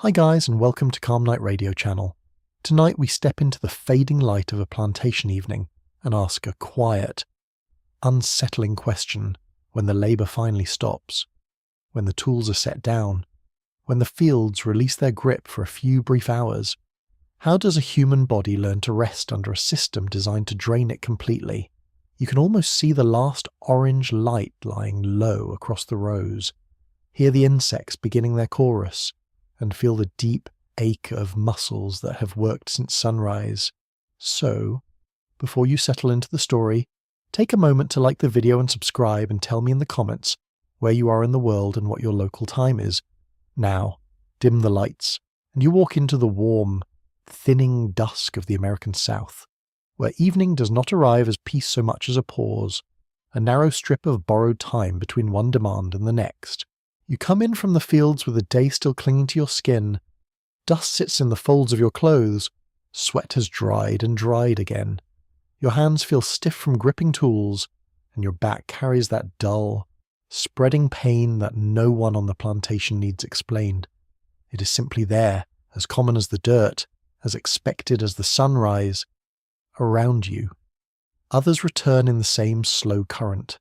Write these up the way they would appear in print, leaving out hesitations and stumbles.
Hi guys, and welcome to Calm Night Radio channel. Tonight we step into the fading light of a plantation evening and ask a quiet, unsettling question when the labour finally stops, when the tools are set down, when the fields release their grip for a few brief hours. How does a human body learn to rest under a system designed to drain it completely? You can almost see the last orange light lying low across the rows, hear the insects beginning their chorus, and feel the deep ache of muscles that have worked since sunrise. So, before you settle into the story, take a moment to like the video and subscribe and tell me in the comments where you are in the world and what your local time is. Now, dim the lights, and you walk into the warm, thinning dusk of the American South, where evening does not arrive as peace so much as a pause, a narrow strip of borrowed time between one demand and the next. You come in from the fields with the day still clinging to your skin. Dust sits in the folds of your clothes. Sweat has dried and dried again. Your hands feel stiff from gripping tools, and your back carries that dull, spreading pain that no one on the plantation needs explained. It is simply there, as common as the dirt, as expected as the sunrise, around you. Others return in the same slow current.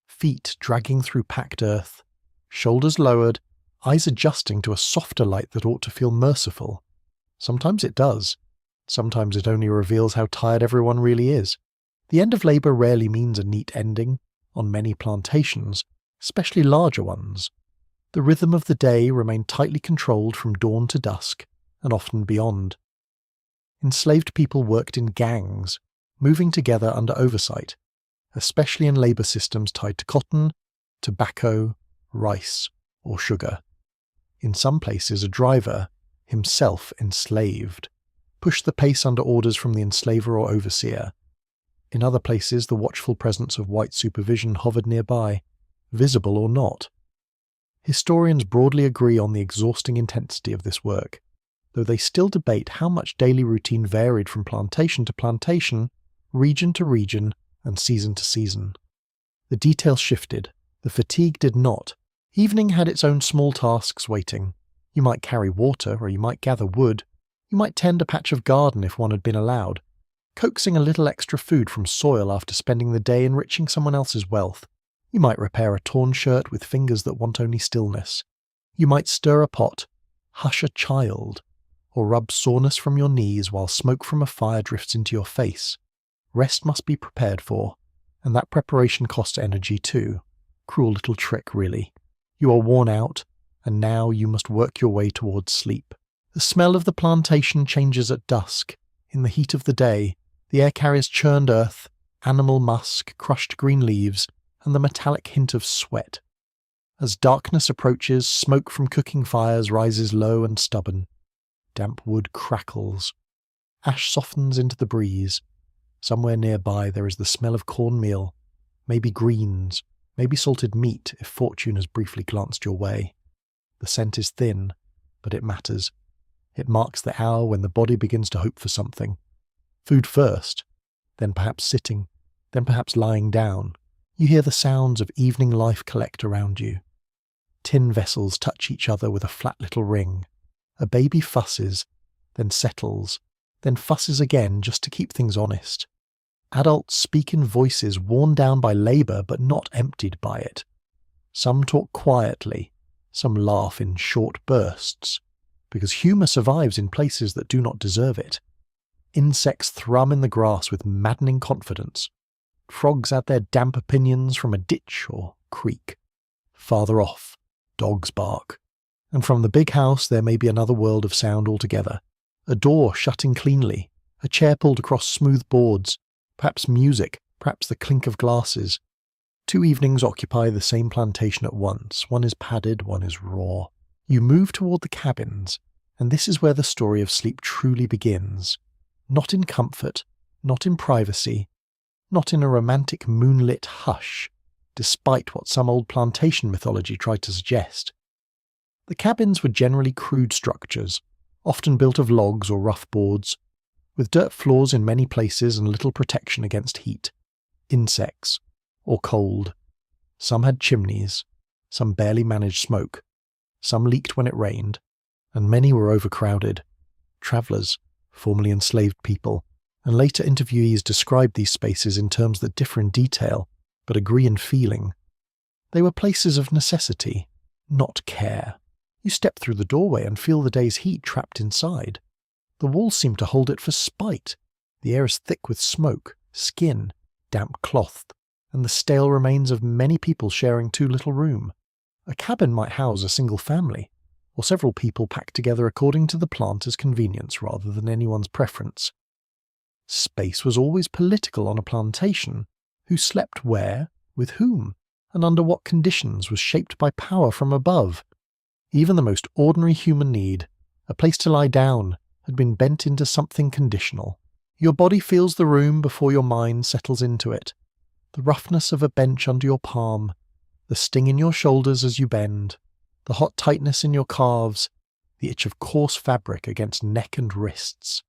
Feet dragging through packed earth, shoulders lowered, eyes adjusting to a softer light that ought to feel merciful. Sometimes it does. Sometimes it only reveals how tired everyone really is. The end of labour rarely means a neat ending on many plantations, especially larger ones. The rhythm of the day remained tightly controlled from dawn to dusk, and often beyond. Enslaved people worked in gangs, moving together under oversight, especially in labour systems tied to cotton, tobacco, rice, or sugar. In some places, a driver, himself enslaved, pushed the pace under orders from the enslaver or overseer. In other places, the watchful presence of white supervision hovered nearby, visible or not. Historians broadly agree on the exhausting intensity of this work, though they still debate how much daily routine varied from plantation to plantation, region to region, and season to season. The details shifted, the fatigue did not. Evening had its own small tasks waiting. You might carry water, or you might gather wood. You might tend a patch of garden if one had been allowed, coaxing a little extra food from soil after spending the day enriching someone else's wealth. You might repair a torn shirt with fingers that want only stillness. You might stir a pot, hush a child, or rub soreness from your knees while smoke from a fire drifts into your face. Rest must be prepared for, and that preparation costs energy too. Cruel little trick, really. You are worn out, and now you must work your way towards sleep. The smell of the plantation changes at dusk. In the heat of the day, the air carries churned earth, animal musk, crushed green leaves, and the metallic hint of sweat. As darkness approaches, smoke from cooking fires rises low and stubborn. Damp wood crackles. Ash softens into the breeze. Somewhere nearby there is the smell of cornmeal, maybe greens, maybe salted meat if fortune has briefly glanced your way. The scent is thin, but it matters. It marks the hour when the body begins to hope for something. Food first, then perhaps sitting, then perhaps lying down. You hear the sounds of evening life collect around you. Tin vessels touch each other with a flat little ring. A baby fusses, then settles, then fusses again just to keep things honest. Adults speak in voices worn down by labour but not emptied by it. Some talk quietly, some laugh in short bursts, because humour survives in places that do not deserve it. Insects thrum in the grass with maddening confidence. Frogs add their damp opinions from a ditch or creek. Farther off, dogs bark. And from the big house there may be another world of sound altogether. A door shutting cleanly, a chair pulled across smooth boards, perhaps music, perhaps the clink of glasses. 2 evenings occupy the same plantation at once. One is padded, one is raw. You move toward the cabins, and this is where the story of sleep truly begins. Not in comfort, not in privacy, not in a romantic moonlit hush, despite what some old plantation mythology tried to suggest. The cabins were generally crude structures, often built of logs or rough boards, with dirt floors in many places and little protection against heat, insects, or cold. Some had chimneys, some barely managed smoke, some leaked when it rained, and many were overcrowded. Travellers, formerly enslaved people, and later interviewees described these spaces in terms that differ in detail, but agree in feeling. They were places of necessity, not care. You step through the doorway and feel the day's heat trapped inside. The walls seem to hold it for spite. The air is thick with smoke, skin, damp cloth, and the stale remains of many people sharing too little room. A cabin might house a single family, or several people packed together according to the planter's convenience rather than anyone's preference. Space was always political on a plantation. Who slept where, with whom, and under what conditions was shaped by power from above. Even the most ordinary human need, a place to lie down, had been bent into something conditional. Your body feels the room before your mind settles into it. The roughness of a bench under your palm, the sting in your shoulders as you bend, the hot tightness in your calves, the itch of coarse fabric against neck and wrists.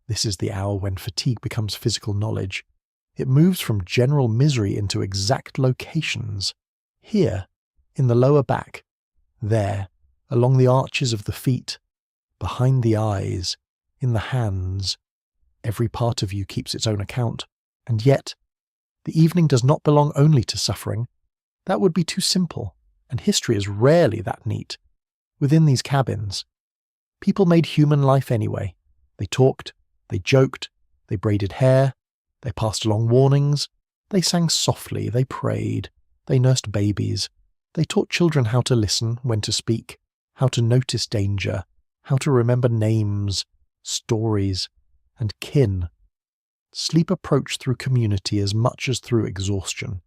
This is the hour when fatigue becomes physical knowledge. It moves from general misery into exact locations. Here, in the lower back. There, along the arches of the feet. Behind the eyes. In the hands. Every part of you keeps its own account. And yet, the evening does not belong only to suffering. That would be too simple, and history is rarely that neat. Within these cabins, people made human life anyway. They talked, they joked, they braided hair, they passed along warnings, they sang softly, they prayed, they nursed babies, they taught children how to listen, when to speak, how to notice danger, how to remember names, stories, and kin. Sleep approached through community as much as through exhaustion.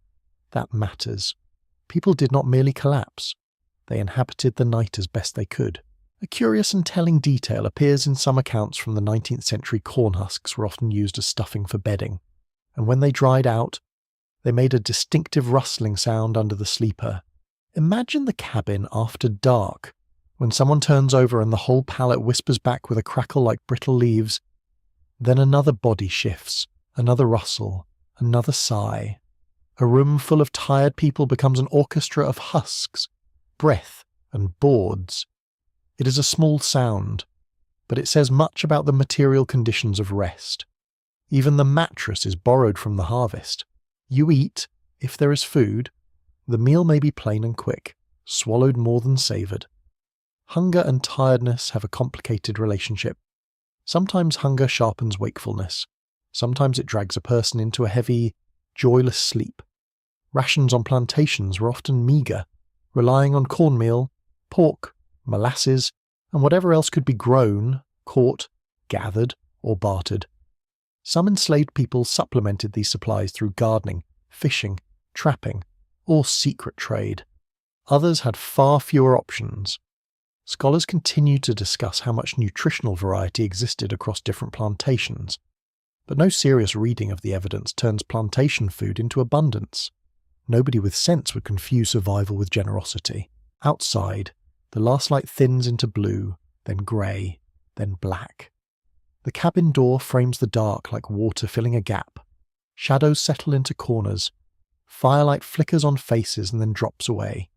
That matters. People did not merely collapse. They inhabited the night as best they could. A curious and telling detail appears in some accounts from the 19th century. Corn husks were often used as stuffing for bedding, and when they dried out, they made a distinctive rustling sound under the sleeper. Imagine the cabin after dark, when someone turns over and the whole pallet whispers back with a crackle like brittle leaves. Then another body shifts, another rustle, another sigh. A room full of tired people becomes an orchestra of husks, breath, and boards. It is a small sound, but it says much about the material conditions of rest. Even the mattress is borrowed from the harvest. You eat, if there is food. The meal may be plain and quick, swallowed more than savoured. Hunger and tiredness have a complicated relationship. Sometimes hunger sharpens wakefulness. Sometimes it drags a person into a heavy, joyless sleep. Rations on plantations were often meagre, relying on cornmeal, pork, molasses, and whatever else could be grown, caught, gathered, or bartered. Some enslaved people supplemented these supplies through gardening, fishing, trapping, or secret trade. Others had far fewer options. Scholars continue to discuss how much nutritional variety existed across different plantations, but no serious reading of the evidence turns plantation food into abundance. Nobody with sense would confuse survival with generosity. Outside, the last light thins into blue, then grey, then black. The cabin door frames the dark like water filling a gap. Shadows settle into corners. Firelight flickers on faces and then drops away.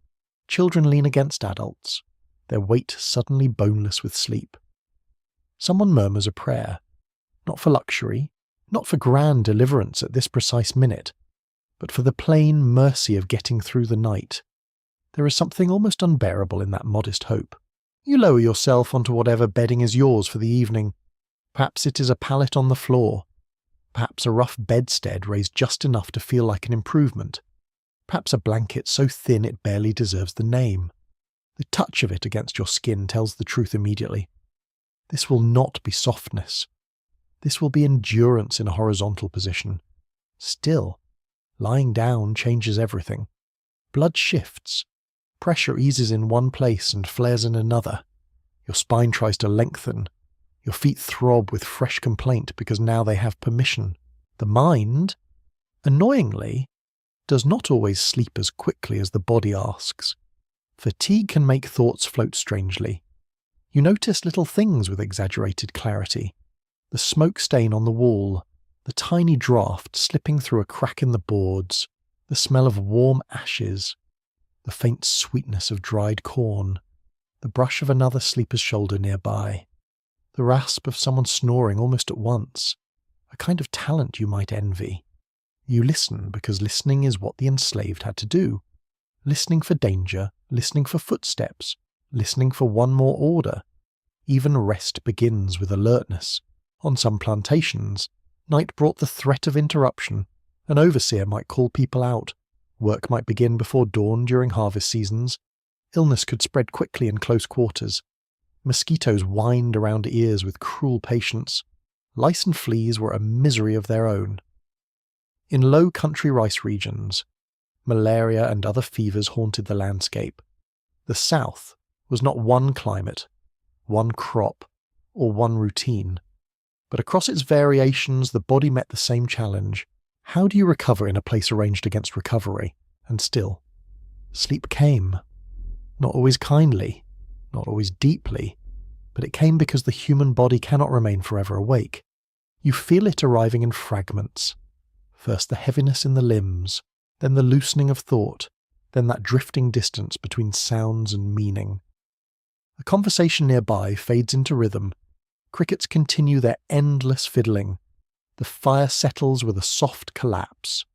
Children lean against adults, their weight suddenly boneless with sleep. Someone murmurs a prayer, not for luxury, not for grand deliverance at this precise minute, but for the plain mercy of getting through the night. There is something almost unbearable in that modest hope. You lower yourself onto whatever bedding is yours for the evening. Perhaps it is a pallet on the floor. Perhaps a rough bedstead raised just enough to feel like an improvement. Perhaps a blanket so thin it barely deserves the name. The touch of it against your skin tells the truth immediately. This will not be softness. This will be endurance in a horizontal position. Still, lying down changes everything. Blood shifts. Pressure eases in one place and flares in another. Your spine tries to lengthen. Your feet throb with fresh complaint because now they have permission. The mind, annoyingly, does not always sleep as quickly as the body asks. Fatigue can make thoughts float strangely. You notice little things with exaggerated clarity. The smoke stain on the wall, the tiny draught slipping through a crack in the boards, the smell of warm ashes, the faint sweetness of dried corn. the brush of another sleeper's shoulder nearby, the rasp of someone snoring almost at once, a kind of talent you might envy. You listen because listening is what the enslaved had to do. Listening for danger, listening for footsteps, listening for one more order. Even rest begins with alertness. On some plantations, night brought the threat of interruption. An overseer might call people out. Work might begin before dawn during harvest seasons. Illness could spread quickly in close quarters. Mosquitoes whined around ears with cruel patience. Lice and fleas were a misery of their own. In low country rice regions, malaria and other fevers haunted the landscape. The south was not one climate, one crop, or one routine. But across its variations, the body met the same challenge. How do you recover in a place arranged against recovery? And still, sleep came. Not always kindly, not always deeply, but it came because the human body cannot remain forever awake. You feel it arriving in fragments. First the heaviness in the limbs, then the loosening of thought, then that drifting distance between sounds and meaning. A conversation nearby fades into rhythm. Crickets continue their endless fiddling. The fire settles with a soft collapse.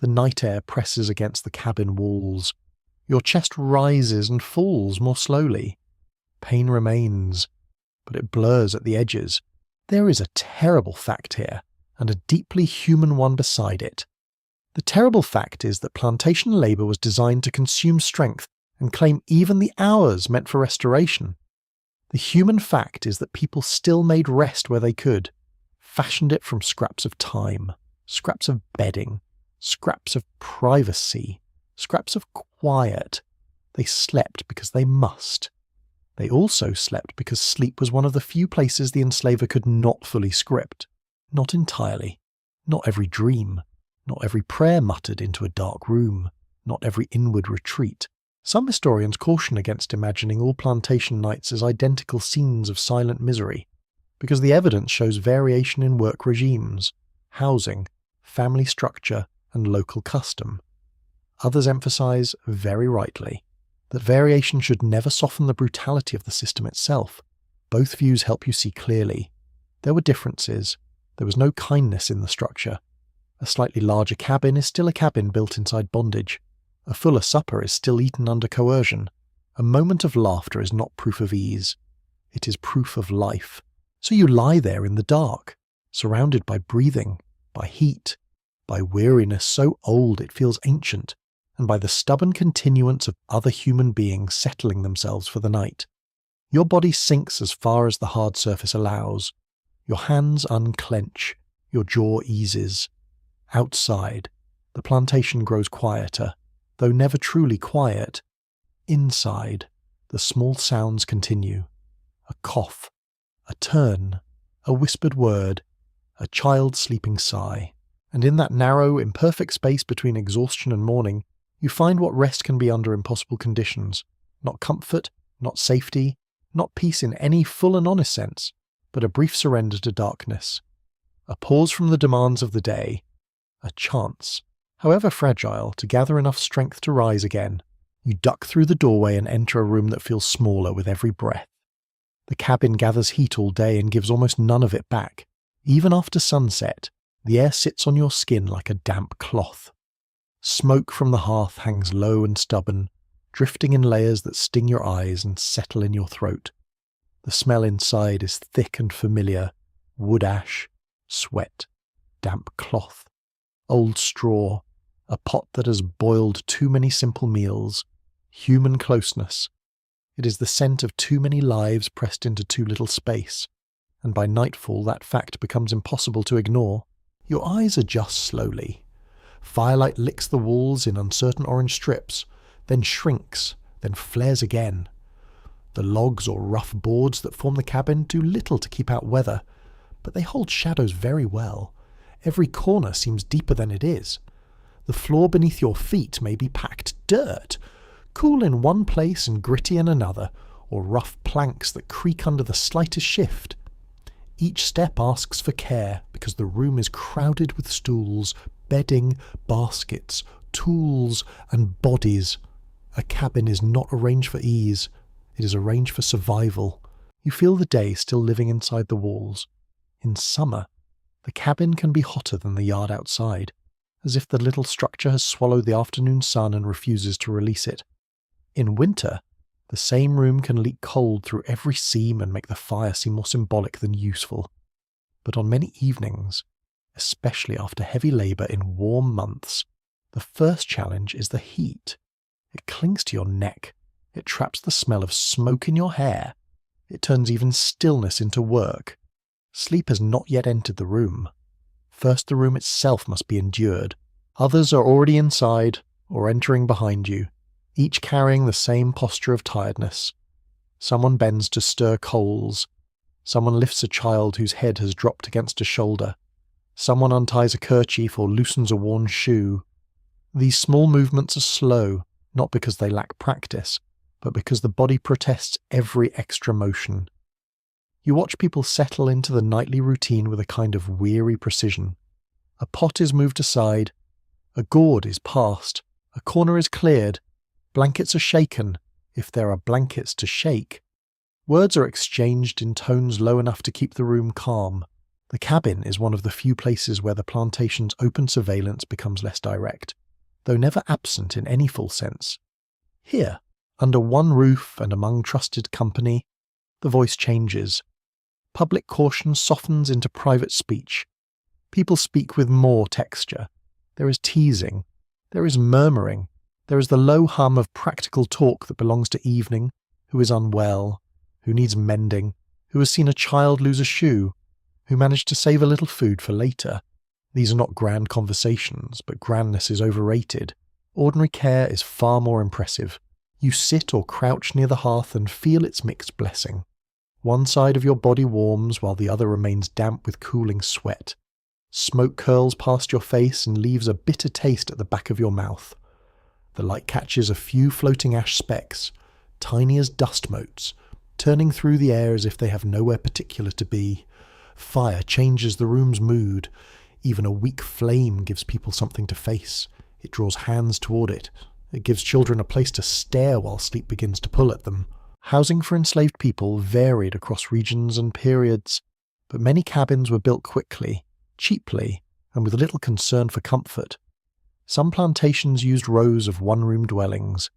The night air presses against the cabin walls. Your chest rises and falls more slowly. Pain remains, but it blurs at the edges. There is a terrible fact here, and a deeply human one beside it. The terrible fact is that plantation labour was designed to consume strength and claim even the hours meant for restoration. The human fact is that people still made rest where they could, fashioned it from scraps of time, scraps of bedding, scraps of privacy, scraps of quiet. They slept because they must. They also slept because sleep was one of the few places the enslaver could not fully script. Not entirely. Not every dream. Not every prayer muttered into a dark room. Not every inward retreat. Some historians caution against imagining all plantation nights as identical scenes of silent misery, because the evidence shows variation in work regimes, housing, family structure, and local custom. Others emphasize, very rightly, that variation should never soften the brutality of the system itself. Both views help you see clearly. There were differences. There was no kindness in the structure. A slightly larger cabin is still a cabin built inside bondage. A fuller supper is still eaten under coercion. A moment of laughter is not proof of ease. It is proof of life. So you lie there in the dark, surrounded by breathing, by heat, by weariness so old it feels ancient, and by the stubborn continuance of other human beings settling themselves for the night. Your body sinks as far as the hard surface allows. Your hands unclench. Your jaw eases. Outside, the plantation grows quieter, though never truly quiet. Inside, the small sounds continue. A cough, a turn, a whispered word, a child sleeping sigh. And in that narrow, imperfect space between exhaustion and morning, you find what rest can be under impossible conditions. Not comfort, not safety, not peace in any full and honest sense, but a brief surrender to darkness. A pause from the demands of the day. A chance, however fragile, to gather enough strength to rise again. You duck through the doorway and enter a room that feels smaller with every breath. The cabin gathers heat all day and gives almost none of it back. Even after sunset, the air sits on your skin like a damp cloth. Smoke from the hearth hangs low and stubborn, drifting in layers that sting your eyes and settle in your throat. The smell inside is thick and familiar: wood ash, sweat, damp cloth, old straw, a pot that has boiled too many simple meals, human closeness. It is the scent of too many lives pressed into too little space, and by nightfall that fact becomes impossible to ignore. Your eyes adjust slowly. Firelight licks the walls in uncertain orange strips, then shrinks, then flares again. The logs or rough boards that form the cabin do little to keep out weather, but they hold shadows very well. Every corner seems deeper than it is. The floor beneath your feet may be packed dirt, cool in one place and gritty in another, or rough planks that creak under the slightest shift. Each step asks for care because the room is crowded with stools, bedding, baskets, tools, and bodies. A cabin is not arranged for ease. It is arranged for survival. You feel the day still living inside the walls. In summer, the cabin can be hotter than the yard outside, as if the little structure has swallowed the afternoon sun and refuses to release it. In winter, the same room can leak cold through every seam and make the fire seem more symbolic than useful. But on many evenings, especially after heavy labour in warm months, the first challenge is the heat. It clings to your neck. It traps the smell of smoke in your hair. It turns even stillness into work. Sleep has not yet entered the room. First, the room itself must be endured. Others are already inside or entering behind you, each carrying the same posture of tiredness. Someone bends to stir coals. Someone lifts a child whose head has dropped against a shoulder. Someone unties a kerchief or loosens a worn shoe. These small movements are slow, not because they lack practice, but because the body protests every extra motion. You watch people settle into the nightly routine with a kind of weary precision. A pot is moved aside, a gourd is passed, a corner is cleared, blankets are shaken, if there are blankets to shake. Words are exchanged in tones low enough to keep the room calm. The cabin is one of the few places where the plantation's open surveillance becomes less direct, though never absent in any full sense. Here, under one roof and among trusted company, the voice changes. Public caution softens into private speech. People speak with more texture. There is teasing. There is murmuring. There is the low hum of practical talk that belongs to evening, who is unwell, who needs mending, who has seen a child lose a shoe, who managed to save a little food for later. These are not grand conversations, but grandness is overrated. Ordinary care is far more impressive. You sit or crouch near the hearth and feel its mixed blessing. One side of your body warms while the other remains damp with cooling sweat. Smoke curls past your face and leaves a bitter taste at the back of your mouth. The light catches a few floating ash specks, tiny as dust motes, turning through the air as if they have nowhere particular to be. Fire changes the room's mood. Even a weak flame gives people something to face. It draws hands toward it. It gives children a place to stare while sleep begins to pull at them. Housing for enslaved people varied across regions and periods, but many cabins were built quickly, cheaply, and with little concern for comfort. Some plantations used rows of one-room dwellings.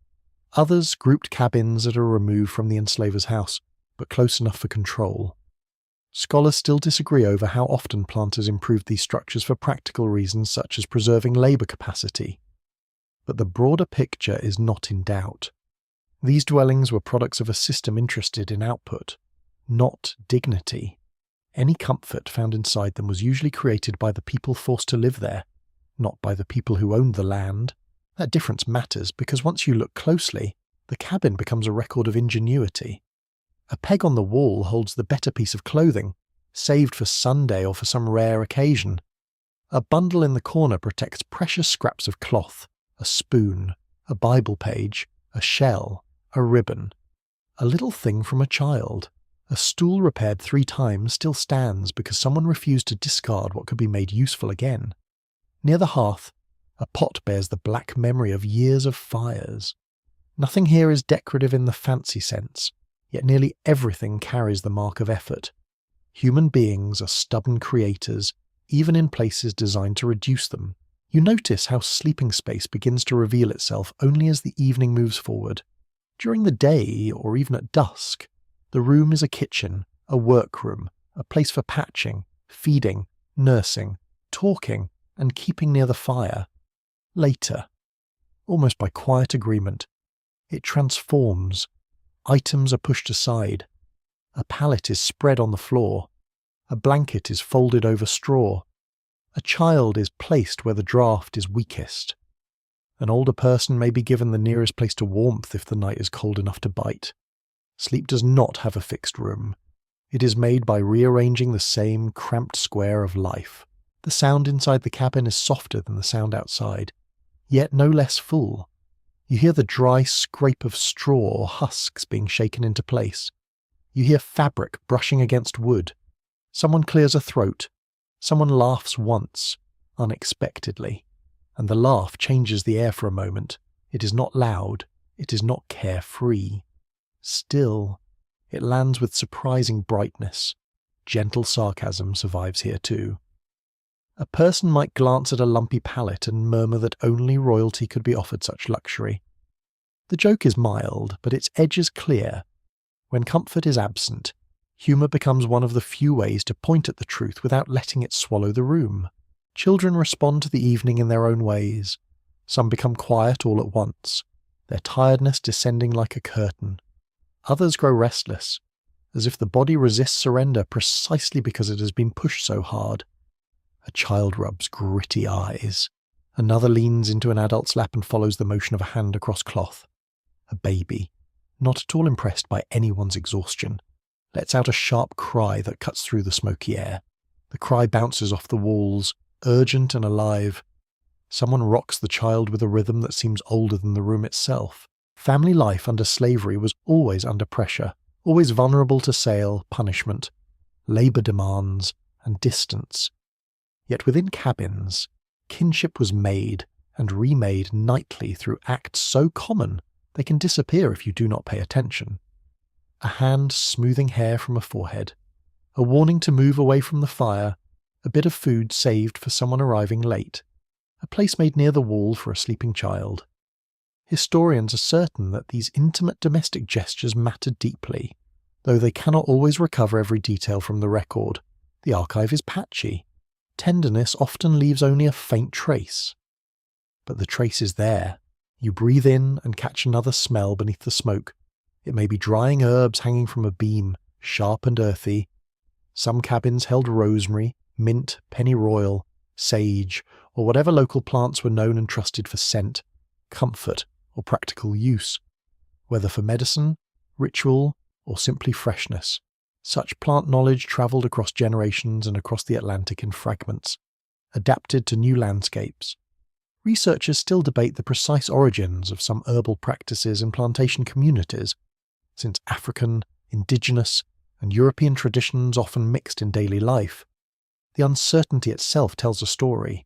Others grouped cabins that are removed from the enslaver's house, but close enough for control. Scholars still disagree over how often planters improved these structures for practical reasons such as preserving labour capacity. But the broader picture is not in doubt. These dwellings were products of a system interested in output, not dignity. Any comfort found inside them was usually created by the people forced to live there, not by the people who owned the land. That difference matters because once you look closely, the cabin becomes a record of ingenuity. A peg on the wall holds the better piece of clothing, saved for Sunday or for some rare occasion. A bundle in the corner protects precious scraps of cloth, a spoon, a Bible page, a shell, a ribbon. A little thing from a child. A stool repaired 3 times still stands because someone refused to discard what could be made useful again. Near the hearth, a pot bears the black memory of years of fires. Nothing here is decorative in the fancy sense, yet nearly everything carries the mark of effort. Human beings are stubborn creators, even in places designed to reduce them. You notice how sleeping space begins to reveal itself only as the evening moves forward. During the day, or even at dusk, the room is a kitchen, a workroom, a place for patching, feeding, nursing, talking, and keeping near the fire. Later, almost by quiet agreement, it transforms. Items are pushed aside. A pallet is spread on the floor. A blanket is folded over straw. A child is placed where the draught is weakest. An older person may be given the nearest place to warmth if the night is cold enough to bite. Sleep does not have a fixed room. It is made by rearranging the same cramped square of life. The sound inside the cabin is softer than the sound outside, yet no less full. You hear the dry scrape of straw or husks being shaken into place. You hear fabric brushing against wood. Someone clears a throat. Someone laughs once, unexpectedly, and the laugh changes the air for a moment. It is not loud. It is not carefree. Still, it lands with surprising brightness. Gentle sarcasm survives here too. A person might glance at a lumpy palette and murmur that only royalty could be offered such luxury. The joke is mild, but its edge is clear. When comfort is absent, humour becomes one of the few ways to point at the truth without letting it swallow the room. Children respond to the evening in their own ways. Some become quiet all at once, their tiredness descending like a curtain. Others grow restless, as if the body resists surrender precisely because it has been pushed so hard. A child rubs gritty eyes. Another leans into an adult's lap and follows the motion of a hand across cloth. A baby, not at all impressed by anyone's exhaustion, lets out a sharp cry that cuts through the smoky air. The cry bounces off the walls, urgent and alive. Someone rocks the child with a rhythm that seems older than the room itself. Family life under slavery was always under pressure, always vulnerable to sale, punishment, labour demands, and distance. Yet within cabins, kinship was made and remade nightly through acts so common they can disappear if you do not pay attention. A hand smoothing hair from a forehead, a warning to move away from the fire, a bit of food saved for someone arriving late, a place made near the wall for a sleeping child. Historians are certain that these intimate domestic gestures matter deeply, though they cannot always recover every detail from the record. The archive is patchy. Tenderness often leaves only a faint trace. But the trace is there. You breathe in and catch another smell beneath the smoke. It may be drying herbs hanging from a beam, sharp and earthy. Some cabins held rosemary, mint, pennyroyal, sage, or whatever local plants were known and trusted for scent, comfort, or practical use. Whether for medicine, ritual, or simply freshness, such plant knowledge travelled across generations and across the Atlantic in fragments, adapted to new landscapes. Researchers still debate the precise origins of some herbal practices in plantation communities, since African, indigenous, and European traditions often mixed in daily life. The uncertainty itself tells a story.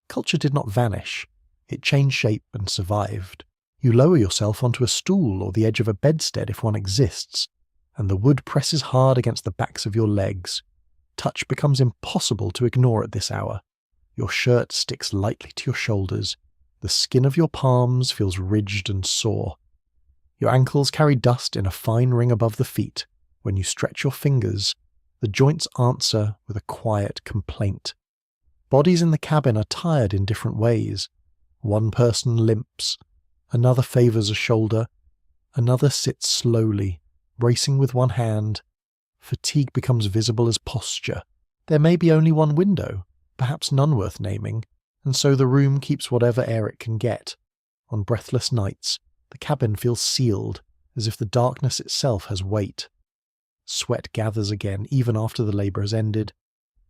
Culture did not vanish, it changed shape and survived. You lower yourself onto a stool or the edge of a bedstead if one exists, and the wood presses hard against the backs of your legs. Touch becomes impossible to ignore at this hour. Your shirt sticks lightly to your shoulders. The skin of your palms feels ridged and sore. Your ankles carry dust in a fine ring above the feet. When you stretch your fingers, the joints answer with a quiet complaint. Bodies in the cabin are tired in different ways. One person limps, another favours a shoulder, another sits slowly, bracing with one hand. Fatigue becomes visible as posture. There may be only one window, perhaps none worth naming, and so the room keeps whatever air it can get. On breathless nights, the cabin feels sealed, as if the darkness itself has weight. Sweat gathers again even after the labour has ended.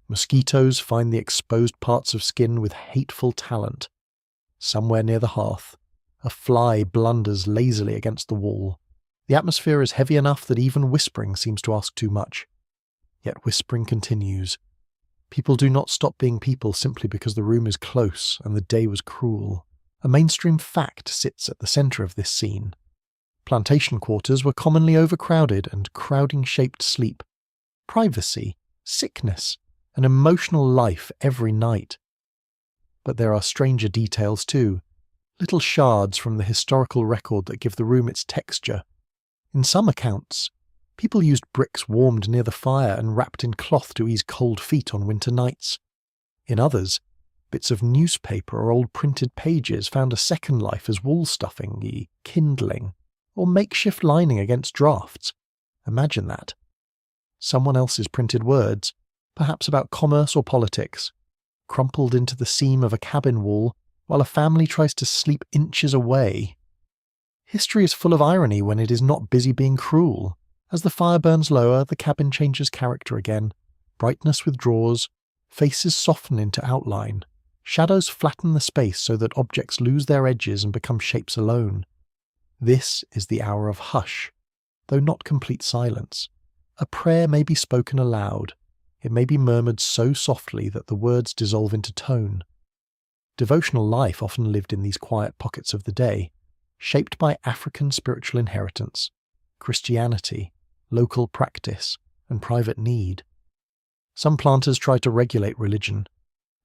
Mosquitoes find the exposed parts of skin with hateful talent. Somewhere near the hearth, a fly blunders lazily against the wall. The atmosphere is heavy enough that even whispering seems to ask too much. Yet whispering continues. People do not stop being people simply because the room is close and the day was cruel. A mainstream fact sits at the centre of this scene. Plantation quarters were commonly overcrowded and crowding shaped sleep, privacy, sickness, an emotional life every night. But there are stranger details too, little shards from the historical record that give the room its texture. In some accounts, people used bricks warmed near the fire and wrapped in cloth to ease cold feet on winter nights. In others, bits of newspaper or old printed pages found a second life as wall stuffing, kindling, or makeshift lining against drafts. Imagine that. Someone else's printed words, perhaps about commerce or politics, crumpled into the seam of a cabin wall while a family tries to sleep inches away. History is full of irony when it is not busy being cruel. As the fire burns lower, the cabin changes character again. Brightness withdraws, faces soften into outline. Shadows flatten the space so that objects lose their edges and become shapes alone. This is the hour of hush, though not complete silence. A prayer may be spoken aloud. It may be murmured so softly that the words dissolve into tone. Devotional life often lived in these quiet pockets of the day, shaped by African spiritual inheritance. Christianity, local practice, and private need. Some planters tried to regulate religion.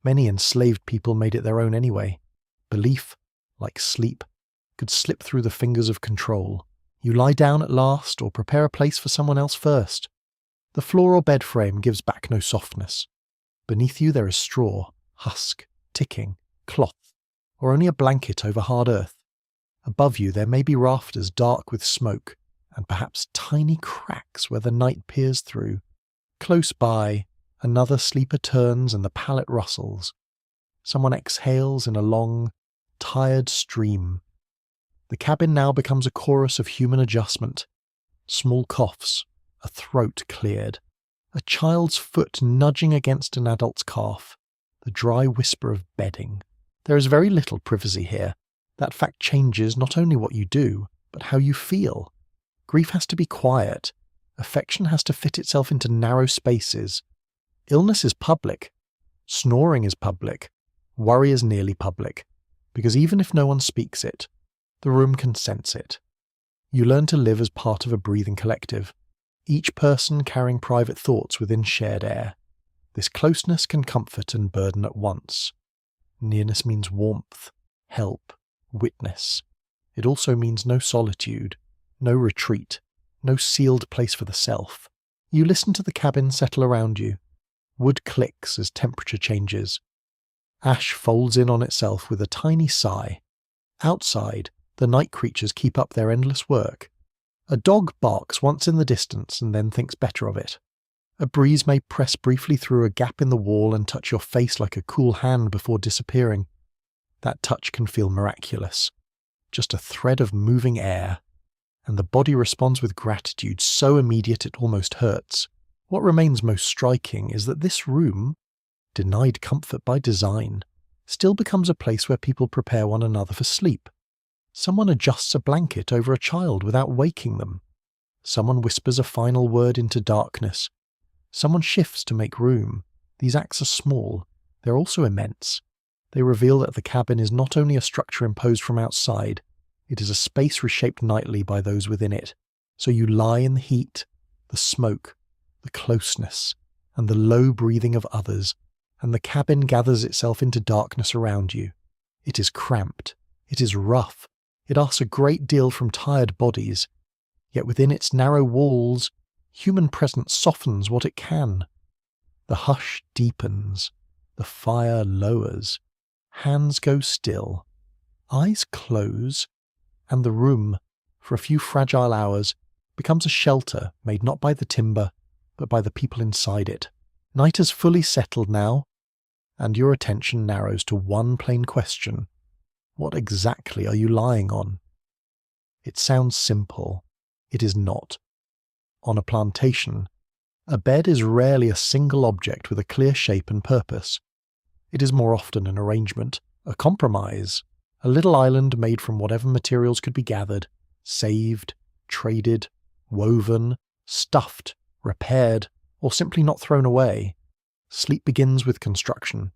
Many enslaved people made it their own anyway. Belief, like sleep, could slip through the fingers of control. You lie down at last, or prepare a place for someone else first. The floor or bed frame gives back no softness. Beneath you there is straw, husk, ticking, cloth, or only a blanket over hard earth. Above you there may be rafters dark with smoke, and perhaps tiny cracks where the night peers through. Close by, another sleeper turns and the pallet rustles. Someone exhales in a long, tired stream. The cabin now becomes a chorus of human adjustment. Small coughs, a throat cleared, a child's foot nudging against an adult's calf, the dry whisper of bedding. There is very little privacy here. That fact changes not only what you do, but how you feel. Grief has to be quiet. Affection has to fit itself into narrow spaces. Illness is public. Snoring is public. Worry is nearly public. Because even if no one speaks it, the room can sense it. You learn to live as part of a breathing collective, each person carrying private thoughts within shared air. This closeness can comfort and burden at once. Nearness means warmth, help, witness. It also means no solitude, no retreat, no sealed place for the self. You listen to the cabin settle around you. Wood clicks as temperature changes. Ash folds in on itself with a tiny sigh. Outside, the night creatures keep up their endless work. A dog barks once in the distance and then thinks better of it. A breeze may press briefly through a gap in the wall and touch your face like a cool hand before disappearing. That touch can feel miraculous. Just a thread of moving air. And the body responds with gratitude so immediate it almost hurts. What remains most striking is that this room, denied comfort by design, still becomes a place where people prepare one another for sleep. Someone adjusts a blanket over a child without waking them. Someone whispers a final word into darkness. Someone shifts to make room. These acts are small. They're also immense. They reveal that the cabin is not only a structure imposed from outside, it is a space reshaped nightly by those within it. So you lie in the heat, the smoke, the closeness, and the low breathing of others, and the cabin gathers itself into darkness around you. It is cramped. It is rough. It asks a great deal from tired bodies. Yet within its narrow walls, human presence softens what it can. The hush deepens. The fire lowers. Hands go still. Eyes close. And the room, for a few fragile hours, becomes a shelter made not by the timber, but by the people inside it. Night has fully settled now, and your attention narrows to one plain question. What exactly are you lying on? It sounds simple. It is not. On a plantation, a bed is rarely a single object with a clear shape and purpose. It is more often an arrangement, a compromise, a little island made from whatever materials could be gathered, saved, traded, woven, stuffed, repaired, or simply not thrown away. Sleep begins with construction.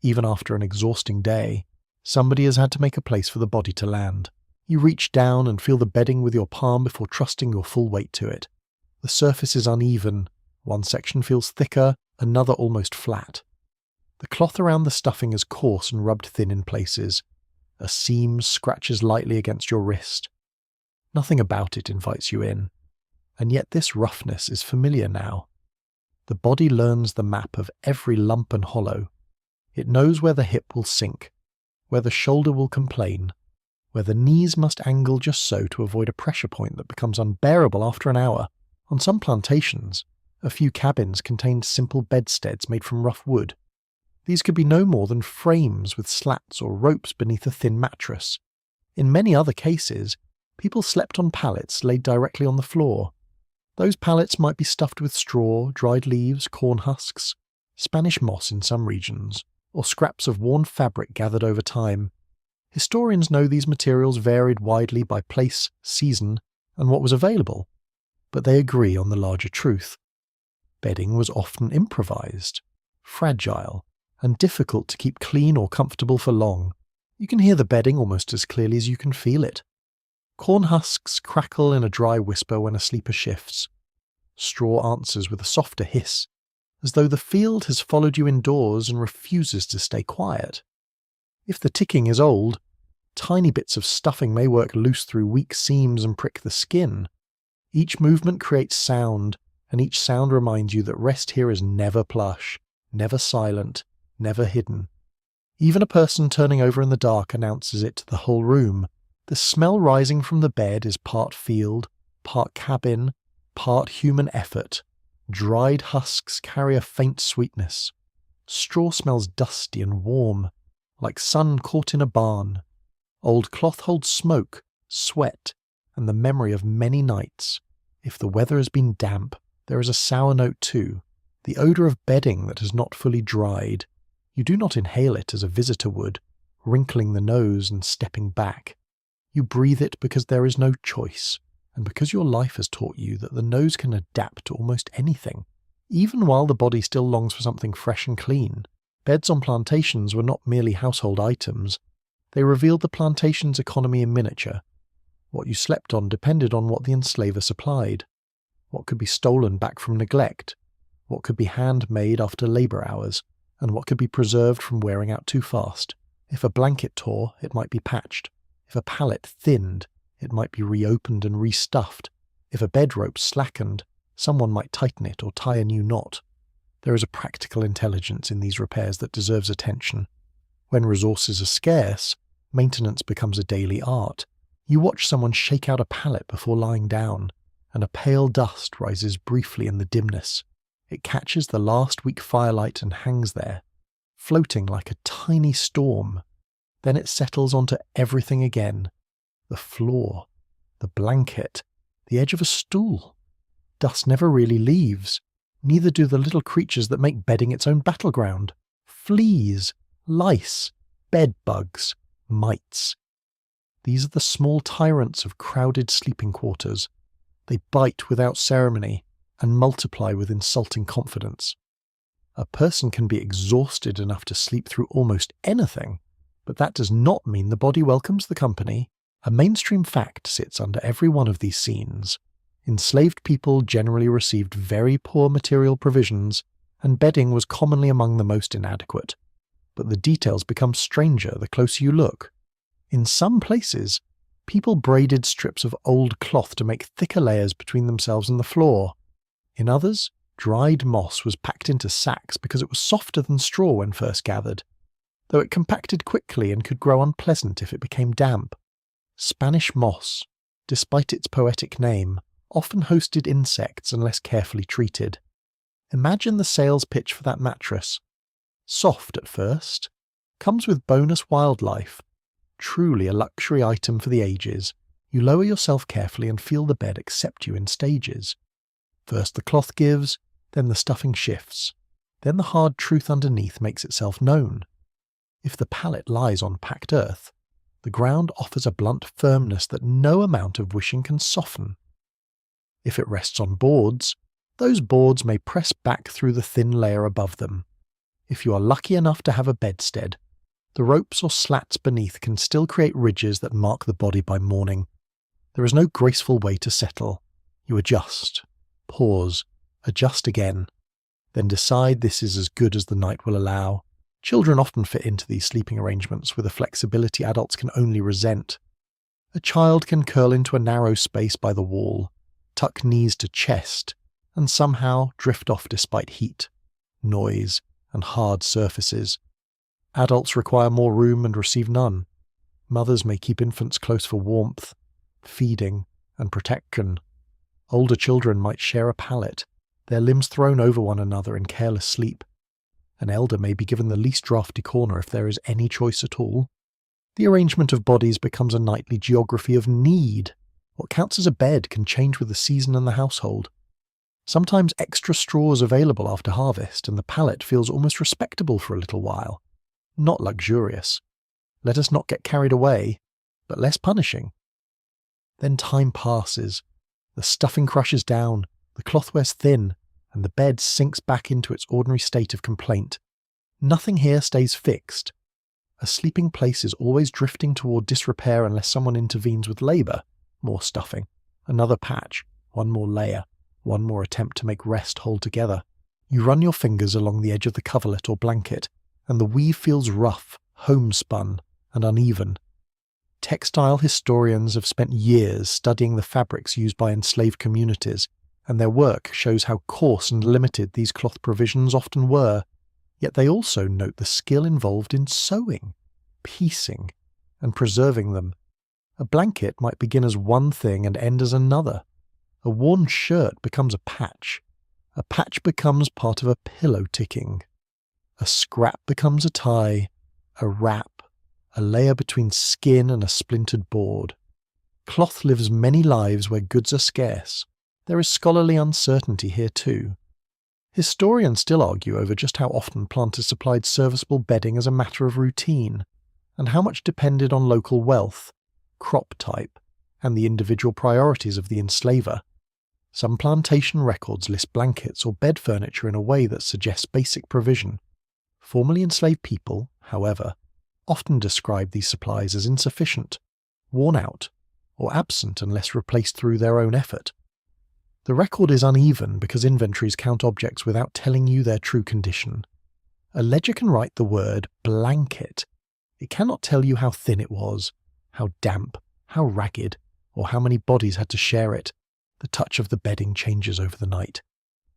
Even after an exhausting day, somebody has had to make a place for the body to land. You reach down and feel the bedding with your palm before trusting your full weight to it. The surface is uneven. One section feels thicker, another almost flat. The cloth around the stuffing is coarse and rubbed thin in places. A seam scratches lightly against your wrist. Nothing about it invites you in. And yet this roughness is familiar now. The body learns the map of every lump and hollow. It knows where the hip will sink, where the shoulder will complain, where the knees must angle just so to avoid a pressure point that becomes unbearable after an hour. On some plantations, a few cabins contained simple bedsteads made from rough wood. These could be no more than frames with slats or ropes beneath a thin mattress. In many other cases, people slept on pallets laid directly on the floor. Those pallets might be stuffed with straw, dried leaves, corn husks, Spanish moss in some regions, or scraps of worn fabric gathered over time. Historians know these materials varied widely by place, season, and what was available, but they agree on the larger truth. Bedding was often improvised, fragile, and difficult to keep clean or comfortable for long. You can hear the bedding almost as clearly as you can feel it. Corn husks crackle in a dry whisper when a sleeper shifts. Straw answers with a softer hiss, as though the field has followed you indoors and refuses to stay quiet. If the ticking is old, tiny bits of stuffing may work loose through weak seams and prick the skin. Each movement creates sound, and each sound reminds you that rest here is never plush, never silent, never hidden. Even a person turning over in the dark announces it to the whole room. The smell rising from the bed is part field, part cabin, part human effort. Dried husks carry a faint sweetness. Straw smells dusty and warm, like sun caught in a barn. Old cloth holds smoke, sweat, and the memory of many nights. If the weather has been damp, there is a sour note too, the odour of bedding that has not fully dried. You do not inhale it as a visitor would, wrinkling the nose and stepping back. You breathe it because there is no choice, and because your life has taught you that the nose can adapt to almost anything, even while the body still longs for something fresh and clean. Beds on plantations were not merely household items. They revealed the plantation's economy in miniature. What you slept on depended on what the enslaver supplied. What could be stolen back from neglect, what could be handmade after labour hours, and what could be preserved from wearing out too fast. If a blanket tore, it might be patched. If a pallet thinned, it might be reopened and restuffed. If a bed rope slackened, someone might tighten it or tie a new knot. There is a practical intelligence in these repairs that deserves attention. When resources are scarce, maintenance becomes a daily art. You watch someone shake out a pallet before lying down, and a pale dust rises briefly in the dimness. It catches the last weak firelight and hangs there, floating like a tiny storm. Then it settles onto everything again. The floor, the blanket, the edge of a stool. Dust never really leaves. Neither do the little creatures that make bedding its own battleground. Fleas, lice, bed bugs, mites. These are the small tyrants of crowded sleeping quarters. They bite without ceremony and multiply with insulting confidence. A person can be exhausted enough to sleep through almost anything, but that does not mean the body welcomes the company. A mainstream fact sits under every one of these scenes. Enslaved people generally received very poor material provisions, and bedding was commonly among the most inadequate. But the details become stranger the closer you look. In some places, people braided strips of old cloth to make thicker layers between themselves and the floor. In others, dried moss was packed into sacks because it was softer than straw when first gathered, though it compacted quickly and could grow unpleasant if it became damp. Spanish moss, despite its poetic name, often hosted insects unless carefully treated. Imagine the sales pitch for that mattress. Soft at first, comes with bonus wildlife, truly a luxury item for the ages. You lower yourself carefully and feel the bed accept you in stages. First the cloth gives, then the stuffing shifts, then the hard truth underneath makes itself known. If the pallet lies on packed earth, the ground offers a blunt firmness that no amount of wishing can soften. If it rests on boards, those boards may press back through the thin layer above them. If you are lucky enough to have a bedstead, the ropes or slats beneath can still create ridges that mark the body by morning. There is no graceful way to settle. You adjust, pause, adjust again, then decide this is as good as the night will allow. Children often fit into these sleeping arrangements with a flexibility adults can only resent. A child can curl into a narrow space by the wall, tuck knees to chest, and somehow drift off despite heat, noise, and hard surfaces. Adults require more room and receive none. Mothers may keep infants close for warmth, feeding, and protection. Older children might share a pallet, their limbs thrown over one another in careless sleep. An elder may be given the least draughty corner if there is any choice at all. The arrangement of bodies becomes a nightly geography of need. What counts as a bed can change with the season and the household. Sometimes extra straw is available after harvest, and the pallet feels almost respectable for a little while. Not luxurious. Let us not get carried away, but less punishing. Then time passes. The stuffing crushes down, the cloth wears thin, and the bed sinks back into its ordinary state of complaint. Nothing here stays fixed. A sleeping place is always drifting toward disrepair unless someone intervenes with labour. more stuffing, another patch, one more layer, one more attempt to make rest hold together. You run your fingers along the edge of the coverlet or blanket, and the weave feels rough, homespun, and uneven. Textile historians have spent years studying the fabrics used by enslaved communities, and their work shows how coarse and limited these cloth provisions often were. Yet they also note the skill involved in sewing, piecing, and preserving them. A blanket might begin as one thing and end as another. A worn shirt becomes a patch. A patch becomes part of a pillow ticking. A scrap becomes a tie, a wrap, a layer between skin and a splintered board. Cloth lives many lives where goods are scarce. There is scholarly uncertainty here too. Historians still argue over just how often planters supplied serviceable bedding as a matter of routine, and how much depended on local wealth, crop type, and the individual priorities of the enslaver. Some plantation records list blankets or bed furniture in a way that suggests basic provision. Formerly enslaved people, however, often describe these supplies as insufficient, worn out, or absent unless replaced through their own effort. The record is uneven because inventories count objects without telling you their true condition. A ledger can write the word blanket. It cannot tell you how thin it was, how damp, how ragged, or how many bodies had to share it. The touch of the bedding changes over the night.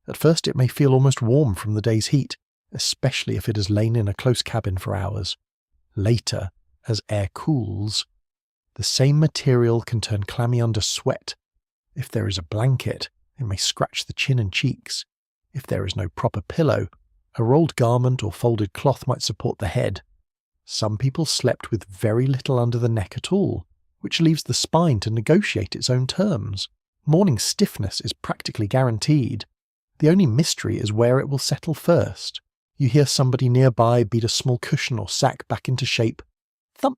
At first it may feel almost warm from the day's heat, especially if it has lain in a close cabin for hours. Later, as air cools, the same material can turn clammy under sweat. If there is a blanket, it may scratch the chin and cheeks. If there is no proper pillow, a rolled garment or folded cloth might support the head. Some people slept with very little under the neck at all, which leaves the spine to negotiate its own terms. Morning stiffness is practically guaranteed. The only mystery is where it will settle first. You hear somebody nearby beat a small cushion or sack back into shape. Thump!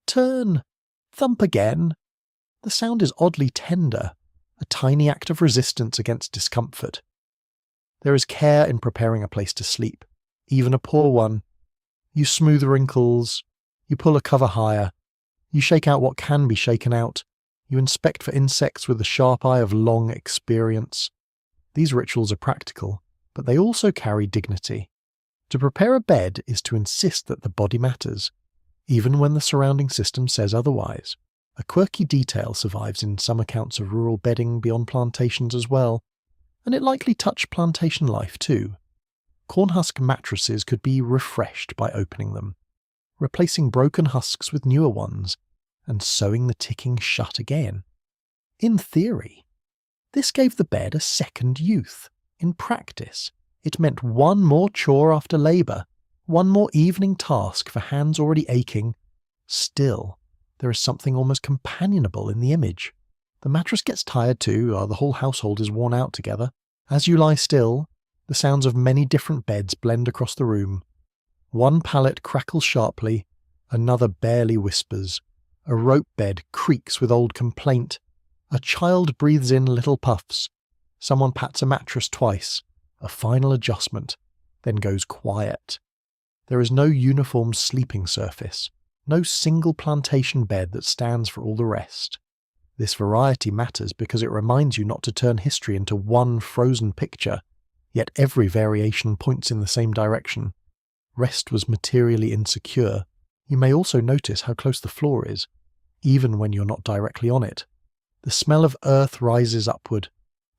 Turn! Thump again! The sound is oddly tender, a tiny act of resistance against discomfort. There is care in preparing a place to sleep, even a poor one. You smooth wrinkles, you pull a cover higher, you shake out what can be shaken out, you inspect for insects with the sharp eye of long experience. These rituals are practical, but they also carry dignity. To prepare a bed is to insist that the body matters, even when the surrounding system says otherwise. A quirky detail survives in some accounts of rural bedding beyond plantations as well, and it likely touched plantation life too. Cornhusk mattresses could be refreshed by opening them, replacing broken husks with newer ones, and sewing the ticking shut again. In theory, this gave the bed a second youth. In practice, it meant one more chore after labour, one more evening task for hands already aching. Still, there is something almost companionable in the image. The mattress gets tired too, or the whole household is worn out together. As you lie still, the sounds of many different beds blend across the room. One pallet crackles sharply, another barely whispers. A rope bed creaks with old complaint. A child breathes in little puffs. Someone pats a mattress twice. A final adjustment, then goes quiet. There is no uniform sleeping surface, no single plantation bed that stands for all the rest. This variety matters because it reminds you not to turn history into one frozen picture, yet every variation points in the same direction. Rest was materially insecure. You may also notice how close the floor is, even when you're not directly on it. The smell of earth rises upward.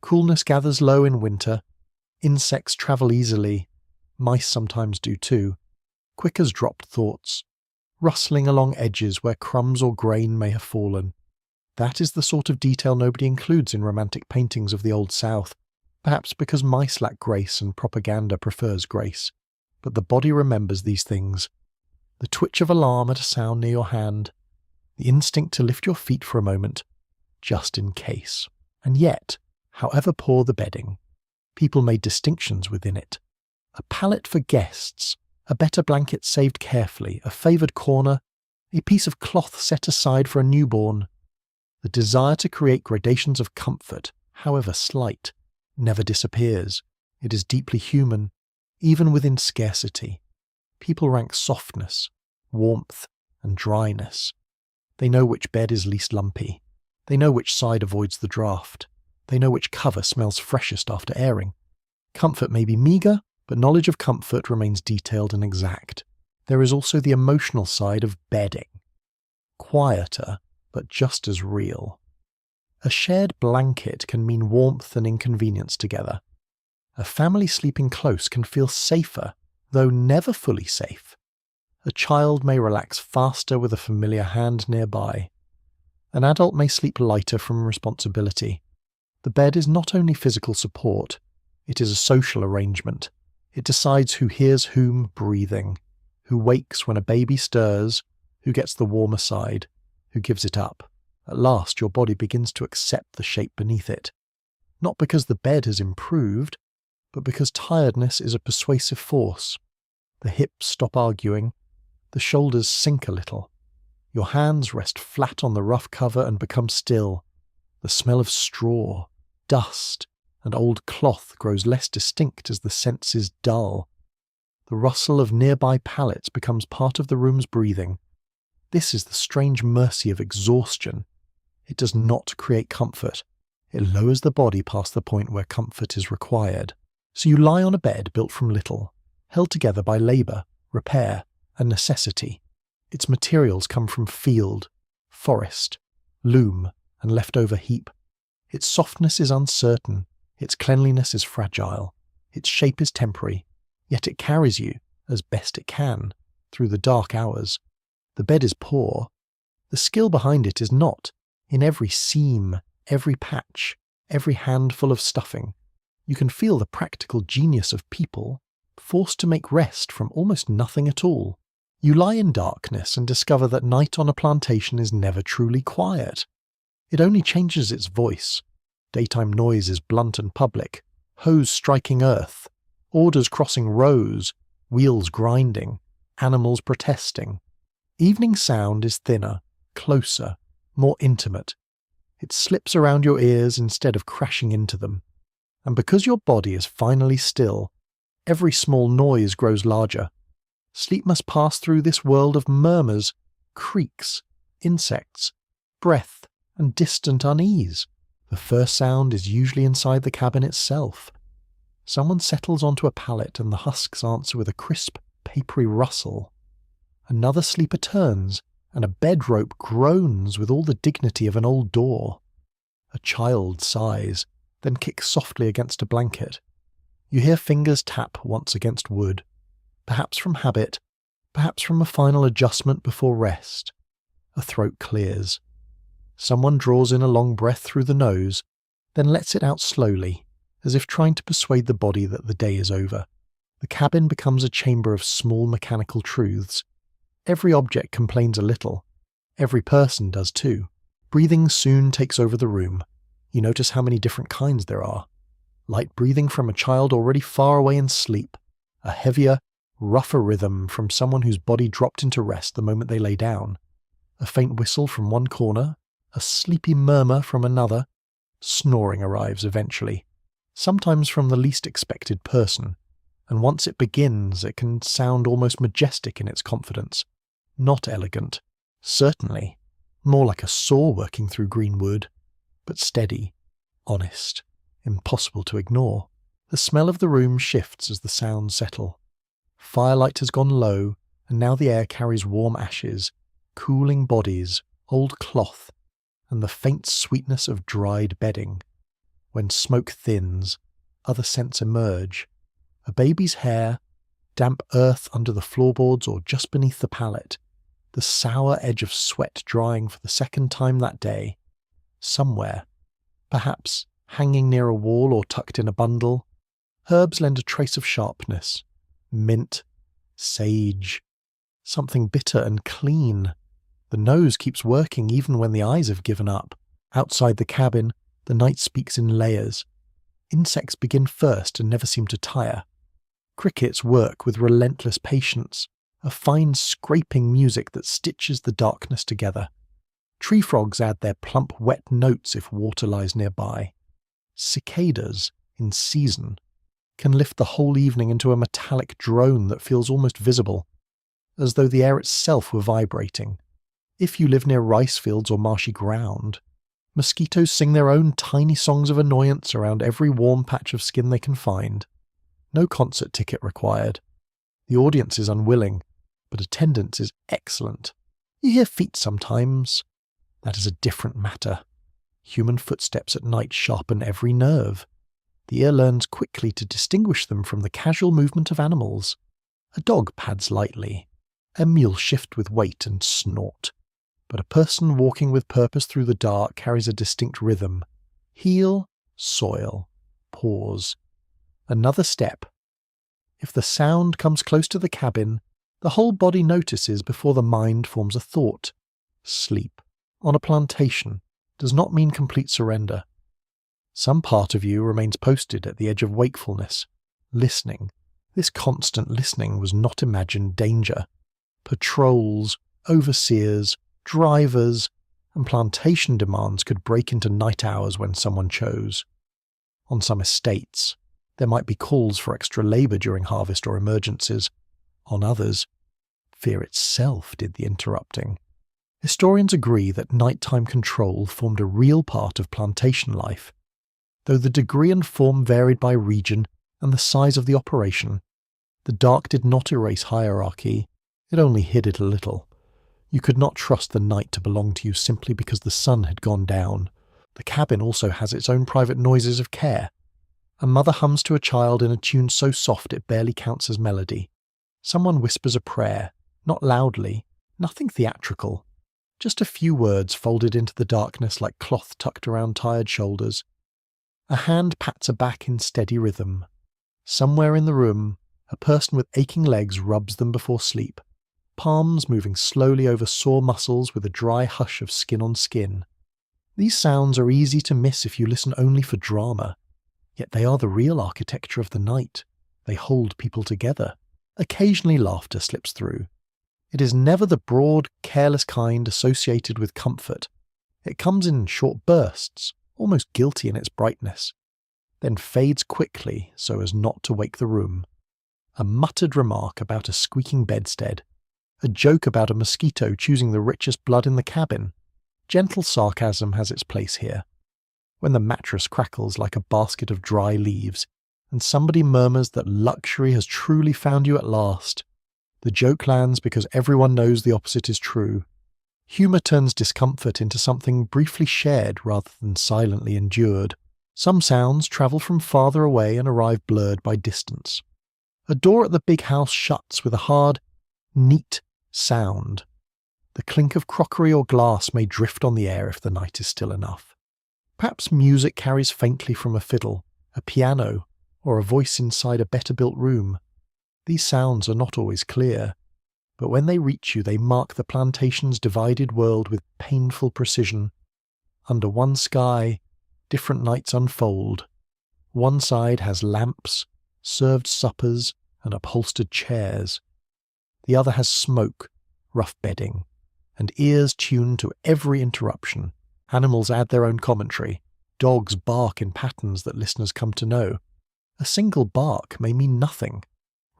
Coolness gathers low in winter. Insects travel easily. Mice sometimes do too. Quick as dropped thoughts. Rustling along edges where crumbs or grain may have fallen. That is the sort of detail nobody includes in romantic paintings of the Old South, perhaps because mice lack grace and propaganda prefers grace. But the body remembers these things. The twitch of alarm at a sound near your hand. The instinct to lift your feet for a moment, just in case. And yet, however poor the bedding, people made distinctions within it. A pallet for guests, a better blanket saved carefully, a favoured corner, a piece of cloth set aside for a newborn. The desire to create gradations of comfort, however slight, never disappears. It is deeply human, even within scarcity. People rank softness, warmth, and dryness. They know which bed is least lumpy. They know which side avoids the draft. They know which cover smells freshest after airing. Comfort may be meagre, but knowledge of comfort remains detailed and exact. There is also the emotional side of bedding. Quieter, but just as real. A shared blanket can mean warmth and inconvenience together. A family sleeping close can feel safer, though never fully safe. A child may relax faster with a familiar hand nearby. An adult may sleep lighter from responsibility. The bed is not only physical support, it is a social arrangement. It decides who hears whom breathing, who wakes when a baby stirs, who gets the warmer side, who gives it up. At last your body begins to accept the shape beneath it. Not because the bed has improved, but because tiredness is a persuasive force. The hips stop arguing, the shoulders sink a little. Your hands rest flat on the rough cover and become still. The smell of straw, dust, and old cloth grows less distinct as the senses dull. The rustle of nearby pallets becomes part of the room's breathing. This is the strange mercy of exhaustion. It does not create comfort. It lowers the body past the point where comfort is required. So you lie on a bed built from little, held together by labour, repair, and necessity. Its materials come from field, forest, loom, and leftover heap. Its softness is uncertain, its cleanliness is fragile, its shape is temporary, yet it carries you, as best it can, through the dark hours. The bed is poor. The skill behind it is not in every seam, every patch, every handful of stuffing. You can feel the practical genius of people, forced to make rest from almost nothing at all. You lie in darkness and discover that night on a plantation is never truly quiet. It only changes its voice. Daytime noise is blunt and public, hoes striking earth, orders crossing rows, wheels grinding, animals protesting. Evening sound is thinner, closer, more intimate. It slips around your ears instead of crashing into them. And because your body is finally still, every small noise grows larger. Sleep must pass through this world of murmurs, creaks, insects, breath, and distant unease. The first sound is usually inside the cabin itself. Someone settles onto a pallet and the husks answer with a crisp, papery rustle. Another sleeper turns, and a bed rope groans with all the dignity of an old door. A child sighs, then kicks softly against a blanket. You hear fingers tap once against wood, perhaps from habit, perhaps from a final adjustment before rest. A throat clears. Someone draws in a long breath through the nose, then lets it out slowly, as if trying to persuade the body that the day is over. The cabin becomes a chamber of small mechanical truths. Every object complains a little. Every person does too. Breathing soon takes over the room. You notice how many different kinds there are. Light breathing from a child already far away in sleep. A heavier, rougher rhythm from someone whose body dropped into rest the moment they lay down. A faint whistle from one corner. A sleepy murmur from another. Snoring arrives eventually. Sometimes from the least expected person. And once it begins, it can sound almost majestic in its confidence. Not elegant, certainly. More like a saw working through green wood. But steady, honest, impossible to ignore. The smell of the room shifts as the sounds settle. Firelight has gone low, and now the air carries warm ashes, cooling bodies, old cloth, and the faint sweetness of dried bedding. When smoke thins, other scents emerge. A baby's hair, damp earth under the floorboards or just beneath the pallet, the sour edge of sweat drying for the second time that day. Somewhere, perhaps hanging near a wall or tucked in a bundle, herbs lend a trace of sharpness. Mint, sage, something bitter and clean. The nose keeps working even when the eyes have given up. Outside the cabin, the night speaks in layers. Insects begin first and never seem to tire. Crickets work with relentless patience, a fine scraping music that stitches the darkness together. Tree frogs add their plump wet notes if water lies nearby. Cicadas, in season, can lift the whole evening into a metallic drone that feels almost visible, as though the air itself were vibrating. If you live near rice fields or marshy ground, Mosquitoes sing their own tiny songs of annoyance around every warm patch of skin they can find. No concert ticket required. The audience is unwilling, but attendance is excellent. You hear feet sometimes. That is a different matter. Human footsteps at night sharpen every nerve. The ear learns quickly to distinguish them from the casual movement of animals. A dog pads lightly. A mule shifts with weight and snort. But a person walking with purpose through the dark carries a distinct rhythm. Heel, soil, pause. Another step. If the sound comes close to the cabin, the whole body notices before the mind forms a thought. Sleep, on a plantation, does not mean complete surrender. Some part of you remains posted at the edge of wakefulness, listening. This constant listening was not imagined danger. Patrols, overseers, drivers, and plantation demands could break into night hours when someone chose. On some estates, there might be calls for extra labour during harvest or emergencies. On others, fear itself did the interrupting. Historians agree that nighttime control formed a real part of plantation life. Though the degree and form varied by region and the size of the operation, the dark did not erase hierarchy, it only hid it a little. You could not trust the night to belong to you simply because the sun had gone down. The cabin also has its own private noises of care. A mother hums to a child in a tune so soft it barely counts as melody. Someone whispers a prayer, not loudly, nothing theatrical, just a few words folded into the darkness like cloth tucked around tired shoulders. A hand pats a back in steady rhythm. Somewhere in the room, a person with aching legs rubs them before sleep, palms moving slowly over sore muscles with a dry hush of skin on skin. These sounds are easy to miss if you listen only for drama, yet they are the real architecture of the night. They hold people together. Occasionally laughter slips through. It is never the broad, careless kind associated with comfort. It comes in short bursts, almost guilty in its brightness, then fades quickly so as not to wake the room. A muttered remark about a squeaking bedstead, a joke about a mosquito choosing the richest blood in the cabin. Gentle sarcasm has its place here. When the mattress crackles like a basket of dry leaves, and somebody murmurs that luxury has truly found you at last, the joke lands because everyone knows the opposite is true. Humour turns discomfort into something briefly shared rather than silently endured. Some sounds travel from farther away and arrive blurred by distance. A door at the big house shuts with a hard, neat sound. The clink of crockery or glass may drift on the air if the night is still enough. Perhaps music carries faintly from a fiddle, a piano, or a voice inside a better-built room. These sounds are not always clear, but when they reach you they mark the plantation's divided world with painful precision. Under one sky, different nights unfold. One side has lamps, served suppers, and upholstered chairs. The other has smoke, rough bedding, and ears tuned to every interruption. Animals add their own commentary. Dogs bark in patterns that listeners come to know. A single bark may mean nothing.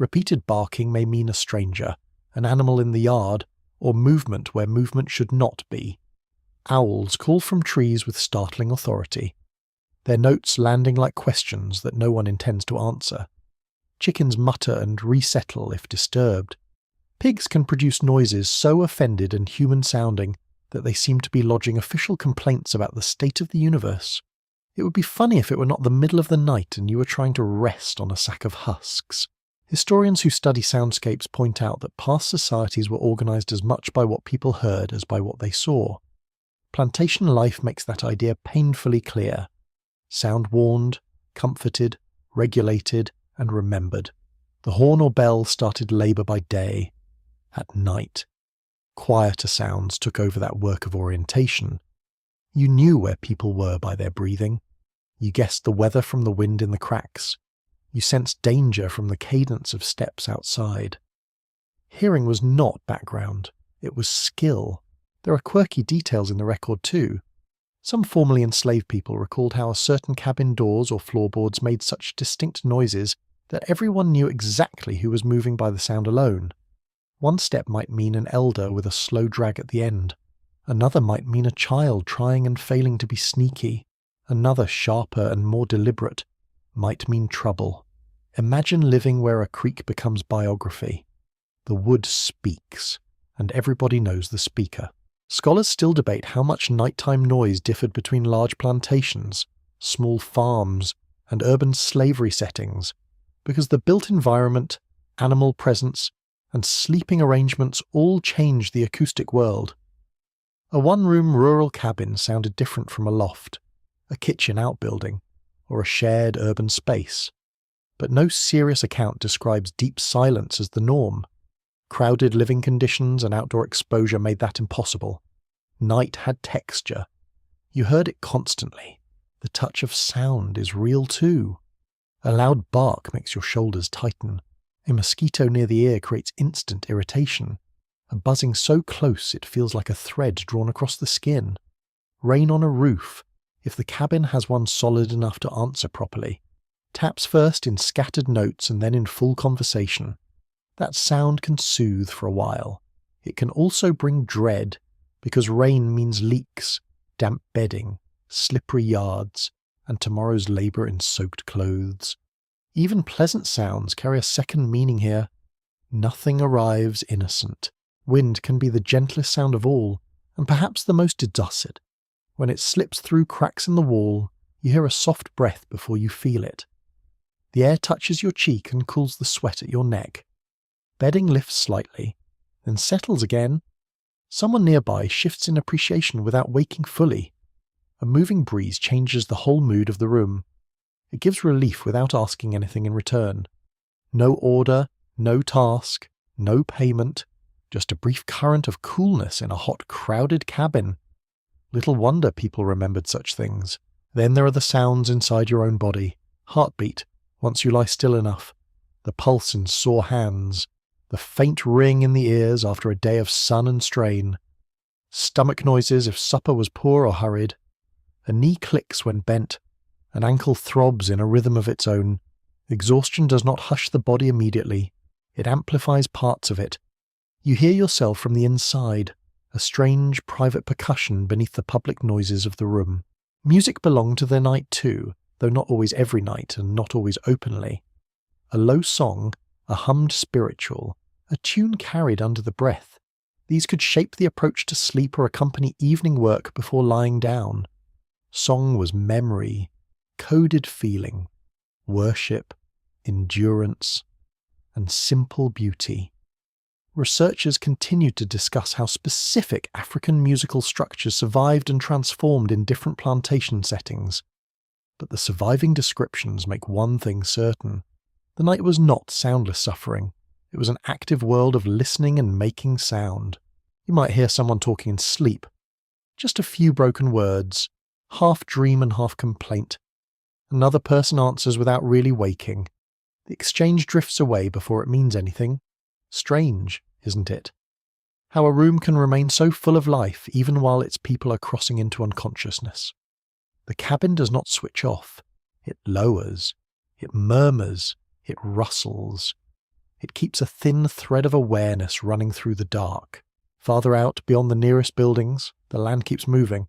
Repeated barking may mean a stranger, an animal in the yard, or movement where movement should not be. Owls call from trees with startling authority, their notes landing like questions that no one intends to answer. Chickens mutter and resettle if disturbed. Pigs can produce noises so offended and human-sounding that they seem to be lodging official complaints about the state of the universe. It would be funny if it were not the middle of the night and you were trying to rest on a sack of husks. Historians who study soundscapes point out that past societies were organised as much by what people heard as by what they saw. Plantation life makes that idea painfully clear. Sound warned, comforted, regulated, and remembered. The horn or bell started labour by day. At night, quieter sounds took over that work of orientation. You knew where people were by their breathing. You guessed the weather from the wind in the cracks. You sensed danger from the cadence of steps outside. Hearing was not background, it was skill. There are quirky details in the record too. Some formerly enslaved people recalled how certain cabin doors or floorboards made such distinct noises that everyone knew exactly who was moving by the sound alone. One step might mean an elder with a slow drag at the end. Another might mean a child trying and failing to be sneaky. Another, sharper and more deliberate, might mean trouble. Imagine living where a creek becomes biography. The wood speaks, and everybody knows the speaker. Scholars still debate how much nighttime noise differed between large plantations, small farms, and urban slavery settings, because the built environment, animal presence, and sleeping arrangements all changed the acoustic world. A one-room rural cabin sounded different from a loft, a kitchen outbuilding, or a shared urban space. But no serious account describes deep silence as the norm. Crowded living conditions and outdoor exposure made that impossible. Night had texture. You heard it constantly. The touch of sound is real too. A loud bark makes your shoulders tighten. A mosquito near the ear creates instant irritation. A buzzing so close it feels like a thread drawn across the skin. Rain on a roof, if the cabin has one solid enough to answer properly. Taps first in scattered notes and then in full conversation. That sound can soothe for a while. It can also bring dread, because rain means leaks, damp bedding, slippery yards, and tomorrow's labour in soaked clothes. Even pleasant sounds carry a second meaning here. Nothing arrives innocent. Wind can be the gentlest sound of all, and perhaps the most dusted. When it slips through cracks in the wall, you hear a soft breath before you feel it. The air touches your cheek and cools the sweat at your neck. Bedding lifts slightly, then settles again. Someone nearby shifts in appreciation without waking fully. A moving breeze changes the whole mood of the room. It gives relief without asking anything in return. No order, no task, no payment, just a brief current of coolness in a hot, crowded cabin. Little wonder people remembered such things. Then there are the sounds inside your own body. Heartbeat, once you lie still enough. The pulse in sore hands. The faint ring in the ears after a day of sun and strain. Stomach noises if supper was poor or hurried. A knee clicks when bent. An ankle throbs in a rhythm of its own. Exhaustion does not hush the body immediately. It amplifies parts of it. You hear yourself from the inside, a strange private percussion beneath the public noises of the room. Music belonged to the night too, though not always every night and not always openly. A low song, a hummed spiritual, a tune carried under the breath. These could shape the approach to sleep or accompany evening work before lying down. Song was memory, coded feeling, worship, endurance, and simple beauty. Researchers continued to discuss how specific African musical structures survived and transformed in different plantation settings. But the surviving descriptions make one thing certain. The night was not soundless suffering. It was an active world of listening and making sound. You might hear someone talking in sleep. Just a few broken words, half dream and half complaint. Another person answers without really waking. The exchange drifts away before it means anything. Strange, isn't it? How a room can remain so full of life even while its people are crossing into unconsciousness. The cabin does not switch off. It lowers. It murmurs. It rustles. It keeps a thin thread of awareness running through the dark. Farther out, beyond the nearest buildings, the land keeps moving.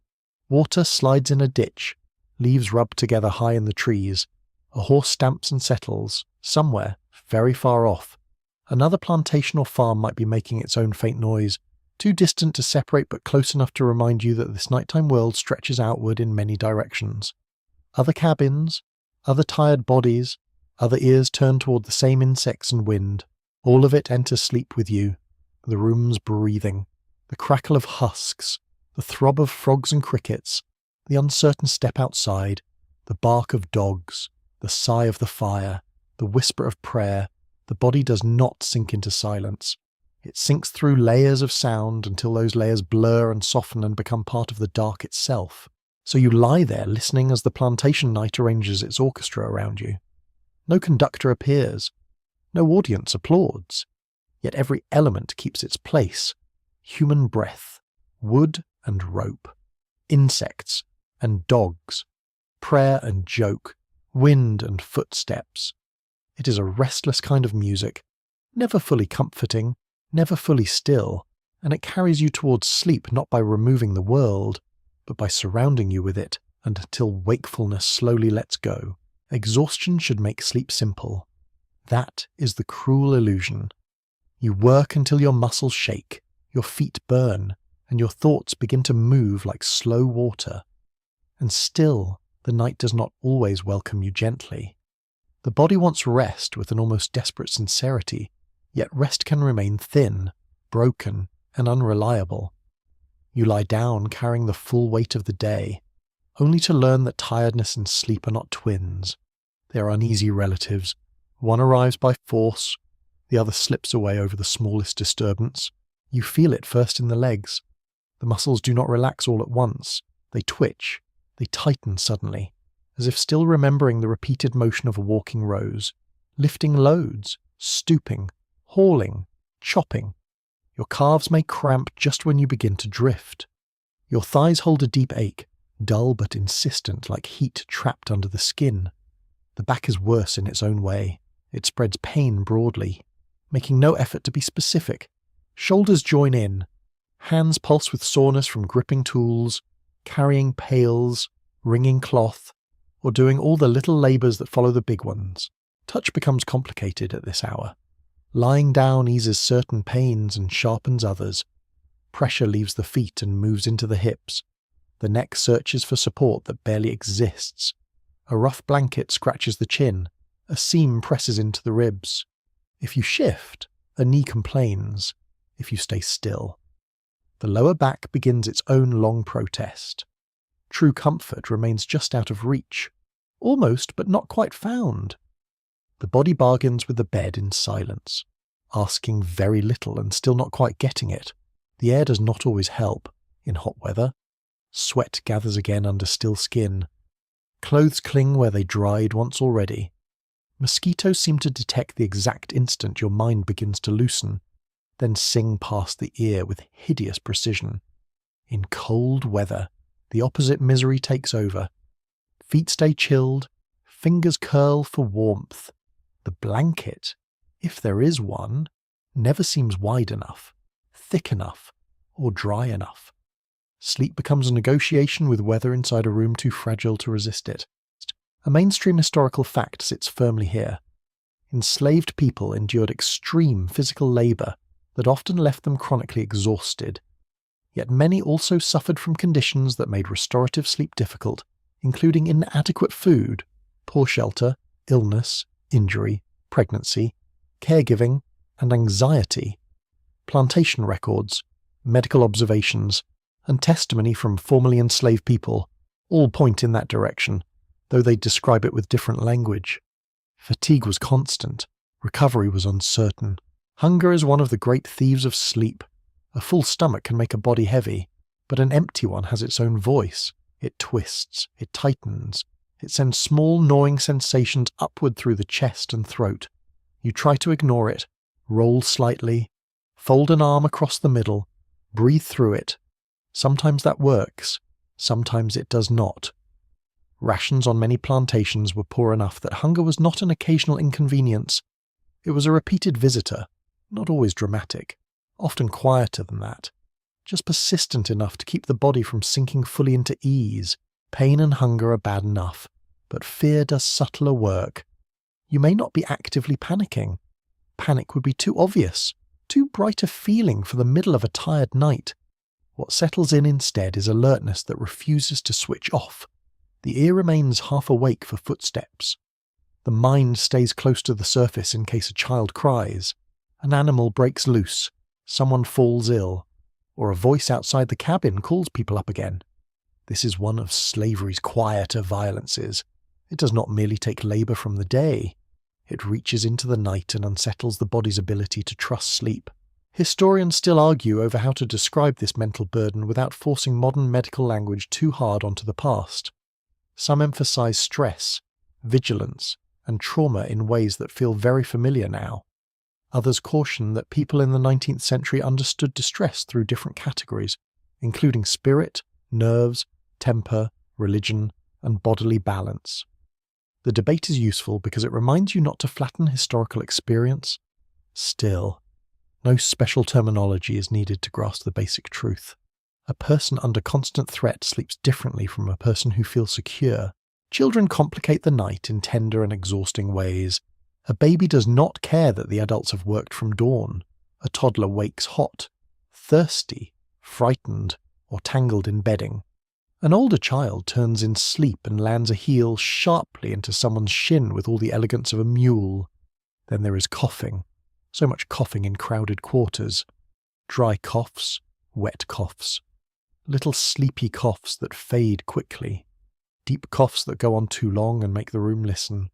Water slides in a ditch. Leaves rub together high in the trees. A horse stamps and settles, somewhere, very far off. Another plantation or farm might be making its own faint noise, too distant to separate but close enough to remind you that this nighttime world stretches outward in many directions. Other cabins, other tired bodies, other ears turn toward the same insects and wind. All of it enters sleep with you. The room's breathing, the crackle of husks, the throb of frogs and crickets, the uncertain step outside, the bark of dogs, the sigh of the fire, the whisper of prayer. The body does not sink into silence. It sinks through layers of sound until those layers blur and soften and become part of the dark itself. So you lie there listening as the plantation night arranges its orchestra around you. No conductor appears. No audience applauds. Yet every element keeps its place. Human breath, wood and rope, insects and dogs, prayer and joke, wind and footsteps. It is a restless kind of music, never fully comforting, never fully still, and it carries you towards sleep not by removing the world, but by surrounding you with it until wakefulness slowly lets go. Exhaustion should make sleep simple. That is the cruel illusion. You work until your muscles shake, your feet burn, and your thoughts begin to move like slow water. And still, the night does not always welcome you gently. The body wants rest with an almost desperate sincerity, yet rest can remain thin, broken, and unreliable. You lie down carrying the full weight of the day, only to learn that tiredness and sleep are not twins. They are uneasy relatives. One arrives by force, the other slips away over the smallest disturbance. You feel it first in the legs. The muscles do not relax all at once. They twitch, they tighten suddenly, as if still remembering the repeated motion of a walking rose, lifting loads, stooping, hauling, chopping. Your calves may cramp just when you begin to drift. Your thighs hold a deep ache, dull but insistent like heat trapped under the skin. The back is worse in its own way. It spreads pain broadly, making no effort to be specific. Shoulders join in. Hands pulse with soreness from gripping tools, carrying pails, wringing cloth, or doing all the little labours that follow the big ones. Touch becomes complicated at this hour. Lying down eases certain pains and sharpens others. Pressure leaves the feet and moves into the hips. The neck searches for support that barely exists. A rough blanket scratches the chin. A seam presses into the ribs. If you shift, a knee complains. If you stay still. The lower back begins its own long protest. True comfort remains just out of reach. Almost, but not quite found. The body bargains with the bed in silence, asking very little and still not quite getting it. The air does not always help. In hot weather, sweat gathers again under still skin. Clothes cling where they dried once already. Mosquitoes seem to detect the exact instant your mind begins to loosen, then sing past the ear with hideous precision. In cold weather, the opposite misery takes over. Feet stay chilled, fingers curl for warmth. The blanket, if there is one, never seems wide enough, thick enough, or dry enough. Sleep becomes a negotiation with weather inside a room too fragile to resist it. A mainstream historical fact sits firmly here. Enslaved people endured extreme physical labour that often left them chronically exhausted. Yet many also suffered from conditions that made restorative sleep difficult, including inadequate food, poor shelter, illness, injury, pregnancy, caregiving, and anxiety. Plantation records, medical observations, and testimony from formerly enslaved people all point in that direction, though they describe it with different language. Fatigue was constant, recovery was uncertain. Hunger is one of the great thieves of sleep. A full stomach can make a body heavy, but an empty one has its own voice. It twists, it tightens, it sends small gnawing sensations upward through the chest and throat. You try to ignore it, roll slightly, fold an arm across the middle, breathe through it. Sometimes that works, sometimes it does not. Rations on many plantations were poor enough that hunger was not an occasional inconvenience. It was a repeated visitor, not always dramatic, often quieter than that, just persistent enough to keep the body from sinking fully into ease. Pain and hunger are bad enough, but fear does subtler work. You may not be actively panicking. Panic would be too obvious, too bright a feeling for the middle of a tired night. What settles in instead is alertness that refuses to switch off. The ear remains half awake for footsteps. The mind stays close to the surface in case a child cries, an animal breaks loose, someone falls ill, or a voice outside the cabin calls people up again. This is one of slavery's quieter violences. It does not merely take labour from the day. It reaches into the night and unsettles the body's ability to trust sleep. Historians still argue over how to describe this mental burden without forcing modern medical language too hard onto the past. Some emphasize stress, vigilance, and trauma in ways that feel very familiar now. Others caution that people in the 19th century understood distress through different categories, including spirit, nerves, temper, religion, and bodily balance. The debate is useful because it reminds you not to flatten historical experience. Still, No special terminology is needed to grasp the basic truth. A person under constant threat sleeps differently from a person who feels secure. Children complicate the night in tender and exhausting ways. A baby does not care that the adults have worked from dawn. A toddler wakes hot, thirsty, frightened, or tangled in bedding. An older child turns in sleep and lands a heel sharply into someone's shin with all the elegance of a mule. Then there is coughing. So much coughing in crowded quarters. Dry coughs, wet coughs. Little sleepy coughs that fade quickly. Deep coughs that go on too long and make the room listen.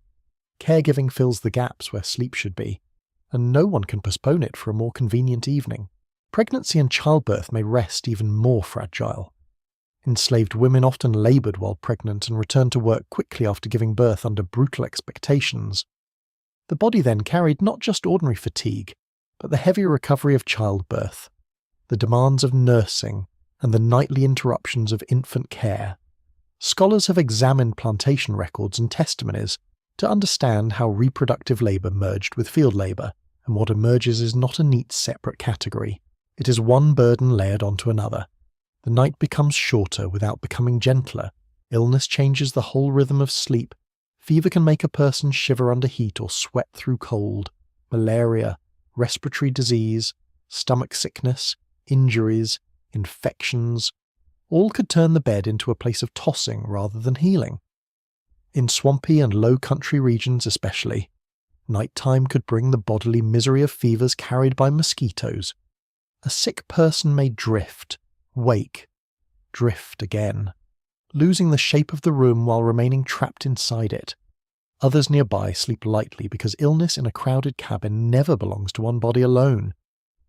Caregiving fills the gaps where sleep should be, and no one can postpone it for a more convenient evening. Pregnancy and childbirth may rest even more fragile. Enslaved women often laboured while pregnant and returned to work quickly after giving birth under brutal expectations. The body then carried not just ordinary fatigue, but the heavy recovery of childbirth, the demands of nursing, and the nightly interruptions of infant care. Scholars have examined plantation records and testimonies to understand how reproductive labour merged with field labour, and what emerges is not a neat separate category. It is one burden layered onto another. The night becomes shorter without becoming gentler. Illness changes the whole rhythm of sleep. Fever can make a person shiver under heat or sweat through cold. Malaria, respiratory disease, stomach sickness, injuries, infections, all could turn the bed into a place of tossing rather than healing. In swampy and low country regions especially, nighttime could bring the bodily misery of fevers carried by mosquitoes. A sick person may drift, wake, drift again, losing the shape of the room while remaining trapped inside it. Others nearby sleep lightly because illness in a crowded cabin never belongs to one body alone.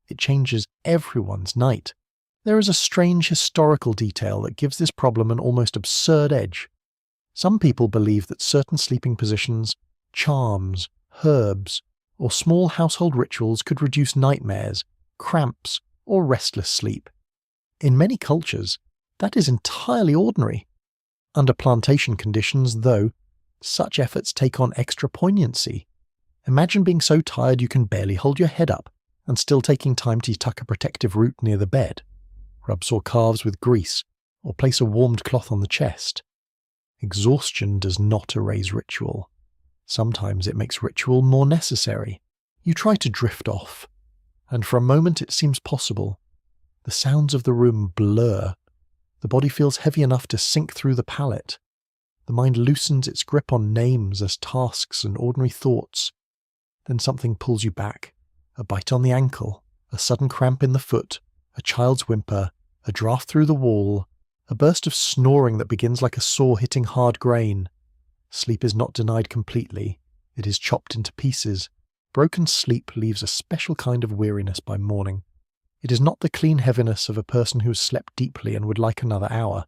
It changes everyone's night. There is a strange historical detail that gives this problem an almost absurd edge. Some people believe that certain sleeping positions, charms, herbs, or small household rituals could reduce nightmares, cramps, or restless sleep. In many cultures, that is entirely ordinary. Under plantation conditions, though, such efforts take on extra poignancy. Imagine being so tired you can barely hold your head up, and still taking time to tuck a protective root near the bed, rub sore calves with grease, or place a warmed cloth on the chest. Exhaustion does not erase ritual. Sometimes it makes ritual more necessary. You try to drift off, and for a moment it seems possible. The sounds of the room blur. The body feels heavy enough to sink through the palate. The mind loosens its grip on names as tasks and ordinary thoughts. Then something pulls you back. A bite on the ankle, a sudden cramp in the foot, a child's whimper, a draft through the wall, a burst of snoring that begins like a saw hitting hard grain. Sleep is not denied completely. It is chopped into pieces. Broken sleep leaves a special kind of weariness by morning. It is not the clean heaviness of a person who has slept deeply and would like another hour.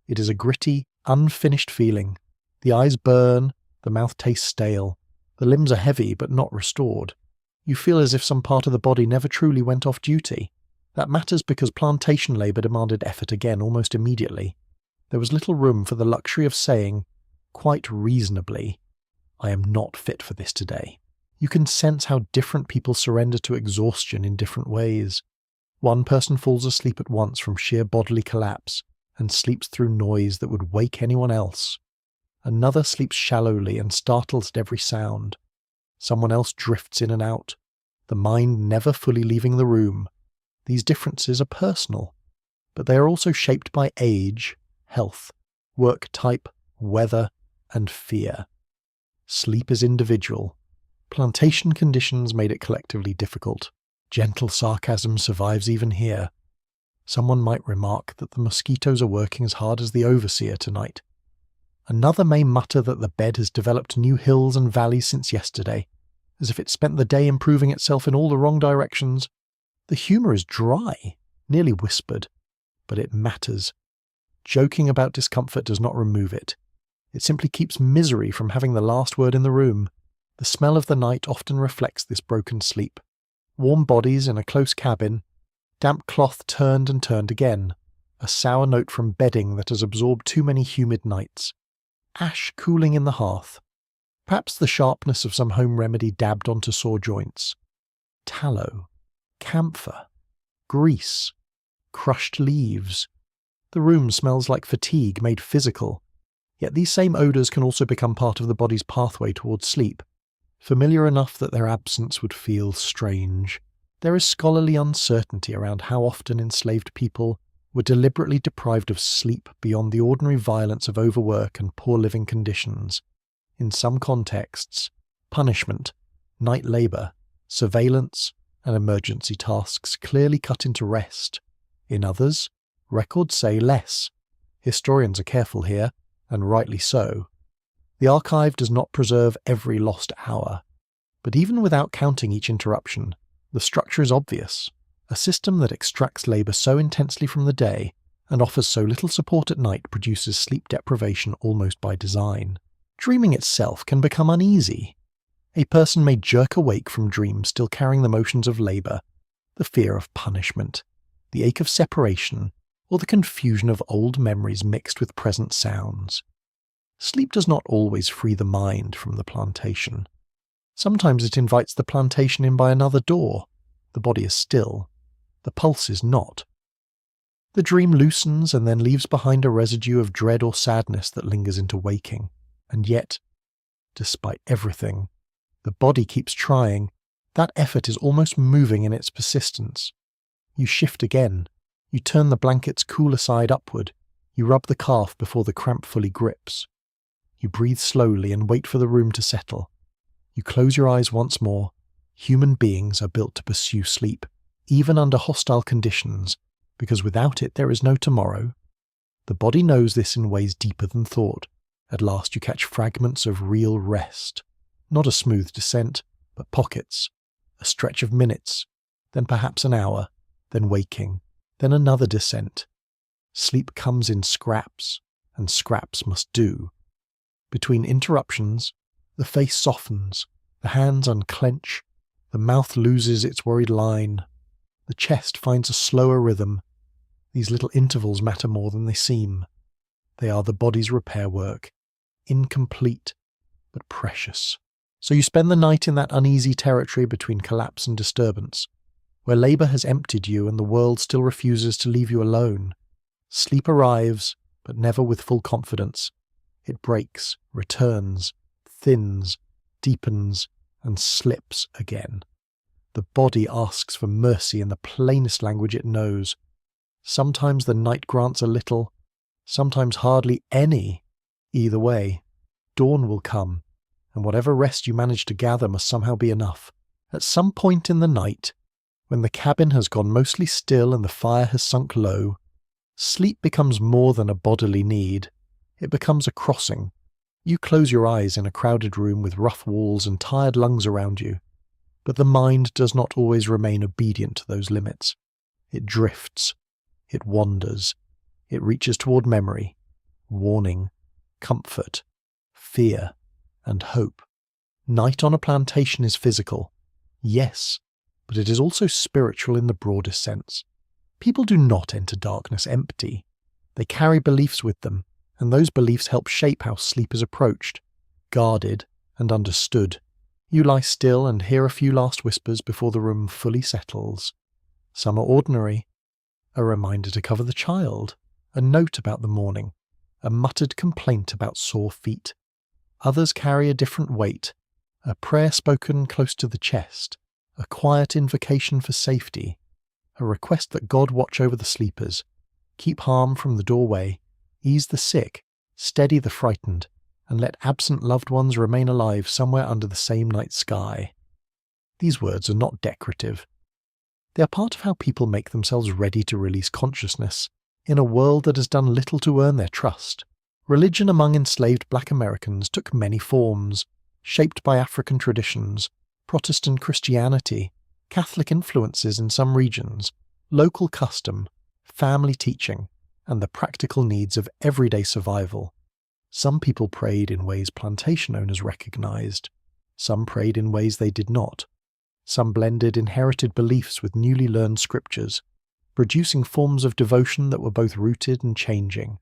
It is a gritty, unfinished feeling. The eyes burn, the mouth tastes stale, the limbs are heavy but not restored. You feel as if some part of the body never truly went off duty. That matters because plantation labour demanded effort again almost immediately. There was little room for the luxury of saying, quite reasonably, I am not fit for this today. You can sense how different people surrender to exhaustion in different ways. One person falls asleep at once from sheer bodily collapse and sleeps through noise that would wake anyone else. Another sleeps shallowly and startles at every sound. Someone else drifts in and out, the mind never fully leaving the room. These differences are personal, but they are also shaped by age, health, work type, weather, and fear. Sleep is individual. Plantation conditions made it collectively difficult. Gentle sarcasm survives even here. Someone might remark that the mosquitoes are working as hard as the overseer tonight. Another may mutter that the bed has developed new hills and valleys since yesterday, as if it spent the day improving itself in all the wrong directions. The humour is dry, nearly whispered, but it matters. Joking about discomfort does not remove it. It simply keeps misery from having the last word in the room. The smell of the night often reflects this broken sleep. Warm bodies in a close cabin, damp cloth turned and turned again, a sour note from bedding that has absorbed too many humid nights, ash cooling in the hearth, perhaps the sharpness of some home remedy dabbed onto sore joints, tallow, camphor, grease, crushed leaves. The room smells like fatigue made physical, yet these same odours can also become part of the body's pathway towards sleep, familiar enough that their absence would feel strange. There is scholarly uncertainty around how often enslaved people were deliberately deprived of sleep beyond the ordinary violence of overwork and poor living conditions. In some contexts, punishment, night labour, surveillance, and emergency tasks clearly cut into rest. In others, records say less. Historians are careful here, and rightly so. The archive does not preserve every lost hour, but even without counting each interruption, the structure is obvious. A system that extracts labour so intensely from the day and offers so little support at night produces sleep deprivation almost by design. Dreaming itself can become uneasy. A person may jerk awake from dreams still carrying the motions of labour, the fear of punishment, the ache of separation, or the confusion of old memories mixed with present sounds. Sleep does not always free the mind from the plantation. Sometimes it invites the plantation in by another door. The body is still. The pulse is not. The dream loosens and then leaves behind a residue of dread or sadness that lingers into waking. And yet, despite everything, the body keeps trying. That effort is almost moving in its persistence. You shift again. You turn the blanket's cooler side upward. You rub the calf before the cramp fully grips. You breathe slowly and wait for the room to settle. You close your eyes once more. Human beings are built to pursue sleep, even under hostile conditions, because without it there is no tomorrow. The body knows this in ways deeper than thought. At last you catch fragments of real rest. Not a smooth descent, but pockets. A stretch of minutes, then perhaps an hour, then waking, then another descent. Sleep comes in scraps, and scraps must do. Between interruptions, the face softens, the hands unclench, the mouth loses its worried line, the chest finds a slower rhythm. These little intervals matter more than they seem. They are the body's repair work, incomplete, but precious. So you spend the night in that uneasy territory between collapse and disturbance, where labour has emptied you and the world still refuses to leave you alone. Sleep arrives, but never with full confidence. It breaks, returns, thins, deepens, and slips again. The body asks for mercy in the plainest language it knows. Sometimes the night grants a little, sometimes hardly any. Either way, dawn will come, and whatever rest you manage to gather must somehow be enough. At some point in the night, when the cabin has gone mostly still and the fire has sunk low, sleep becomes more than a bodily need. It becomes a crossing. You close your eyes in a crowded room with rough walls and tired lungs around you, but the mind does not always remain obedient to those limits. It drifts. It wanders. It reaches toward memory, warning, comfort, fear, and hope. Night on a plantation is physical, yes, but it is also spiritual in the broadest sense. People do not enter darkness empty. They carry beliefs with them, and those beliefs help shape how sleep is approached, guarded, and understood. You lie still and hear a few last whispers before the room fully settles. Some are ordinary. A reminder to cover the child, a note about the morning, a muttered complaint about sore feet. Others carry a different weight, a prayer spoken close to the chest, a quiet invocation for safety, a request that God watch over the sleepers, keep harm from the doorway, ease the sick, steady the frightened, and let absent loved ones remain alive somewhere under the same night sky. These words are not decorative. They are part of how people make themselves ready to release consciousness in a world that has done little to earn their trust. Religion among enslaved black Americans took many forms, shaped by African traditions, Protestant Christianity, Catholic influences in some regions, local custom, family teaching, and the practical needs of everyday survival. Some people prayed in ways plantation owners recognized. Some prayed in ways they did not. Some blended inherited beliefs with newly learned scriptures, producing forms of devotion that were both rooted and changing.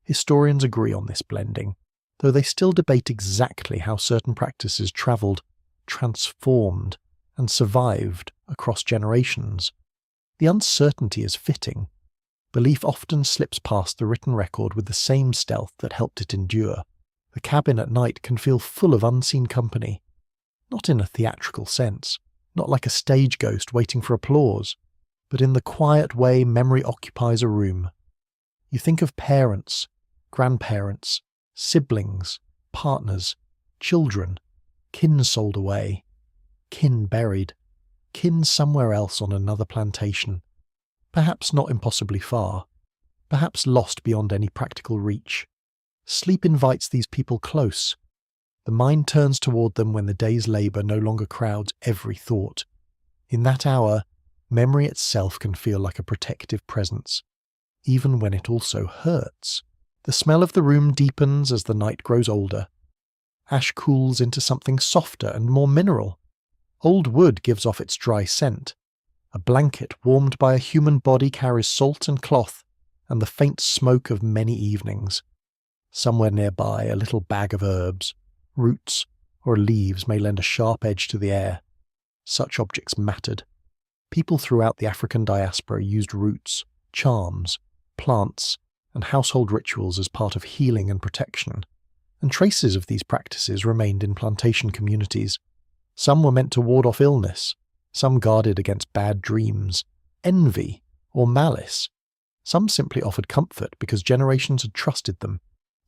Historians agree on this blending, though they still debate exactly how certain practices travelled, transformed, and survived across generations. The uncertainty is fitting. Belief often slips past the written record with the same stealth that helped it endure. The cabin at night can feel full of unseen company, not in a theatrical sense, not like a stage ghost waiting for applause, but in the quiet way memory occupies a room. You think of parents, grandparents, siblings, partners, children, kin sold away, kin buried, kin somewhere else on another plantation, perhaps not impossibly far, perhaps lost beyond any practical reach. Sleep invites these people close. The mind turns toward them when the day's labour no longer crowds every thought. In that hour, memory itself can feel like a protective presence, even when it also hurts. The smell of the room deepens as the night grows older. Ash cools into something softer and more mineral. Old wood gives off its dry scent. A blanket warmed by a human body carries salt and cloth and the faint smoke of many evenings. Somewhere nearby, a little bag of herbs, roots, or leaves may lend a sharp edge to the air. Such objects mattered. People throughout the African diaspora used roots, charms, plants, and household rituals as part of healing and protection, and traces of these practices remained in plantation communities. Some were meant to ward off illness, some guarded against bad dreams, envy, or malice. Some simply offered comfort because generations had trusted them.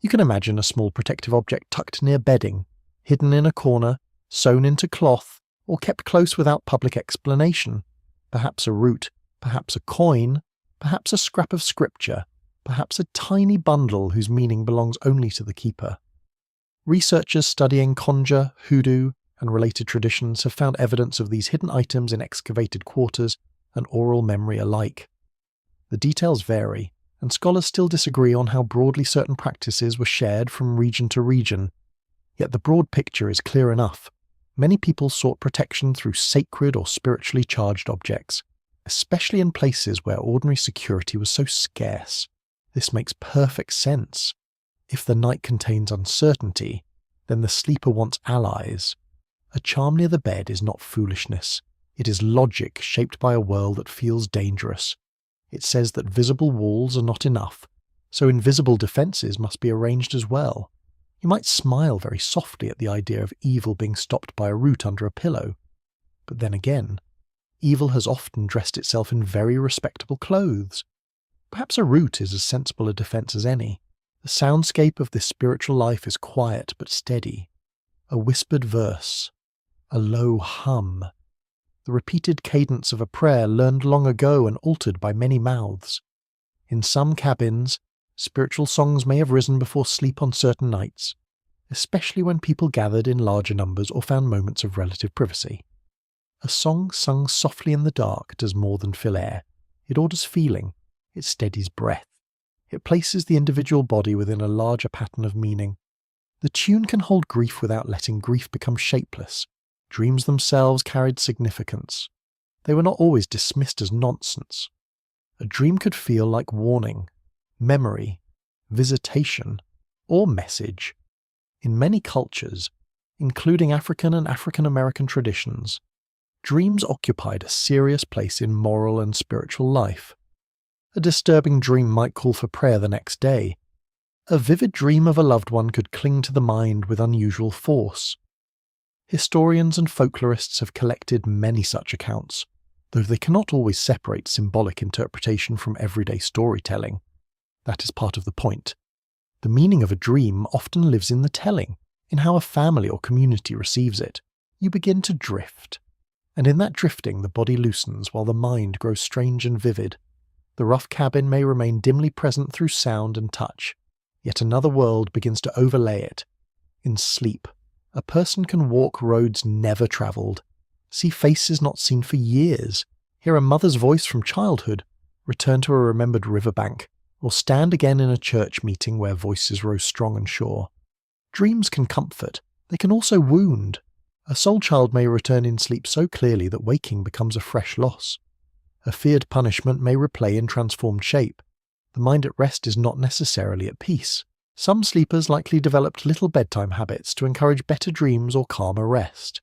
You can imagine a small protective object tucked near bedding, hidden in a corner, sewn into cloth, or kept close without public explanation. Perhaps a root, perhaps a coin, perhaps a scrap of scripture, perhaps a tiny bundle whose meaning belongs only to the keeper. Researchers studying conjure, hoodoo, and related traditions have found evidence of these hidden items in excavated quarters and oral memory alike. The details vary, and scholars still disagree on how broadly certain practices were shared from region to region. Yet the broad picture is clear enough. Many people sought protection through sacred or spiritually charged objects, especially in places where ordinary security was so scarce. This makes perfect sense. If the night contains uncertainty, then the sleeper wants allies. A charm near the bed is not foolishness. It is logic shaped by a world that feels dangerous. It says that visible walls are not enough, so invisible defences must be arranged as well. You might smile very softly at the idea of evil being stopped by a root under a pillow. But then again, evil has often dressed itself in very respectable clothes. Perhaps a root is as sensible a defence as any. The soundscape of this spiritual life is quiet but steady. A whispered verse, a low hum, the repeated cadence of a prayer learned long ago and altered by many mouths. In some cabins, spiritual songs may have risen before sleep on certain nights, especially when people gathered in larger numbers or found moments of relative privacy. A song sung softly in the dark does more than fill air. It orders feeling, it steadies breath. It places the individual body within a larger pattern of meaning. The tune can hold grief without letting grief become shapeless. Dreams themselves carried significance. They were not always dismissed as nonsense. A dream could feel like warning, memory, visitation, or message. In many cultures, including African and African American traditions, dreams occupied a serious place in moral and spiritual life. A disturbing dream might call for prayer the next day. A vivid dream of a loved one could cling to the mind with unusual force. Historians and folklorists have collected many such accounts, though they cannot always separate symbolic interpretation from everyday storytelling. That is part of the point. The meaning of a dream often lives in the telling, in how a family or community receives it. You begin to drift, and in that drifting the body loosens while the mind grows strange and vivid. The rough cabin may remain dimly present through sound and touch, yet another world begins to overlay it. In sleep, a person can walk roads never travelled, see faces not seen for years, hear a mother's voice from childhood, return to a remembered riverbank, or stand again in a church meeting where voices rose strong and sure. Dreams can comfort, they can also wound. A soul child may return in sleep so clearly that waking becomes a fresh loss. A feared punishment may replay in transformed shape. The mind at rest is not necessarily at peace. Some sleepers likely developed little bedtime habits to encourage better dreams or calmer rest.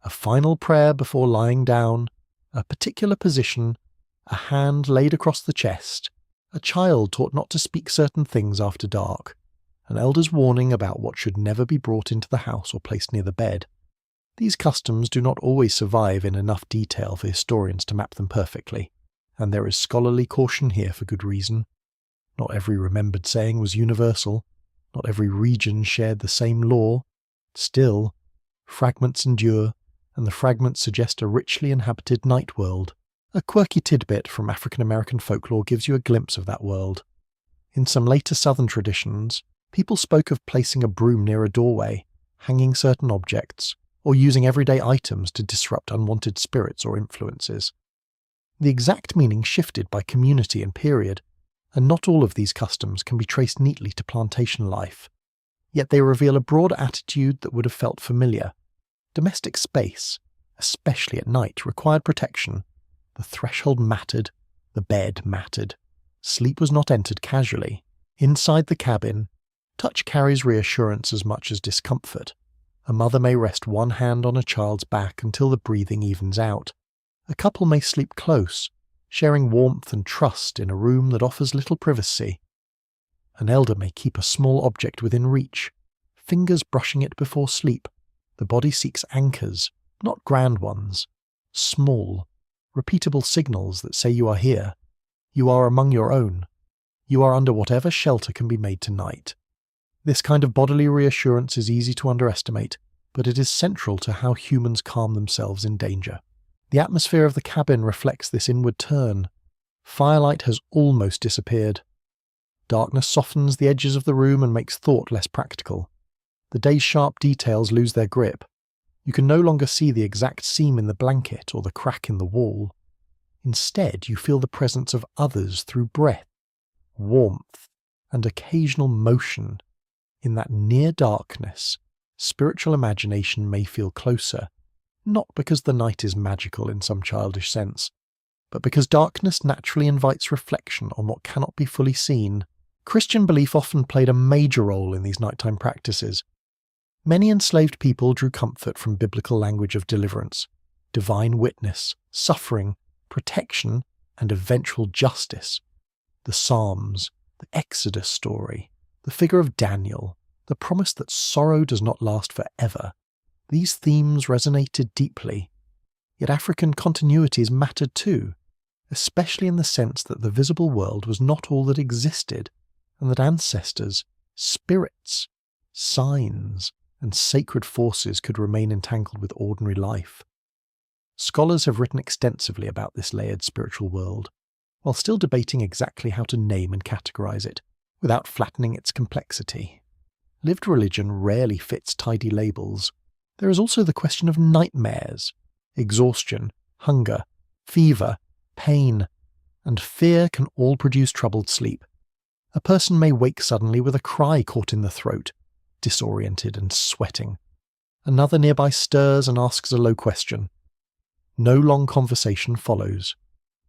A final prayer before lying down, A particular position, a hand laid across the chest, a child taught not to speak certain things after dark, an elder's warning about what should never be brought into the house or placed near the bed. These customs do not always survive in enough detail for historians to map them perfectly, and there is scholarly caution here for good reason. Not every remembered saying was universal, not every region shared the same law. Still, fragments endure, and the fragments suggest a richly inhabited night world. A quirky tidbit from African American folklore gives you a glimpse of that world. In some later southern traditions, people spoke of placing a broom near a doorway, hanging certain objects, or using everyday items to disrupt unwanted spirits or influences. The exact meaning shifted by community and period, and not all of these customs can be traced neatly to plantation life. Yet they reveal a broad attitude that would have felt familiar. Domestic space, especially at night, required protection. The threshold mattered, the bed mattered. Sleep was not entered casually. Inside the cabin, touch carries reassurance as much as discomfort. A mother may rest one hand on a child's back until the breathing evens out. A couple may sleep close, sharing warmth and trust in a room that offers little privacy. An elder may keep a small object within reach, fingers brushing it before sleep. The body seeks anchors, not grand ones, small, repeatable signals that say you are here, you are among your own, you are under whatever shelter can be made tonight. This kind of bodily reassurance is easy to underestimate, but it is central to how humans calm themselves in danger. The atmosphere of the cabin reflects this inward turn. Firelight has almost disappeared. Darkness softens the edges of the room and makes thought less practical. The day's sharp details lose their grip. You can no longer see the exact seam in the blanket or the crack in the wall. Instead, you feel the presence of others through breath, warmth, and occasional motion. In that near darkness, spiritual imagination may feel closer, not because the night is magical in some childish sense, but because darkness naturally invites reflection on what cannot be fully seen. Christian belief often played a major role in these nighttime practices. Many enslaved people drew comfort from biblical language of deliverance, divine witness, suffering, protection, and eventual justice. The Psalms, the Exodus story, the figure of Daniel, the promise that sorrow does not last forever. These themes resonated deeply. Yet African continuities mattered too, especially in the sense that the visible world was not all that existed, and that ancestors, spirits, signs, and sacred forces could remain entangled with ordinary life. Scholars have written extensively about this layered spiritual world, while still debating exactly how to name and categorize it, without flattening its complexity. Lived religion rarely fits tidy labels. There is also the question of nightmares, exhaustion, hunger, fever, pain, and fear can all produce troubled sleep. A person may wake suddenly with a cry caught in the throat, disoriented and sweating. Another nearby stirs and asks a low question. No long conversation follows.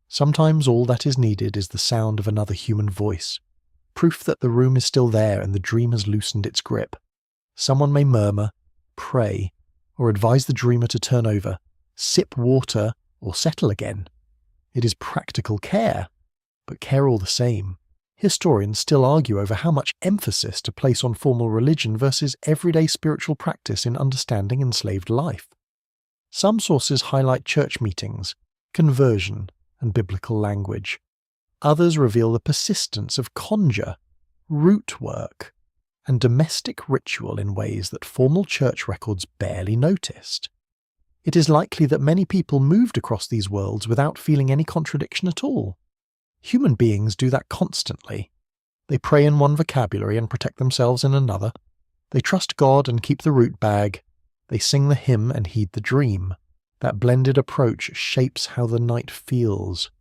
Sometimes all that is needed is the sound of another human voice, proof that the room is still there and the dream has loosened its grip. Someone may murmur, pray, or advise the dreamer to turn over, sip water, or settle again. It is practical care, but care all the same. Historians still argue over how much emphasis to place on formal religion versus everyday spiritual practice in understanding enslaved life. Some sources highlight church meetings, conversion, and biblical language. Others reveal the persistence of conjure, root work, and domestic ritual in ways that formal church records barely noticed. It is likely that many people moved across these worlds without feeling any contradiction at all. Human beings do that constantly. They pray in one vocabulary and protect themselves in another. They trust God and keep the root bag. They sing the hymn and heed the dream. That blended approach shapes how the night feels.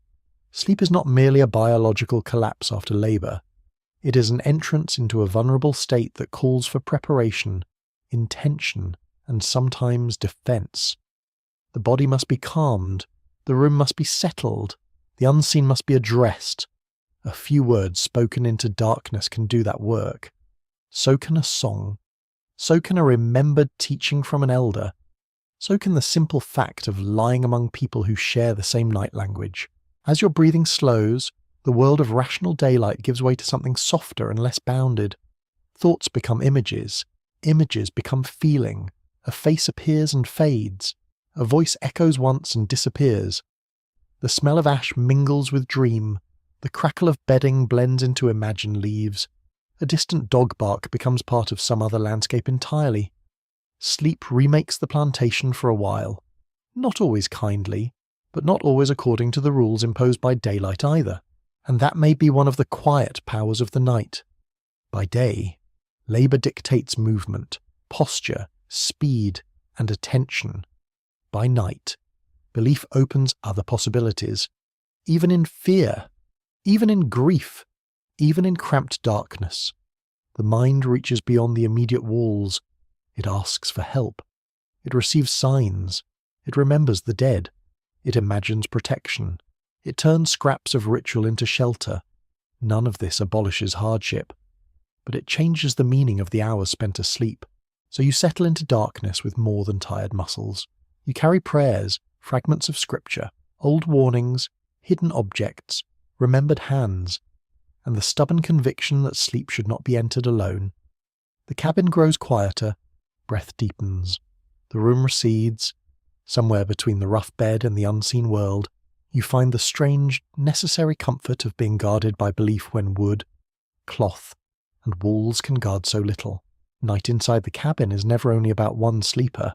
Sleep is not merely a biological collapse after labor. It is an entrance into a vulnerable state that calls for preparation, intention, and sometimes defense. The body must be calmed. The room must be settled. The unseen must be addressed. A few words spoken into darkness can do that work. So can a song. So can a remembered teaching from an elder. So can the simple fact of lying among people who share the same night language. As your breathing slows, the world of rational daylight gives way to something softer and less bounded. Thoughts become images. Images become feeling. A face appears and fades. A voice echoes once and disappears. The smell of ash mingles with dream. The crackle of bedding blends into imagined leaves. A distant dog bark becomes part of some other landscape entirely. Sleep remakes the plantation for a while. Not always kindly, but not always according to the rules imposed by daylight either. And that may be one of the quiet powers of the night. By day, labour dictates movement, posture, speed, and attention. By night, belief opens other possibilities, even in fear, even in grief, even in cramped darkness. The mind reaches beyond the immediate walls. It asks for help. It receives signs. It remembers the dead. It imagines protection. It turns scraps of ritual into shelter. None of this abolishes hardship, but it changes the meaning of the hours spent asleep. So you settle into darkness with more than tired muscles. You carry prayers, fragments of scripture, old warnings, hidden objects, remembered hands, and the stubborn conviction that sleep should not be entered alone. The cabin grows quieter, breath deepens, the room recedes. Somewhere between the rough bed and the unseen world, you find the strange, necessary comfort of being guarded by belief when wood, cloth, and walls can guard so little. Night inside the cabin is never only about one sleeper.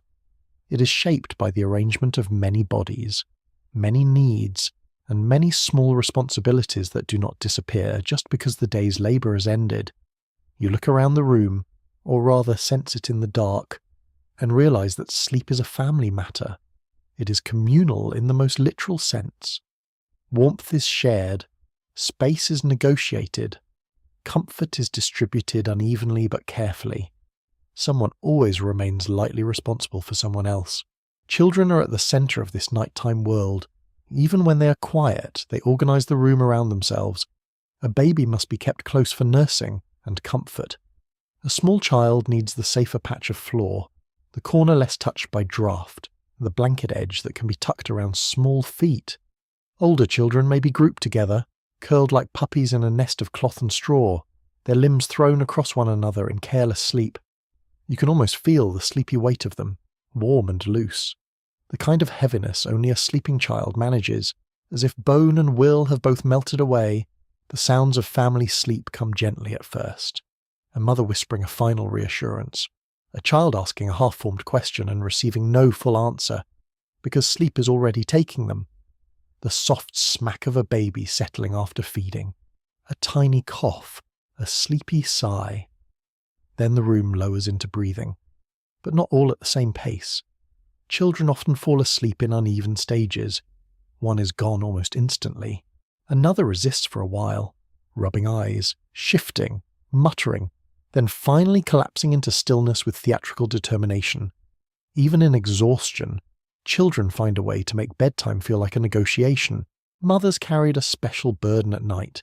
It is shaped by the arrangement of many bodies, many needs, and many small responsibilities that do not disappear just because the day's labour has ended. You look around the room, or rather sense it in the dark, and realise that sleep is a family matter. It is communal in the most literal sense. Warmth is shared, space is negotiated, comfort is distributed unevenly but carefully. Someone always remains lightly responsible for someone else. Children are at the centre of this nighttime world. Even when they are quiet, they organise the room around themselves. A baby must be kept close for nursing and comfort. A small child needs the safer patch of floor, the corner less touched by draught, the blanket edge that can be tucked around small feet. Older children may be grouped together, curled like puppies in a nest of cloth and straw, their limbs thrown across one another in careless sleep. You can almost feel the sleepy weight of them, warm and loose. The kind of heaviness only a sleeping child manages. As if bone and will have both melted away, the sounds of family sleep come gently at first. A mother whispering a final reassurance. A child asking a half-formed question and receiving no full answer, because sleep is already taking them. The soft smack of a baby settling after feeding. A tiny cough, a sleepy sigh. Then the room lowers into breathing, but not all at the same pace. Children often fall asleep in uneven stages. One is gone almost instantly. Another resists for a while, rubbing eyes, shifting, muttering, then finally collapsing into stillness with theatrical determination. Even in exhaustion, children find a way to make bedtime feel like a negotiation. Mothers carried a special burden at night.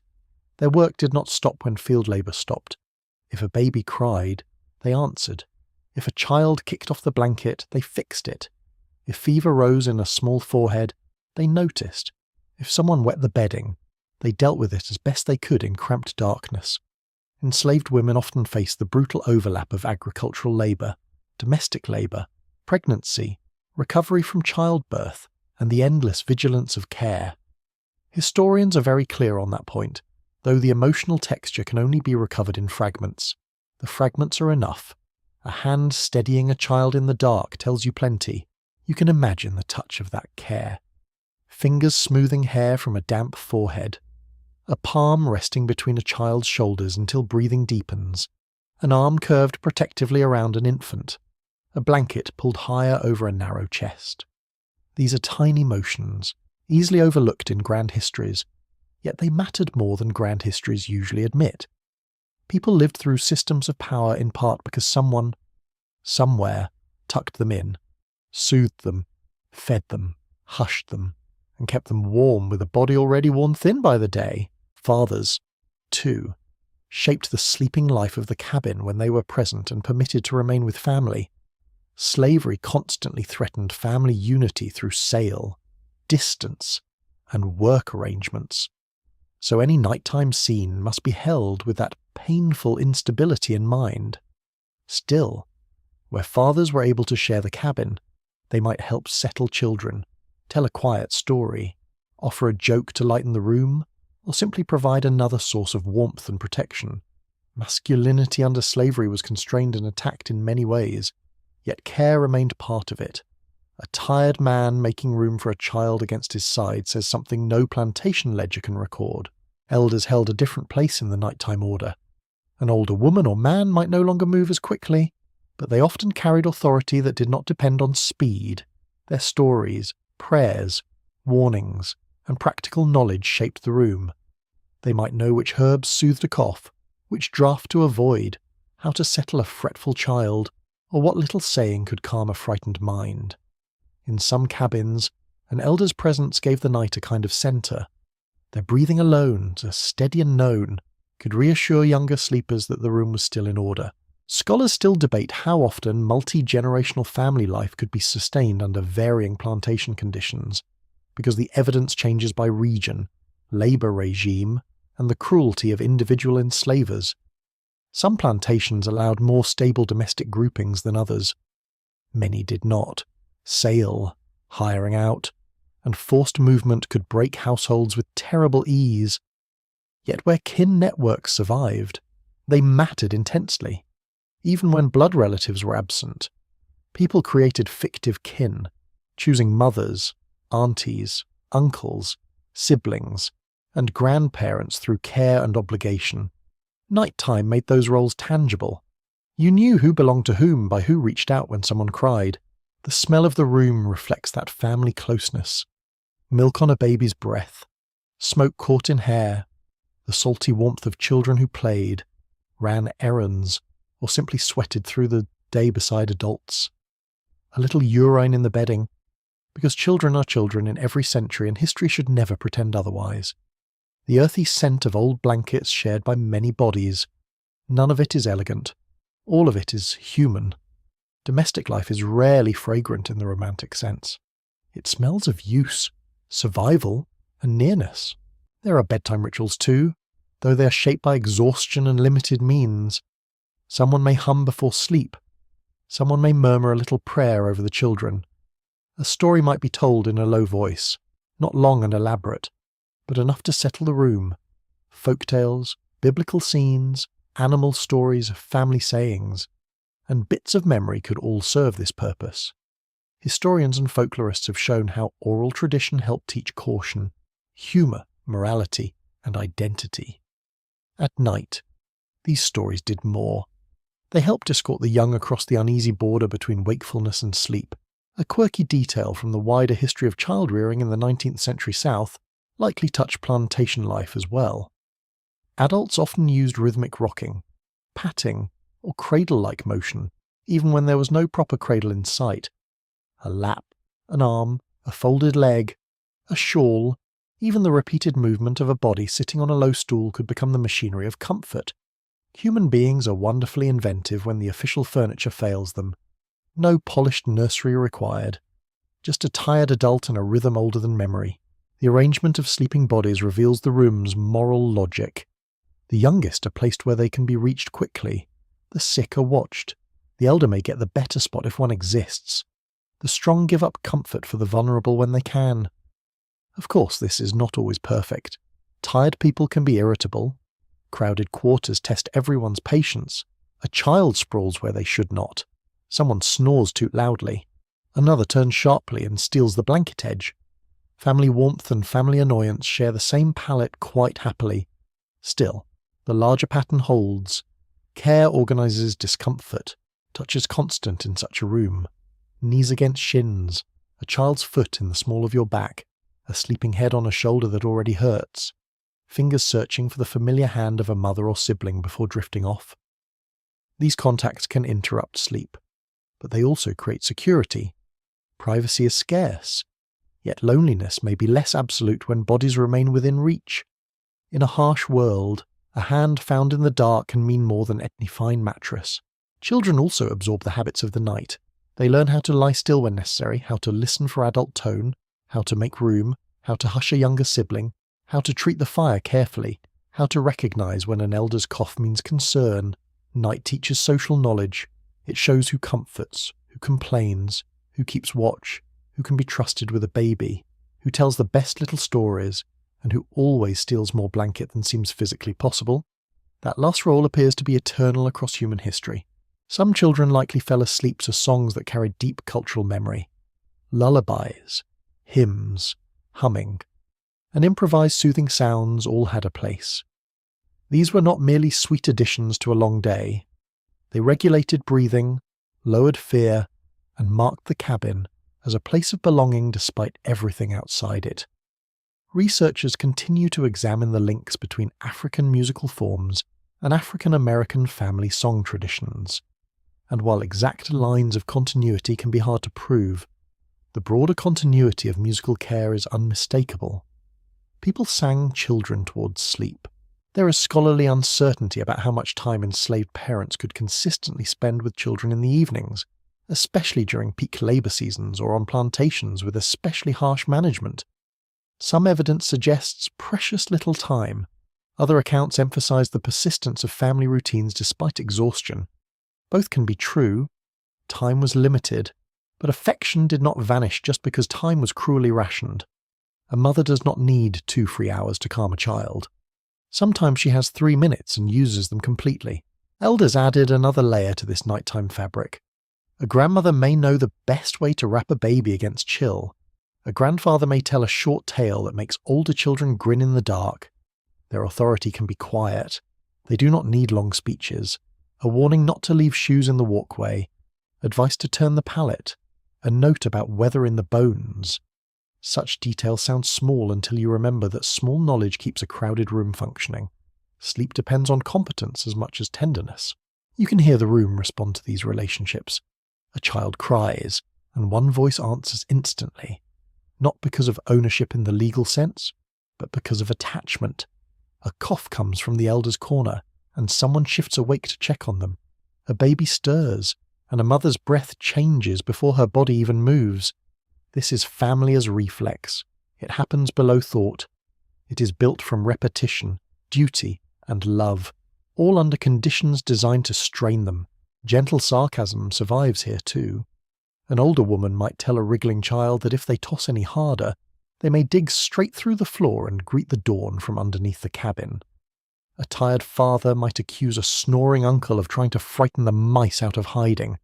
Their work did not stop when field labour stopped. If a baby cried, they answered. If a child kicked off the blanket, they fixed it. If fever rose in a small forehead, they noticed. If someone wet the bedding, they dealt with it as best they could in cramped darkness. Enslaved women often faced the brutal overlap of agricultural labour, domestic labour, pregnancy, recovery from childbirth, and the endless vigilance of care. Historians are very clear on that point, though the emotional texture can only be recovered in fragments. The fragments are enough. A hand steadying a child in the dark tells you plenty. You can imagine the touch of that care. Fingers smoothing hair from a damp forehead. A palm resting between a child's shoulders until breathing deepens. An arm curved protectively around an infant. A blanket pulled higher over a narrow chest. These are tiny motions, easily overlooked in grand histories, yet they mattered more than grand histories usually admit. People lived through systems of power in part because someone, somewhere, tucked them in, soothed them, fed them, hushed them, and kept them warm with a body already worn thin by the day. Fathers, too, shaped the sleeping life of the cabin when they were present and permitted to remain with family. Slavery constantly threatened family unity through sale, distance, and work arrangements. So any nighttime scene must be held with that painful instability in mind. Still, where fathers were able to share the cabin, they might help settle children, tell a quiet story, offer a joke to lighten the room, or simply provide another source of warmth and protection. Masculinity under slavery was constrained and attacked in many ways, yet care remained part of it. A tired man making room for a child against his side says something no plantation ledger can record. Elders held a different place in the nighttime order. An older woman or man might no longer move as quickly, but they often carried authority that did not depend on speed. Their stories, prayers, warnings, and practical knowledge shaped the room. They might know which herbs soothed a cough, which draught to avoid, how to settle a fretful child, or what little saying could calm a frightened mind. In some cabins, an elder's presence gave the night a kind of centre. Their breathing alone, as steady and known, could reassure younger sleepers that the room was still in order. Scholars still debate how often multi-generational family life could be sustained under varying plantation conditions, because the evidence changes by region, labour regime, and the cruelty of individual enslavers. Some plantations allowed more stable domestic groupings than others. Many did not. Sale, hiring out, and forced movement could break households with terrible ease. Yet where kin networks survived, they mattered intensely. Even when blood relatives were absent, people created fictive kin, choosing mothers, aunties, uncles, siblings, and grandparents through care and obligation. Nighttime made those roles tangible. You knew who belonged to whom by who reached out when someone cried. The smell of the room reflects that family closeness. Milk on a baby's breath, smoke caught in hair, the salty warmth of children who played, ran errands, or simply sweated through the day beside adults. A little urine in the bedding, because children are children in every century and history should never pretend otherwise. The earthy scent of old blankets shared by many bodies. None of it is elegant. All of it is human. Domestic life is rarely fragrant in the romantic sense. It smells of use, survival, and nearness. There are bedtime rituals too, though they are shaped by exhaustion and limited means. Someone may hum before sleep. Someone may murmur a little prayer over the children. A story might be told in a low voice, not long and elaborate, but enough to settle the room. Folk tales, biblical scenes, animal stories, family sayings, and bits of memory could all serve this purpose. Historians and folklorists have shown how oral tradition helped teach caution, humour, morality, and identity. At night, these stories did more. They helped escort the young across the uneasy border between wakefulness and sleep, a quirky detail from the wider history of child-rearing in the 19th century South likely touched plantation life as well. Adults often used rhythmic rocking, patting, or cradle-like motion, even when there was no proper cradle in sight. A lap, an arm, a folded leg, a shawl, even the repeated movement of a body sitting on a low stool could become the machinery of comfort. Human beings are wonderfully inventive when the official furniture fails them. No polished nursery required. Just a tired adult and a rhythm older than memory. The arrangement of sleeping bodies reveals the room's moral logic. The youngest are placed where they can be reached quickly. The sick are watched. The elder may get the better spot if one exists. The strong give up comfort for the vulnerable when they can. Of course, this is not always perfect. Tired people can be irritable. Crowded quarters test everyone's patience. A child sprawls where they should not. Someone snores too loudly. Another turns sharply and steals the blanket edge. Family warmth and family annoyance share the same palette quite happily. Still, the larger pattern holds. Care organises discomfort. Touch is constant in such a room. Knees against shins. A child's foot in the small of your back. A sleeping head on a shoulder that already hurts. Fingers searching for the familiar hand of a mother or sibling before drifting off. These contacts can interrupt sleep, but they also create security. Privacy is scarce, yet loneliness may be less absolute when bodies remain within reach. In a harsh world, a hand found in the dark can mean more than any fine mattress. Children also absorb the habits of the night. They learn how to lie still when necessary, how to listen for adult tone, how to make room, how to hush a younger sibling, how to treat the fire carefully, how to recognise when an elder's cough means concern. Night teaches social knowledge. It shows who comforts, who complains, who keeps watch, who can be trusted with a baby, who tells the best little stories, and who always steals more blanket than seems physically possible. That last role appears to be eternal across human history. Some children likely fell asleep to songs that carried deep cultural memory. Lullabies, hymns, humming, and improvised soothing sounds all had a place. These were not merely sweet additions to a long day. They regulated breathing, lowered fear, and marked the cabin as a place of belonging despite everything outside it. Researchers continue to examine the links between African musical forms and African American family song traditions. And while exact lines of continuity can be hard to prove, the broader continuity of musical care is unmistakable. People sang children towards sleep. There is scholarly uncertainty about how much time enslaved parents could consistently spend with children in the evenings, especially during peak labour seasons or on plantations with especially harsh management. Some evidence suggests precious little time. Other accounts emphasise the persistence of family routines despite exhaustion. Both can be true. Time was limited, but affection did not vanish just because time was cruelly rationed. A mother does not need 2 free hours to calm a child. Sometimes she has 3 minutes and uses them completely. Elders added another layer to this nighttime fabric. A grandmother may know the best way to wrap a baby against chill. A grandfather may tell a short tale that makes older children grin in the dark. Their authority can be quiet. They do not need long speeches. A warning not to leave shoes in the walkway. Advice to turn the pallet. A note about weather in the bones. Such details sound small until you remember that small knowledge keeps a crowded room functioning. Sleep depends on competence as much as tenderness. You can hear the room respond to these relationships. A child cries, and one voice answers instantly. Not because of ownership in the legal sense, but because of attachment. A cough comes from the elder's corner, and someone shifts awake to check on them. A baby stirs, and a mother's breath changes before her body even moves. This is family as reflex. It happens below thought. It is built from repetition, duty, and love, all under conditions designed to strain them. Gentle sarcasm survives here too. An older woman might tell a wriggling child that if they toss any harder, they may dig straight through the floor and greet the dawn from underneath the cabin. A tired father might accuse a snoring uncle of trying to frighten the mice out of hiding.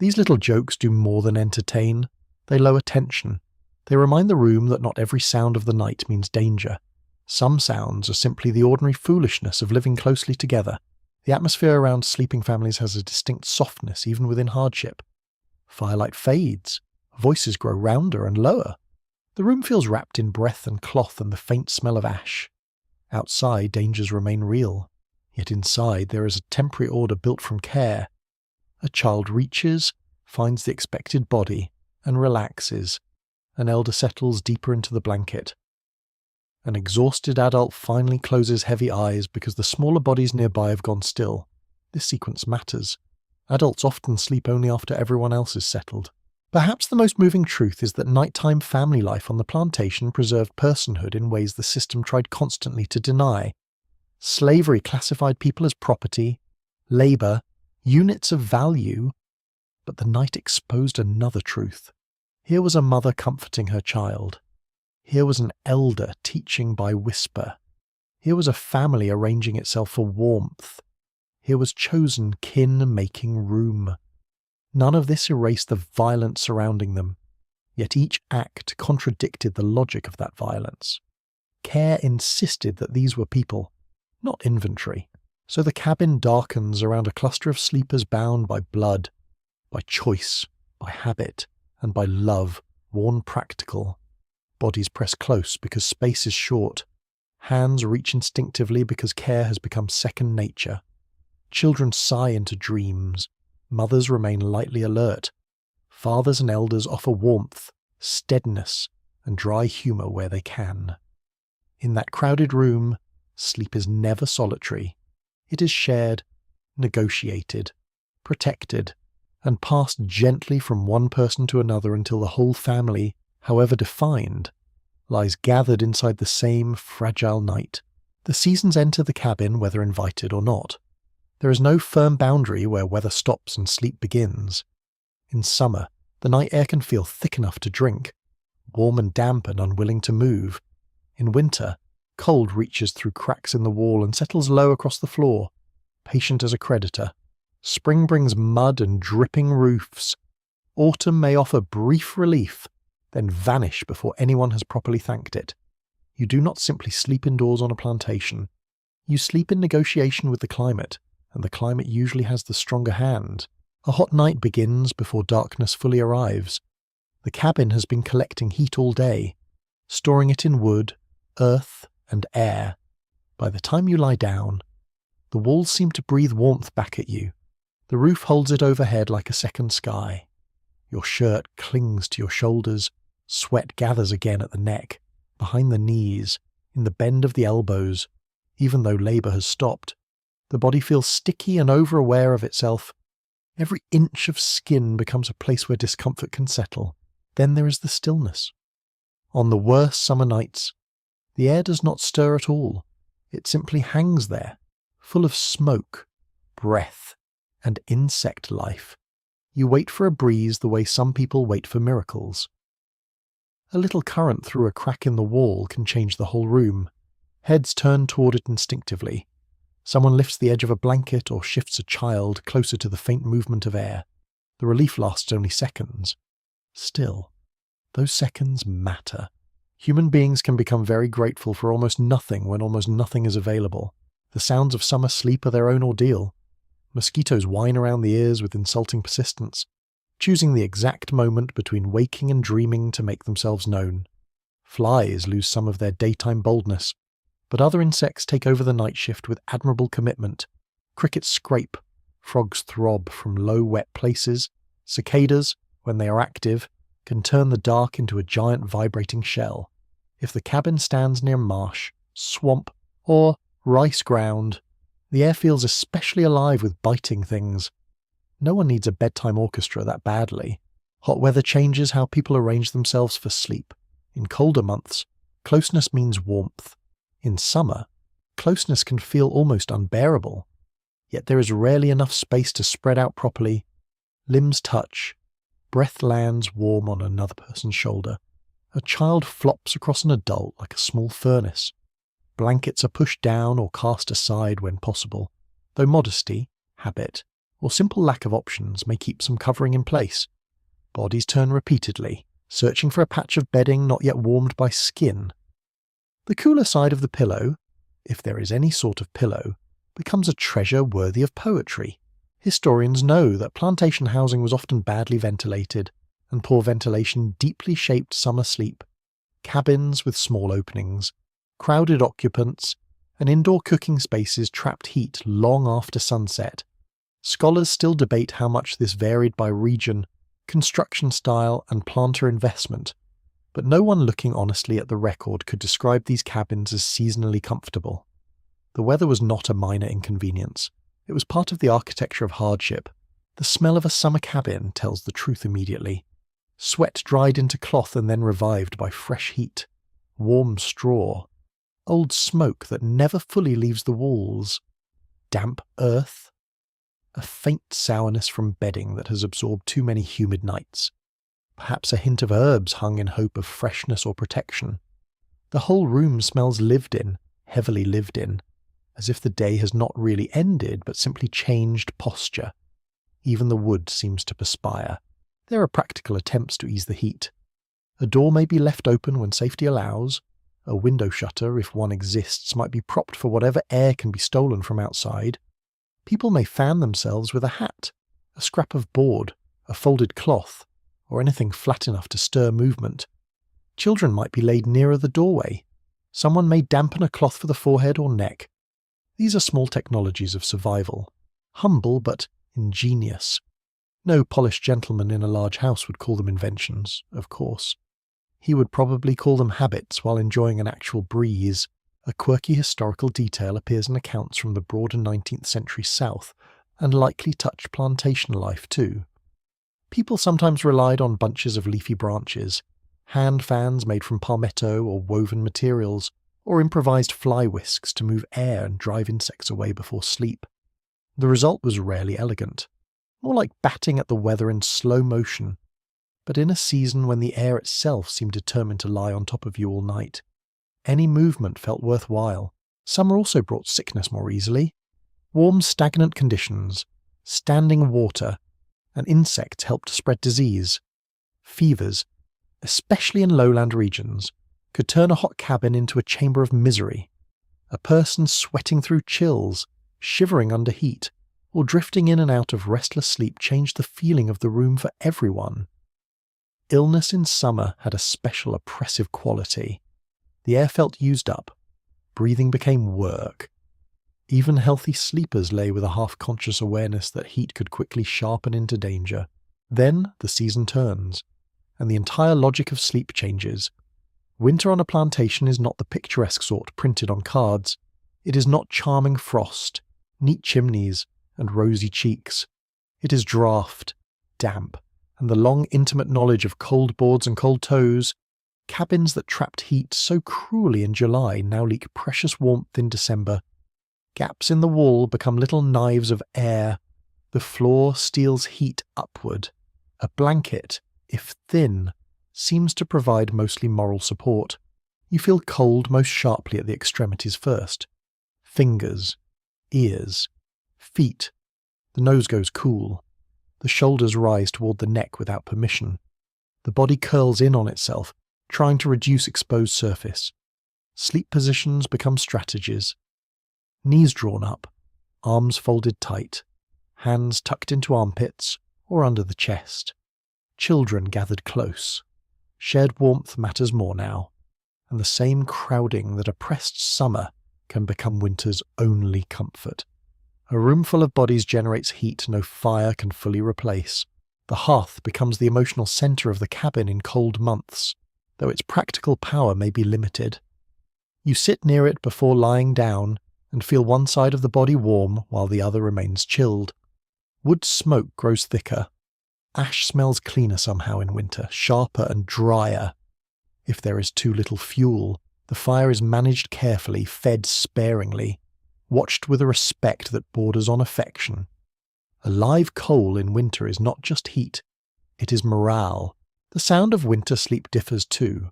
These little jokes do more than entertain. They lower tension. They remind the room that not every sound of the night means danger. Some sounds are simply the ordinary foolishness of living closely together. The atmosphere around sleeping families has a distinct softness even within hardship. Firelight fades. Voices grow rounder and lower. The room feels wrapped in breath and cloth and the faint smell of ash. Outside, dangers remain real. Yet inside there is a temporary order built from care. A child reaches, finds the expected body, and relaxes. An elder settles deeper into the blanket. An exhausted adult finally closes heavy eyes because the smaller bodies nearby have gone still. This sequence matters. Adults often sleep only after everyone else is settled. Perhaps the most moving truth is that nighttime family life on the plantation preserved personhood in ways the system tried constantly to deny. Slavery classified people as property, labour, units of value, but the night exposed another truth. Here was a mother comforting her child. Here was an elder teaching by whisper. Here was a family arranging itself for warmth. Here was chosen kin making room. None of this erased the violence surrounding them, yet each act contradicted the logic of that violence. Care insisted that these were people, not inventory. So the cabin darkens around a cluster of sleepers bound by blood, by choice, by habit, and by love, worn practical. Bodies press close because space is short. Hands reach instinctively because care has become second nature. Children sigh into dreams. Mothers remain lightly alert. Fathers and elders offer warmth, steadiness, and dry humour where they can. In that crowded room, sleep is never solitary. It is shared, negotiated, protected, and passed gently from one person to another until the whole family, however defined, lies gathered inside the same fragile night. The seasons enter the cabin whether invited or not. There is no firm boundary where weather stops and sleep begins. In summer, the night air can feel thick enough to drink, warm and damp and unwilling to move. In winter, cold reaches through cracks in the wall and settles low across the floor, patient as a creditor. Spring brings mud and dripping roofs. Autumn may offer brief relief, then vanish before anyone has properly thanked it. You do not simply sleep indoors on a plantation. You sleep in negotiation with the climate, and the climate usually has the stronger hand. A hot night begins before darkness fully arrives. The cabin has been collecting heat all day, storing it in wood, earth, and air. By the time you lie down, the walls seem to breathe warmth back at you. The roof holds it overhead like a second sky. Your shirt clings to your shoulders, sweat gathers again at the neck, behind the knees, in the bend of the elbows. Even though labour has stopped, the body feels sticky and over-aware of itself. Every inch of skin becomes a place where discomfort can settle. Then there is the stillness. On the worst summer nights, the air does not stir at all. It simply hangs there, full of smoke, breath, and insect life. You wait for a breeze the way some people wait for miracles. A little current through a crack in the wall can change the whole room. Heads turn toward it instinctively. Someone lifts the edge of a blanket or shifts a child closer to the faint movement of air. The relief lasts only seconds. Still, those seconds matter. Human beings can become very grateful for almost nothing when almost nothing is available. The sounds of summer sleep are their own ordeal. Mosquitoes whine around the ears with insulting persistence, choosing the exact moment between waking and dreaming to make themselves known. Flies lose some of their daytime boldness, but other insects take over the night shift with admirable commitment. Crickets scrape, frogs throb from low, wet places. Cicadas, when they are active, can turn the dark into a giant vibrating shell. If the cabin stands near marsh, swamp, or rice ground, the air feels especially alive with biting things. No one needs a bedtime orchestra that badly. Hot weather changes how people arrange themselves for sleep. In colder months, closeness means warmth. In summer, closeness can feel almost unbearable. Yet there is rarely enough space to spread out properly. Limbs touch. Breath lands warm on another person's shoulder. A child flops across an adult like a small furnace. Blankets are pushed down or cast aside when possible, though modesty, habit, or simple lack of options may keep some covering in place. Bodies turn repeatedly, searching for a patch of bedding not yet warmed by skin. The cooler side of the pillow, if there is any sort of pillow, becomes a treasure worthy of poetry. Historians know that plantation housing was often badly ventilated, and poor ventilation deeply shaped summer sleep. Cabins with small openings, crowded occupants, and indoor cooking spaces trapped heat long after sunset. Scholars still debate how much this varied by region, construction style, and planter investment, but no one looking honestly at the record could describe these cabins as seasonally comfortable. The weather was not a minor inconvenience. It was part of the architecture of hardship. The smell of a summer cabin tells the truth immediately. Sweat dried into cloth and then revived by fresh heat. Warm straw. Old smoke that never fully leaves the walls. Damp earth. A faint sourness from bedding that has absorbed too many humid nights. Perhaps a hint of herbs hung in hope of freshness or protection. The whole room smells lived in, heavily lived in, as if the day has not really ended but simply changed posture. Even the wood seems to perspire. There are practical attempts to ease the heat. A door may be left open when safety allows. A window shutter, if one exists, might be propped for whatever air can be stolen from outside. People may fan themselves with a hat, a scrap of board, a folded cloth, or anything flat enough to stir movement. Children might be laid nearer the doorway. Someone may dampen a cloth for the forehead or neck. These are small technologies of survival. Humble but ingenious. No polished gentleman in a large house would call them inventions, of course. He would probably call them habits while enjoying an actual breeze. A quirky historical detail appears in accounts from the broader 19th century South, and likely touched plantation life too. People sometimes relied on bunches of leafy branches, hand fans made from palmetto or woven materials, or improvised fly whisks to move air and drive insects away before sleep. The result was rarely elegant, more like batting at the weather in slow motion, but in a season when the air itself seemed determined to lie on top of you all night. Any movement felt worthwhile. Summer also brought sickness more easily. Warm, stagnant conditions, standing water, and insects helped to spread disease. Fevers, especially in lowland regions, could turn a hot cabin into a chamber of misery. A person sweating through chills, shivering under heat, or drifting in and out of restless sleep changed the feeling of the room for everyone. Illness in summer had a special oppressive quality. The air felt used up. Breathing became work. Even healthy sleepers lay with a half-conscious awareness that heat could quickly sharpen into danger. Then the season turns, and the entire logic of sleep changes. Winter on a plantation is not the picturesque sort printed on cards. It is not charming frost, neat chimneys, and rosy cheeks. It is draught, damp, and the long intimate knowledge of cold boards and cold toes. Cabins that trapped heat so cruelly in July now leak precious warmth in December. Gaps in the wall become little knives of air. The floor steals heat upward. A blanket, if thin, seems to provide mostly moral support. You feel cold most sharply at the extremities first. Fingers, ears, feet. The nose goes cool. The shoulders rise toward the neck without permission. The body curls in on itself, trying to reduce exposed surface. Sleep positions become strategies. Knees drawn up, arms folded tight, hands tucked into armpits or under the chest. Children gathered close. Shared warmth matters more now, and the same crowding that oppressed summer can become winter's only comfort. A room full of bodies generates heat no fire can fully replace. The hearth becomes the emotional centre of the cabin in cold months, though its practical power may be limited. You sit near it before lying down and feel one side of the body warm while the other remains chilled. Wood smoke grows thicker. Ash smells cleaner somehow in winter, sharper and drier. If there is too little fuel, the fire is managed carefully, fed sparingly, watched with a respect that borders on affection. A live coal in winter is not just heat, it is morale. The sound of winter sleep differs too.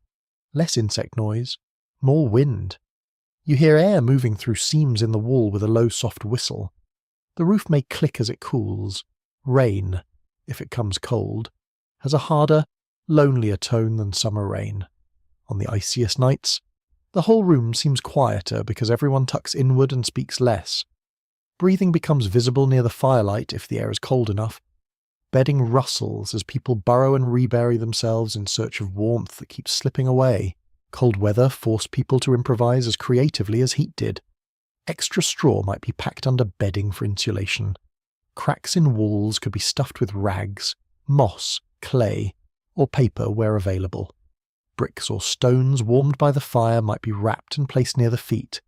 Less insect noise, more wind. You hear air moving through seams in the wall with a low soft whistle. The roof may click as it cools. Rain, if it comes cold, has a harder, lonelier tone than summer rain. On the iciest nights, the whole room seems quieter because everyone tucks inward and speaks less. Breathing becomes visible near the firelight if the air is cold enough. Bedding rustles as people burrow and rebury themselves in search of warmth that keeps slipping away. Cold weather forced people to improvise as creatively as heat did. Extra straw might be packed under bedding for insulation. Cracks in walls could be stuffed with rags, moss, clay, or paper where available. Bricks or stones warmed by the fire might be wrapped and placed near the feet.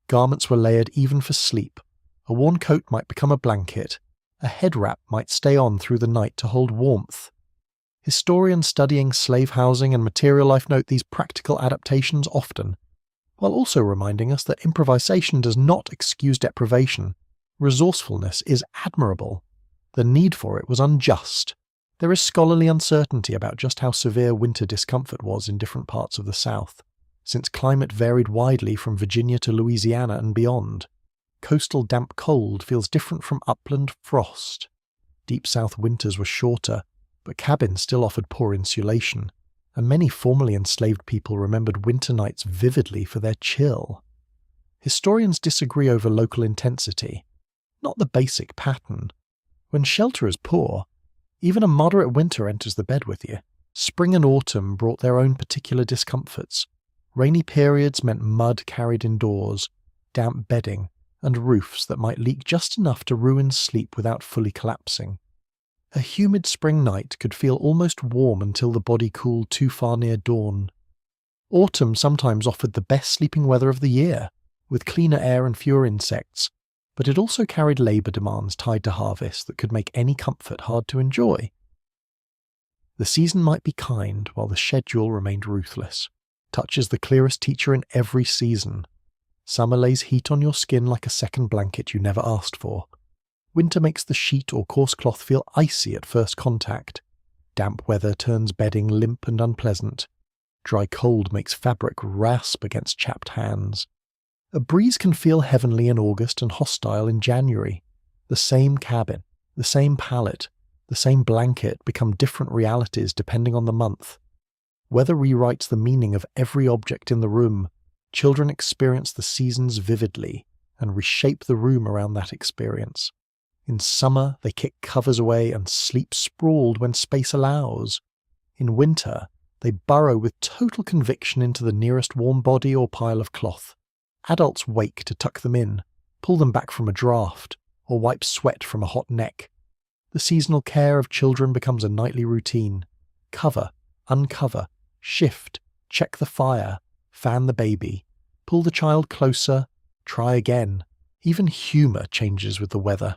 Garments were layered even for sleep. A worn coat might become a blanket. A head wrap might stay on through the night to hold warmth. Historians studying slave housing and material life note these practical adaptations often, while also reminding us that improvisation does not excuse deprivation. Resourcefulness is admirable. The need for it was unjust. There is scholarly uncertainty about just how severe winter discomfort was in different parts of the South, since climate varied widely from Virginia to Louisiana and beyond. Coastal damp cold feels different from upland frost. Deep South winters were shorter, but cabins still offered poor insulation, and many formerly enslaved people remembered winter nights vividly for their chill. Historians disagree over local intensity, not the basic pattern. When shelter is poor, even a moderate winter enters the bed with you. Spring and autumn brought their own particular discomforts. Rainy periods meant mud carried indoors, damp bedding, and roofs that might leak just enough to ruin sleep without fully collapsing. A humid spring night could feel almost warm until the body cooled too far near dawn. Autumn sometimes offered the best sleeping weather of the year, with cleaner air and fewer insects, but it also carried labour demands tied to harvest that could make any comfort hard to enjoy. The season might be kind while the schedule remained ruthless. Touch is the clearest teacher in every season. Summer lays heat on your skin like a second blanket you never asked for. Winter makes the sheet or coarse cloth feel icy at first contact. Damp weather turns bedding limp and unpleasant. Dry cold makes fabric rasp against chapped hands. A breeze can feel heavenly in August and hostile in January. The same cabin, the same pallet, the same blanket become different realities depending on the month. Weather rewrites the meaning of every object in the room. Children experience the seasons vividly and reshape the room around that experience. In summer, they kick covers away and sleep sprawled when space allows. In winter, they burrow with total conviction into the nearest warm body or pile of cloth. Adults wake to tuck them in, pull them back from a draught, or wipe sweat from a hot neck. The seasonal care of children becomes a nightly routine. Cover, uncover, shift, check the fire, fan the baby, pull the child closer, try again. Even humour changes with the weather.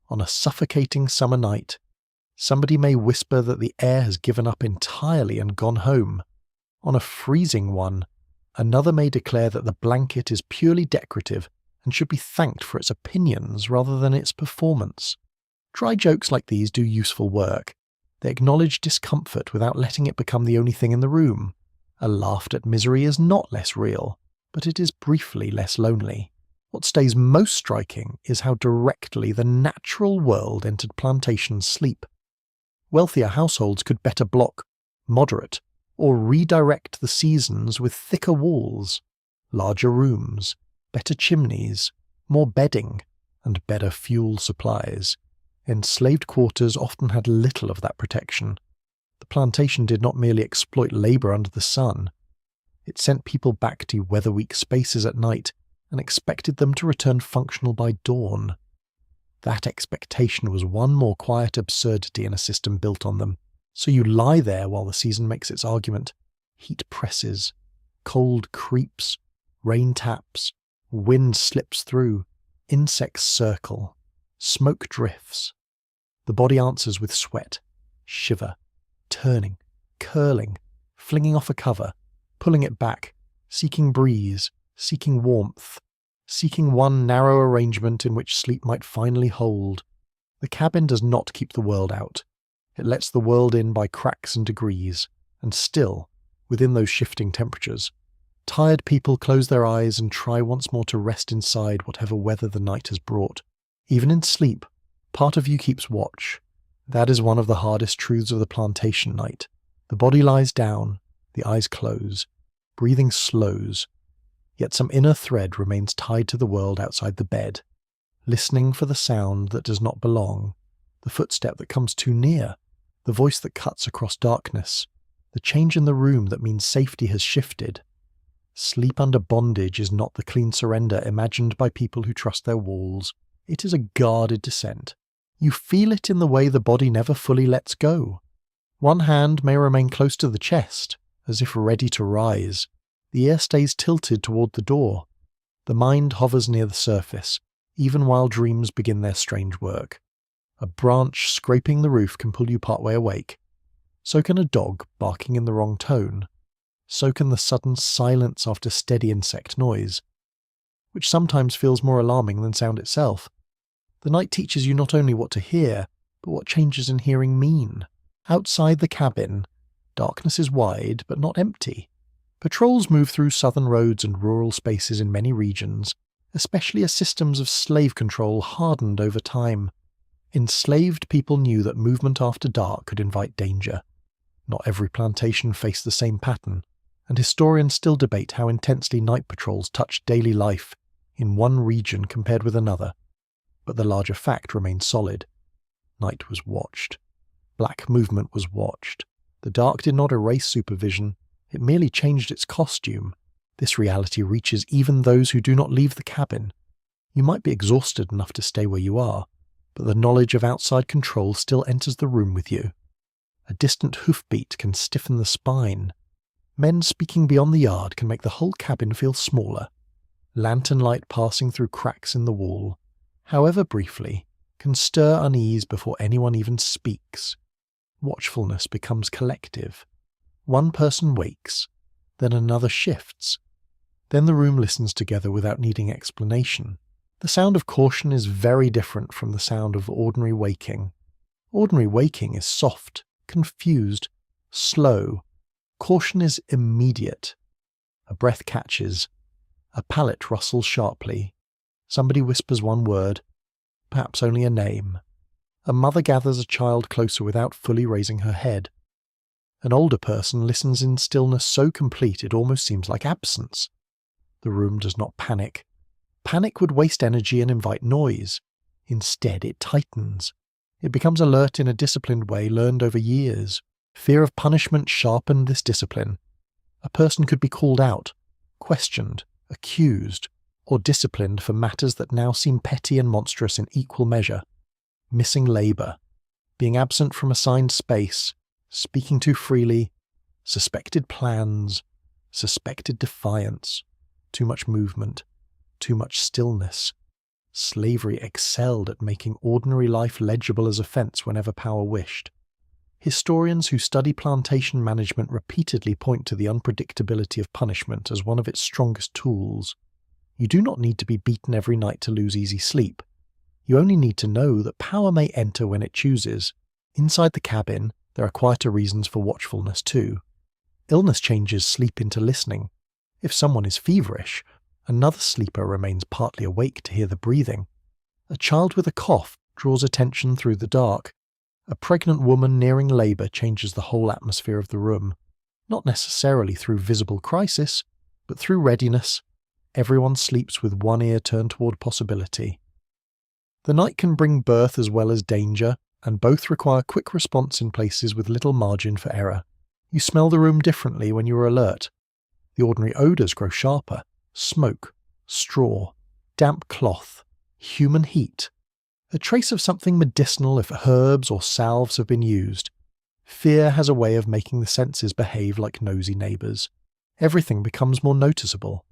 On a suffocating summer night, somebody may whisper that the air has given up entirely and gone home. On a freezing one, another may declare that the blanket is purely decorative and should be thanked for its opinions rather than its performance. Dry jokes like these do useful work. They acknowledge discomfort without letting it become the only thing in the room. A laugh at misery is not less real, but it is briefly less lonely. What stays most striking is how directly the natural world entered Plantations' sleep. Wealthier households could better block, moderate, or redirect the seasons with thicker walls, larger rooms, better chimneys, more bedding, and better fuel supplies. Enslaved quarters often had little of that protection. The plantation did not merely exploit labour under the sun. It sent people back to weather-weak spaces at night and expected them to return functional by dawn. That expectation was one more quiet absurdity in a system built on them. So you lie there while the season makes its argument. Heat presses, cold creeps, rain taps, wind slips through, insects circle, smoke drifts. The body answers with sweat, shiver, turning, curling, flinging off a cover, pulling it back, seeking breeze, seeking warmth, seeking one narrow arrangement in which sleep might finally hold. The cabin does not keep the world out. It lets the world in by cracks and degrees, and still, within those shifting temperatures, tired people close their eyes and try once more to rest inside whatever weather the night has brought. Even in sleep, part of you keeps watch. That is one of the hardest truths of the plantation night. The body lies down, the eyes close, breathing slows, yet some inner thread remains tied to the world outside the bed, listening for the sound that does not belong, the footstep that comes too near, the voice that cuts across darkness, the change in the room that means safety has shifted. Sleep under bondage is not the clean surrender imagined by people who trust their walls. It is a guarded descent. You feel it in the way the body never fully lets go. One hand may remain close to the chest, as if ready to rise. The ear stays tilted toward the door. The mind hovers near the surface, even while dreams begin their strange work. A branch scraping the roof can pull you partway awake. So can a dog barking in the wrong tone. So can the sudden silence after steady insect noise, which sometimes feels more alarming than sound itself. The night teaches you not only what to hear, but what changes in hearing mean. Outside the cabin, darkness is wide but not empty. Patrols move through southern roads and rural spaces in many regions, especially as systems of slave control hardened over time. Enslaved people knew that movement after dark could invite danger. Not every plantation faced the same pattern, and historians still debate how intensely night patrols touched daily life in one region compared with another. But the larger fact remained solid. Night was watched. Black movement was watched. The dark did not erase supervision, it merely changed its costume. This reality reaches even those who do not leave the cabin. You might be exhausted enough to stay where you are, but the knowledge of outside control still enters the room with you. A distant hoofbeat can stiffen the spine. Men speaking beyond the yard can make the whole cabin feel smaller. Lantern light passing through cracks in the wall, however briefly, can stir unease before anyone even speaks. watchfulness becomes collective. One person wakes, then another shifts. Then the room listens together without needing explanation. The sound of caution is very different from the sound of ordinary waking. Ordinary waking is soft, confused, slow. Caution is immediate. A breath catches. A palate rustles sharply. Somebody whispers one word, perhaps only a name. A mother gathers a child closer without fully raising her head. An older person listens in stillness so complete it almost seems like absence. The room does not panic. Panic would waste energy and invite noise. Instead, it tightens. It becomes alert in a disciplined way learned over years. Fear of punishment sharpened this discipline. A person could be called out, questioned, accused, or disciplined for matters that now seem petty and monstrous in equal measure. Missing labour, being absent from assigned space, speaking too freely, suspected plans, suspected defiance, too much movement, too much stillness. Slavery excelled at making ordinary life legible as offence whenever power wished. Historians who study plantation management repeatedly point to the unpredictability of punishment as one of its strongest tools. You do not need to be beaten every night to lose easy sleep. You only need to know that power may enter when it chooses. Inside the cabin, there are quieter reasons for watchfulness too. Illness changes sleep into listening. If someone is feverish, another sleeper remains partly awake to hear the breathing. A child with a cough draws attention through the dark. A pregnant woman nearing labour changes the whole atmosphere of the room. Not necessarily through visible crisis, but through readiness. Everyone sleeps with one ear turned toward possibility. The night can bring birth as well as danger, and both require quick response in places with little margin for error. You smell the room differently when you are alert. The ordinary odours grow sharper. Smoke, straw, damp cloth, human heat. A trace of something medicinal if herbs or salves have been used. Fear has a way of making the senses behave like nosy neighbours. Everything becomes more noticeable.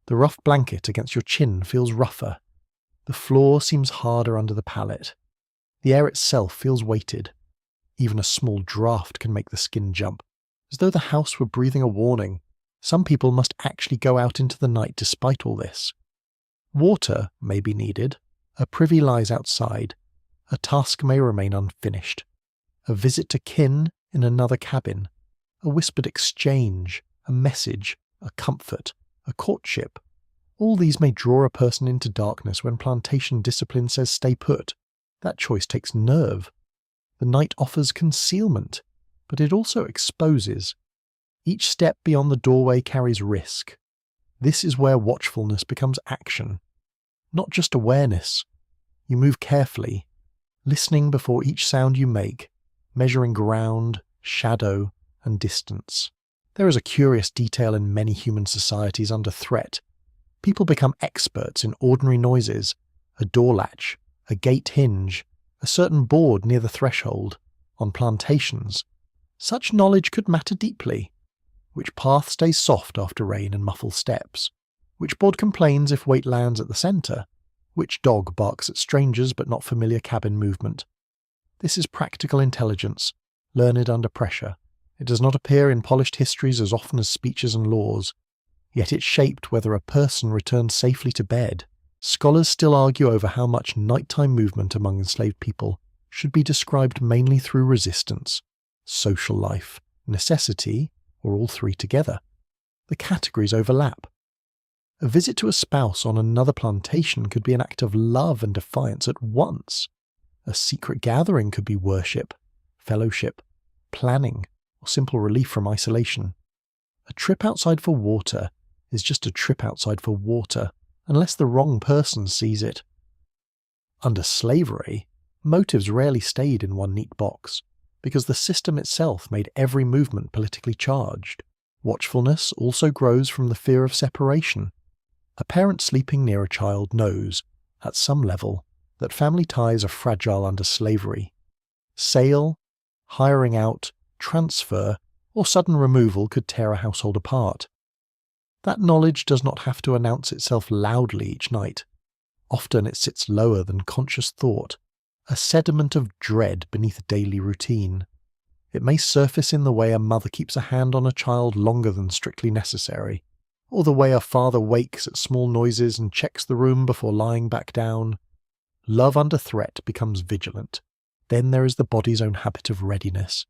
The rough blanket against your chin feels rougher. The floor seems harder under the palate. The air itself feels weighted. Even a small draught can make the skin jump, as though the house were breathing a warning. Some people must actually go out into the night despite all this. Water may be needed. A privy lies outside. A task may remain unfinished. A visit to kin in another cabin. A whispered exchange. A message. A comfort. A courtship. All these may draw a person into darkness when plantation discipline says stay put. That choice takes nerve. The night offers concealment, but it also exposes. Each step beyond the doorway carries risk. This is where watchfulness becomes action. Not just awareness. You move carefully, listening before each sound you make, measuring ground, shadow, and distance. There is a curious detail in many human societies under threat. People become experts in ordinary noises, a door latch, a gate hinge, a certain board near the threshold. On plantations, such knowledge could matter deeply. Which path stays soft after rain and muffles steps? Which board complains if weight lands at the centre? Which dog barks at strangers but not familiar cabin movement? This is practical intelligence, learned under pressure. It does not appear in polished histories as often as speeches and laws. Yet it shaped whether a person returned safely to bed. Scholars still argue over how much nighttime movement among enslaved people should be described mainly through resistance, social life, necessity, or all three together. The categories overlap. A visit to a spouse on another plantation could be an act of love and defiance at once. A secret gathering could be worship, fellowship, planning, or simple relief from isolation. A trip outside for water is just a trip outside for water, unless the wrong person sees it. Under slavery, motives rarely stayed in one neat box, because the system itself made every movement politically charged. Watchfulness also grows from the fear of separation. A parent sleeping near a child knows, at some level, that family ties are fragile under slavery. Sale, hiring out, transfer, or sudden removal could tear a household apart. That knowledge does not have to announce itself loudly each night. Often it sits lower than conscious thought, a sediment of dread beneath daily routine. It may surface in the way a mother keeps a hand on a child longer than strictly necessary, or the way a father wakes at small noises and checks the room before lying back down. Love under threat becomes vigilant. Then there is the body's own habit of readiness.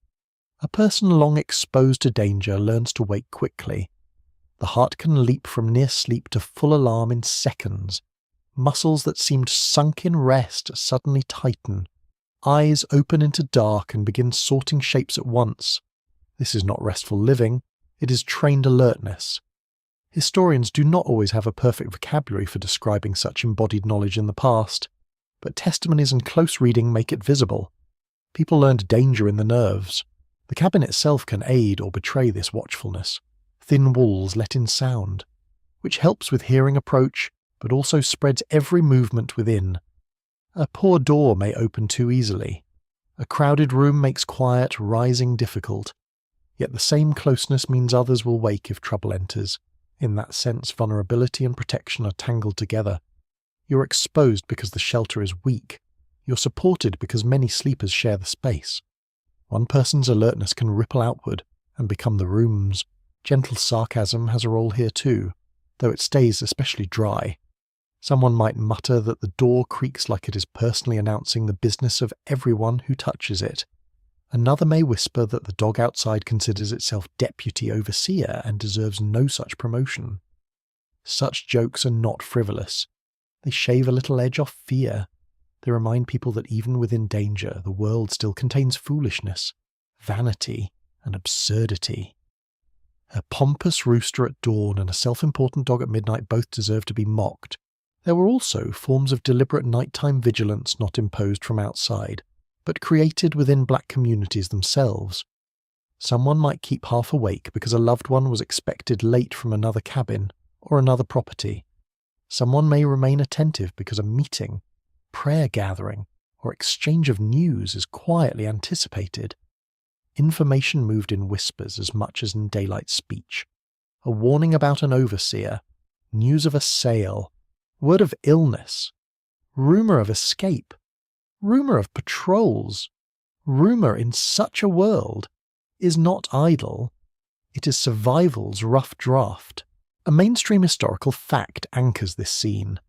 A person long exposed to danger learns to wake quickly. The heart can leap from near sleep to full alarm in seconds. Muscles that seemed sunk in rest suddenly tighten. Eyes open into dark and begin sorting shapes at once. This is not restful living, it is trained alertness. Historians do not always have a perfect vocabulary for describing such embodied knowledge in the past, but testimonies and close reading make it visible. People learned danger in the nerves. The cabin itself can aid or betray this watchfulness. Thin walls let in sound, which helps with hearing approach, but also spreads every movement within. A poor door may open too easily. A crowded room makes quiet rising difficult. Yet the same closeness means others will wake if trouble enters. In that sense, vulnerability and protection are tangled together. You're exposed because the shelter is weak. You're supported because many sleepers share the space. One person's alertness can ripple outward and become the room's. Gentle sarcasm has a role here too, though it stays especially dry. Someone might mutter that the door creaks like it is personally announcing the business of everyone who touches it. Another may whisper that the dog outside considers itself deputy overseer and deserves no such promotion. Such jokes are not frivolous. They shave a little edge off fear. They remind people that even within danger, the world still contains foolishness, vanity, and absurdity. A pompous rooster at dawn and a self-important dog at midnight both deserve to be mocked. There were also forms of deliberate nighttime vigilance not imposed from outside, but created within black communities themselves. Someone might keep half awake because a loved one was expected late from another cabin or another property. Someone may remain attentive because a meeting, prayer gathering, or exchange of news is quietly anticipated. Information moved in whispers as much as in daylight speech. A warning about an overseer, news of a sale, word of illness, rumour of escape, rumour of patrols, rumour in such a world is not idle. It is survival's rough draft. A mainstream historical fact anchors this scene.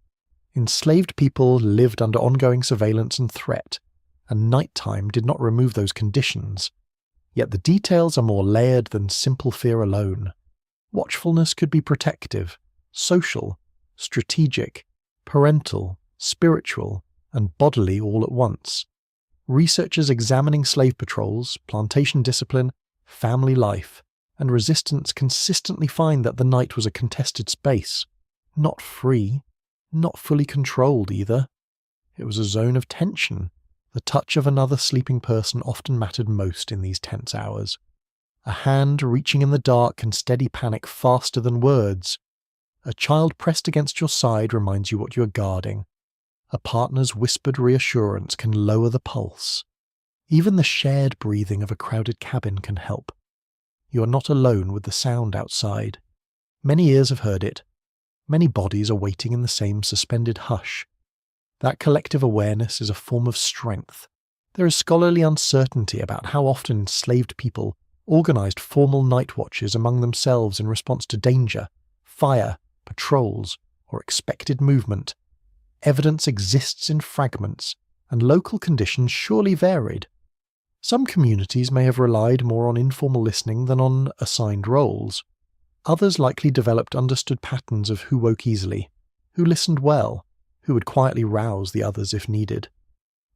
Enslaved people lived under ongoing surveillance and threat, and nighttime did not remove those conditions. Yet the details are more layered than simple fear alone. Watchfulness could be protective, social, strategic, parental, spiritual, and bodily all at once. Researchers examining slave patrols, plantation discipline, family life, and resistance consistently find that the night was a contested space, not free, not fully controlled either. It was a zone of tension. The touch of another sleeping person often mattered most in these tense hours. A hand reaching in the dark can steady panic faster than words. A child pressed against your side reminds you what you are guarding. A partner's whispered reassurance can lower the pulse. Even the shared breathing of a crowded cabin can help. You are not alone with the sound outside. Many ears have heard it. Many bodies are waiting in the same suspended hush. That collective awareness is a form of strength. There is scholarly uncertainty about how often enslaved people organised formal night watches among themselves in response to danger, fire, patrols, or expected movement. Evidence exists in fragments, and local conditions surely varied. Some communities may have relied more on informal listening than on assigned roles. Others likely developed understood patterns of who woke easily, who listened well, who would quietly rouse the others if needed.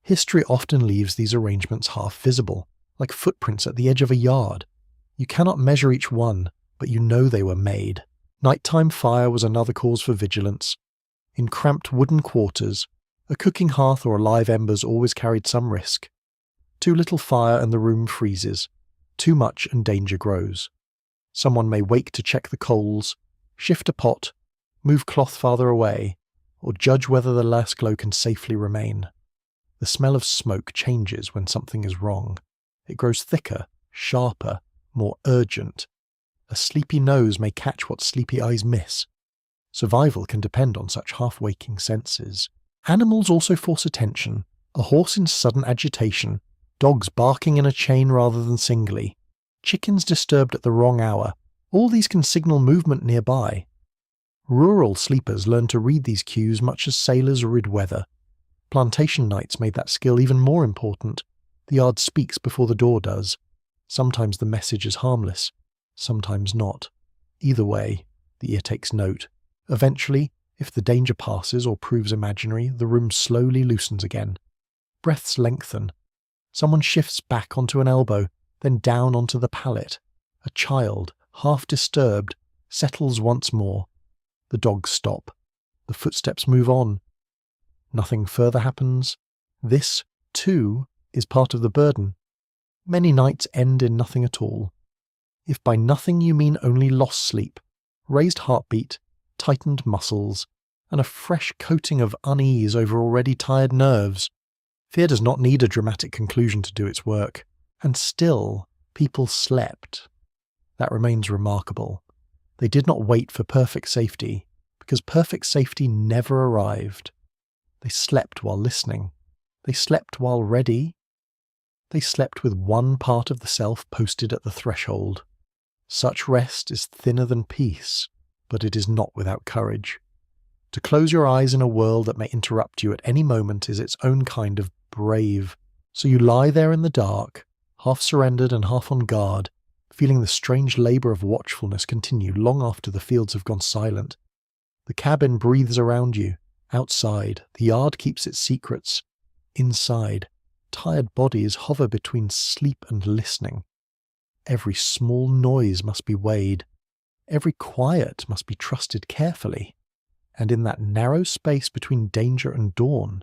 History often leaves these arrangements half visible, like footprints at the edge of a yard. You cannot measure each one, but you know they were made. Nighttime fire was another cause for vigilance. In cramped wooden quarters, a cooking hearth or live embers always carried some risk. Too little fire and the room freezes. Too much and danger grows. Someone may wake to check the coals, shift a pot, move cloth farther away, or judge whether the last glow can safely remain. The smell of smoke changes when something is wrong. It grows thicker, sharper, more urgent. A sleepy nose may catch what sleepy eyes miss. Survival can depend on such half-waking senses. Animals also force attention. A horse in sudden agitation, dogs barking in a chain rather than singly, chickens disturbed at the wrong hour, all these can signal movement nearby. Rural sleepers learned to read these cues much as sailors read weather. Plantation nights made that skill even more important. The yard speaks before the door does. Sometimes the message is harmless, sometimes not. Either way, the ear takes note. Eventually, if the danger passes or proves imaginary, the room slowly loosens again. Breaths lengthen. Someone shifts back onto an elbow, then down onto the pallet. A child, half disturbed, settles once more. The dogs stop. The footsteps move on. Nothing further happens. This, too, is part of the burden. Many nights end in nothing at all. If by nothing you mean only lost sleep, raised heartbeat, tightened muscles, and a fresh coating of unease over already tired nerves, fear does not need a dramatic conclusion to do its work. And still, people slept. That remains remarkable. They did not wait for perfect safety, because perfect safety never arrived. They slept while listening. They slept while ready. They slept with one part of the self posted at the threshold. Such rest is thinner than peace, but it is not without courage. To close your eyes in a world that may interrupt you at any moment is its own kind of brave. So you lie there in the dark, half surrendered and half on guard, feeling the strange labour of watchfulness continue long after the fields have gone silent. The cabin breathes around you. Outside, the yard keeps its secrets. Inside, tired bodies hover between sleep and listening. Every small noise must be weighed. Every quiet must be trusted carefully. And in that narrow space between danger and dawn,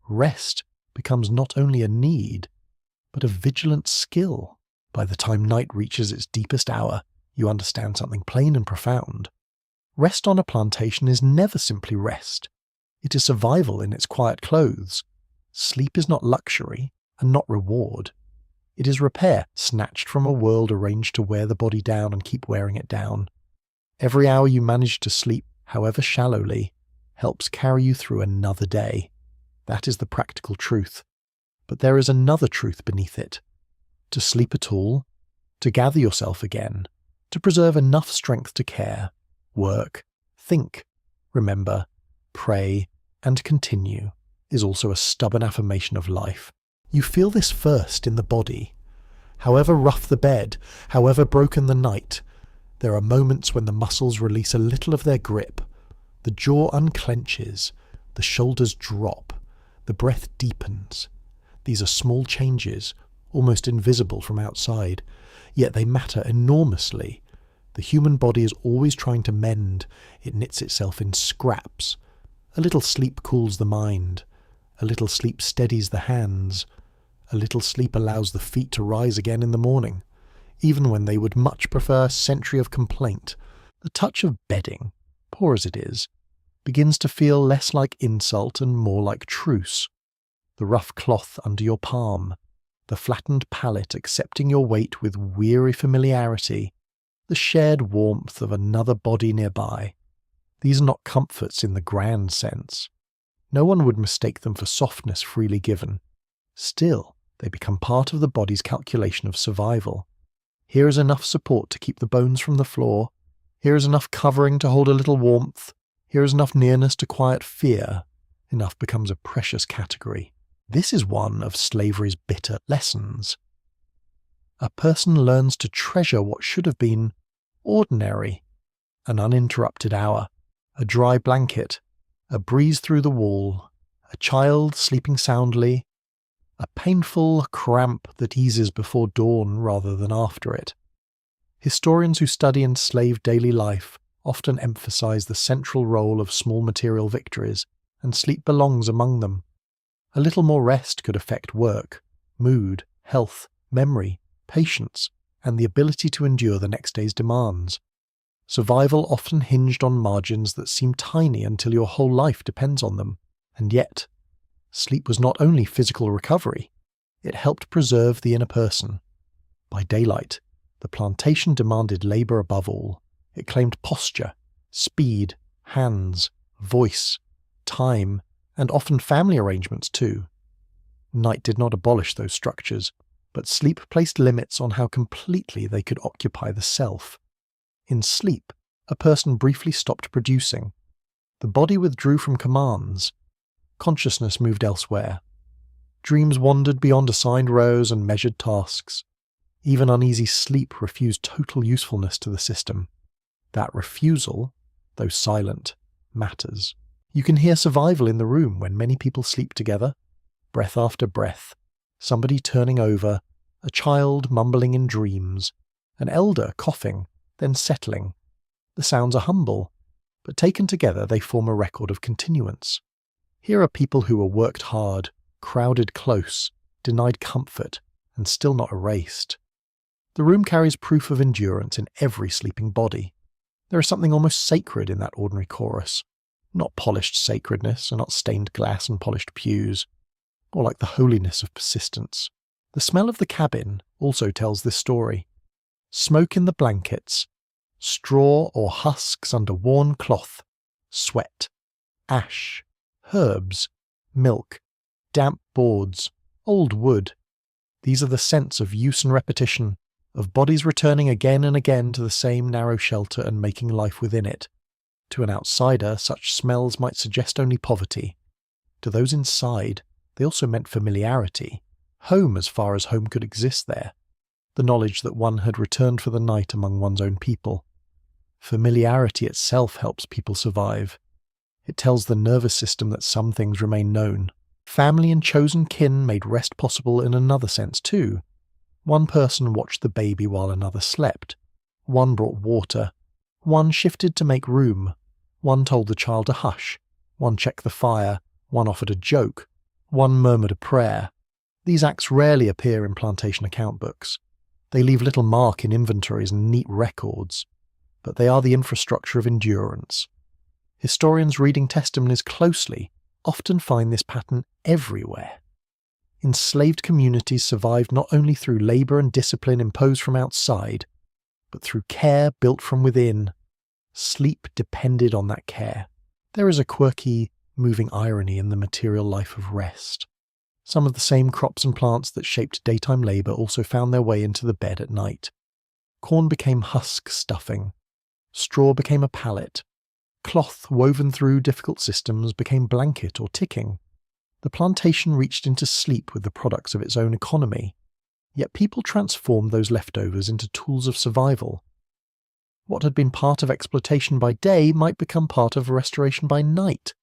rest becomes not only a need, but a vigilant skill. By the time night reaches its deepest hour, you understand something plain and profound. Rest on a plantation is never simply rest. It is survival in its quiet clothes. Sleep is not luxury and not reward. It is repair snatched from a world arranged to wear the body down and keep wearing it down. Every hour you manage to sleep, however shallowly, helps carry you through another day. That is the practical truth. But there is another truth beneath it. To sleep at all, to gather yourself again, to preserve enough strength to care, work, think, remember, pray, and continue, is also a stubborn affirmation of life. You feel this first in the body. However rough the bed, however broken the night, there are moments when the muscles release a little of their grip. The jaw unclenches, the shoulders drop, the breath deepens. These are small changes, almost invisible from outside, yet they matter enormously. The human body is always trying to mend. It knits itself in scraps. A little sleep cools the mind. A little sleep steadies the hands. A little sleep allows the feet to rise again in the morning, even when they would much prefer a century of complaint. The touch of bedding, poor as it is, begins to feel less like insult and more like truce. The rough cloth under your palm, the flattened pallet accepting your weight with weary familiarity, the shared warmth of another body nearby. These are not comforts in the grand sense. No one would mistake them for softness freely given. Still, they become part of the body's calculation of survival. Here is enough support to keep the bones from the floor. Here is enough covering to hold a little warmth. Here is enough nearness to quiet fear. Enough becomes a precious category. This is one of slavery's bitter lessons. A person learns to treasure what should have been ordinary. An uninterrupted hour, a dry blanket, a breeze through the wall, a child sleeping soundly, a painful cramp that eases before dawn rather than after it. Historians who study enslaved daily life often emphasize the central role of small material victories, and sleep belongs among them. A little more rest could affect work, mood, health, memory, patience, and the ability to endure the next day's demands. Survival often hinged on margins that seem tiny until your whole life depends on them. And yet, sleep was not only physical recovery, it helped preserve the inner person. By daylight, the plantation demanded labour above all. It claimed posture, speed, hands, voice, time, and often family arrangements too. Night did not abolish those structures, but sleep placed limits on how completely they could occupy the self. In sleep, a person briefly stopped producing. The body withdrew from commands. Consciousness moved elsewhere. Dreams wandered beyond assigned rows and measured tasks. Even uneasy sleep refused total usefulness to the system. That refusal, though silent, matters. You can hear survival in the room when many people sleep together. Breath after breath, somebody turning over, a child mumbling in dreams, an elder coughing, then settling. The sounds are humble, but taken together they form a record of continuance. Here are people who were worked hard, crowded close, denied comfort, and still not erased. The room carries proof of endurance in every sleeping body. There is something almost sacred in that ordinary chorus. Not polished sacredness, and not stained glass and polished pews. More like the holiness of persistence. The smell of the cabin also tells this story. Smoke in the blankets, straw or husks under worn cloth, sweat, ash, herbs, milk, damp boards, old wood. These are the scents of use and repetition, of bodies returning again and again to the same narrow shelter and making life within it. To an outsider, such smells might suggest only poverty. To those inside, they also meant familiarity, home as far as home could exist there, the knowledge that one had returned for the night among one's own people. Familiarity itself helps people survive. It tells the nervous system that some things remain known. Family and chosen kin made rest possible in another sense too. One person watched the baby while another slept. One brought water. One shifted to make room. One told the child to hush. One checked the fire. One offered a joke. One murmured a prayer. These acts rarely appear in plantation account books. They leave little mark in inventories and neat records, but they are the infrastructure of endurance. Historians reading testimonies closely often find this pattern everywhere. Enslaved communities survived not only through labour and discipline imposed from outside, but through care built from within. Sleep depended on that care. There is a quirky, moving irony in the material life of rest. Some of the same crops and plants that shaped daytime labour also found their way into the bed at night. Corn became husk stuffing. Straw became a pallet. Cloth woven through difficult systems became blanket or ticking. The plantation reached into sleep with the products of its own economy, yet people transformed those leftovers into tools of survival. What had been part of exploitation by day might become part of restoration by night.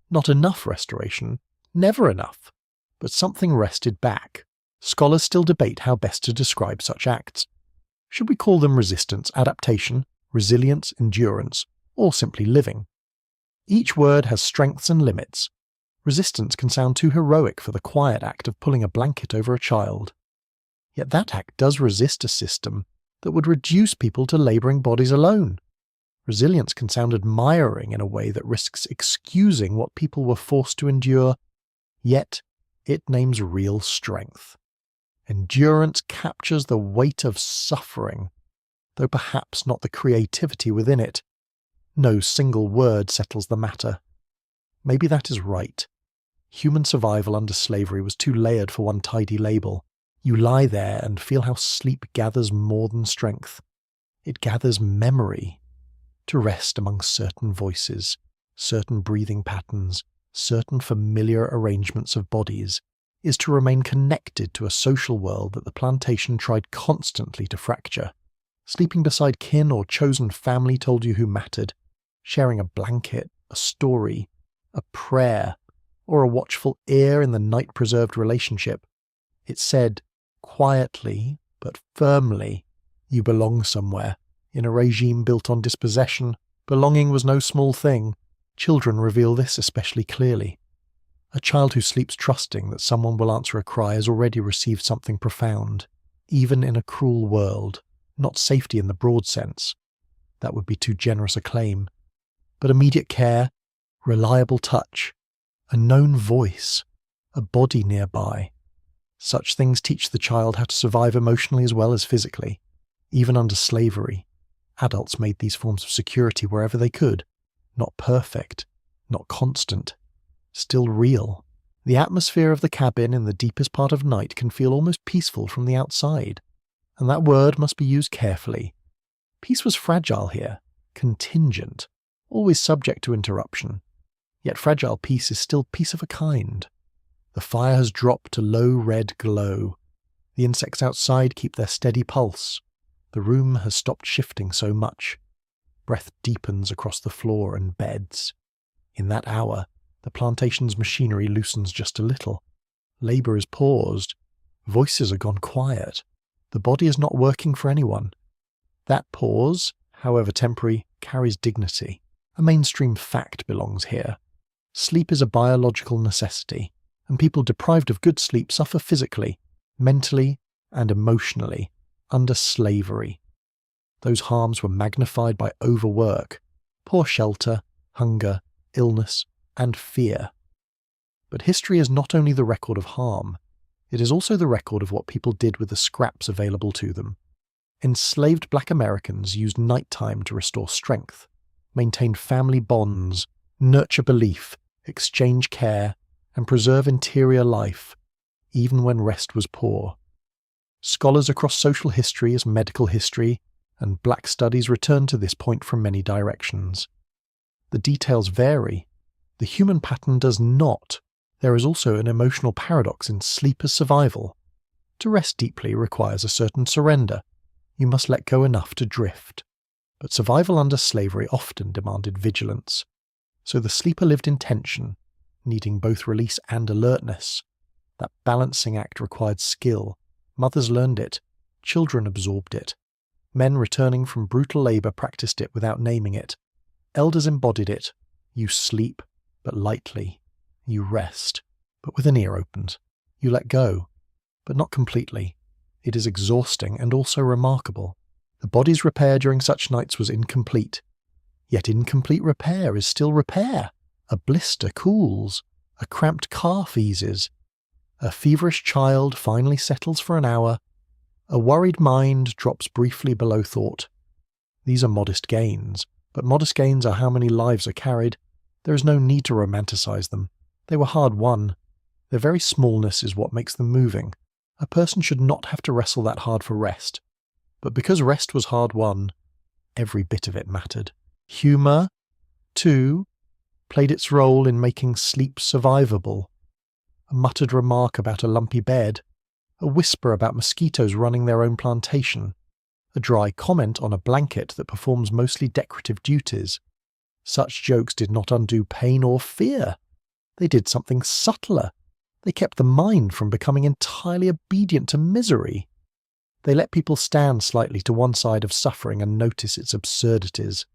Not enough restoration, never enough, but something wrested back. Scholars still debate how best to describe such acts. Should we call them resistance, adaptation, resilience, endurance, or simply living? Each word has strengths and limits. Resistance can sound too heroic for the quiet act of pulling a blanket over a child. Yet that act does resist a system that would reduce people to labouring bodies alone. Resilience can sound admiring in a way that risks excusing what people were forced to endure, yet it names real strength. Endurance captures the weight of suffering, though perhaps not the creativity within it. No single word settles the matter. Maybe that is right. Human survival under slavery was too layered for one tidy label. You lie there and feel how sleep gathers more than strength. It gathers memory. To rest among certain voices, certain breathing patterns, certain familiar arrangements of bodies, is to remain connected to a social world that the plantation tried constantly to fracture. Sleeping beside kin or chosen family told you who mattered. Sharing a blanket, a story, a prayer, or a watchful ear in the night-preserved relationship. It said, quietly but firmly, you belong somewhere. In a regime built on dispossession, belonging was no small thing. Children reveal this especially clearly. A child who sleeps trusting that someone will answer a cry has already received something profound, even in a cruel world. Not safety in the broad sense. That would be too generous a claim. But immediate care, reliable touch, a known voice, a body nearby. Such things teach the child how to survive emotionally as well as physically. Even under slavery, adults made these forms of security wherever they could. Not perfect, not constant, still real. The atmosphere of the cabin in the deepest part of night can feel almost peaceful from the outside, and that word must be used carefully. Peace was fragile here, contingent, always subject to interruption. Yet fragile peace is still peace of a kind. The fire has dropped a low red glow. The insects outside keep their steady pulse. The room has stopped shifting so much. Breath deepens across the floor and beds. In that hour, the plantation's machinery loosens just a little. Labour is paused. Voices are gone quiet. The body is not working for anyone. That pause, however temporary, carries dignity. A mainstream fact belongs here. Sleep is a biological necessity, and people deprived of good sleep suffer physically, mentally, and emotionally, under slavery. Those harms were magnified by overwork, poor shelter, hunger, illness, and fear. But history is not only the record of harm, it is also the record of what people did with the scraps available to them. Enslaved black Americans used nighttime to restore strength, maintain family bonds, nurture belief, exchange care, and preserve interior life, even when rest was poor. Scholars across social history as medical history and black studies return to this point from many directions. The details vary. The human pattern does not. There is also an emotional paradox in sleep as survival. To rest deeply requires a certain surrender. You must let go enough to drift. But survival under slavery often demanded vigilance. So the sleeper lived in tension, needing both release and alertness. That balancing act required skill. Mothers learned it. Children absorbed it. Men returning from brutal labour practiced it without naming it. Elders embodied it. You sleep, but lightly. You rest, but with an ear opened. You let go, but not completely. It is exhausting and also remarkable. The body's repair during such nights was incomplete. Yet incomplete repair is still repair. A blister cools. A cramped calf eases. A feverish child finally settles for an hour. A worried mind drops briefly below thought. These are modest gains, but modest gains are how many lives are carried. There is no need to romanticize them. They were hard won. Their very smallness is what makes them moving. A person should not have to wrestle that hard for rest. But because rest was hard won, every bit of it mattered. Humour, too, played its role in making sleep survivable. A muttered remark about a lumpy bed, a whisper about mosquitoes running their own plantation, a dry comment on a blanket that performs mostly decorative duties. Such jokes did not undo pain or fear. They did something subtler. They kept the mind from becoming entirely obedient to misery. They let people stand slightly to one side of suffering and notice its absurdities.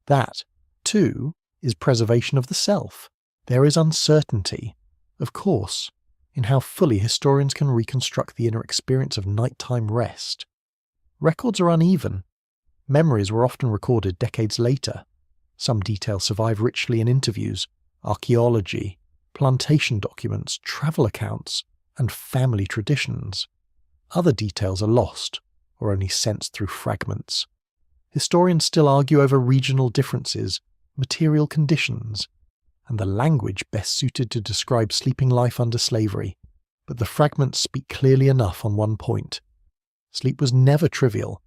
That, too, is preservation of the self. There is uncertainty, of course, in how fully historians can reconstruct the inner experience of nighttime rest. Records are uneven. Memories were often recorded decades later. Some details survive richly in interviews, archaeology, plantation documents, travel accounts, and family traditions. Other details are lost, or only sensed through fragments. Historians still argue over regional differences, material conditions, and the language best suited to describe sleeping life under slavery, but the fragments speak clearly enough on one point. Sleep was never trivial.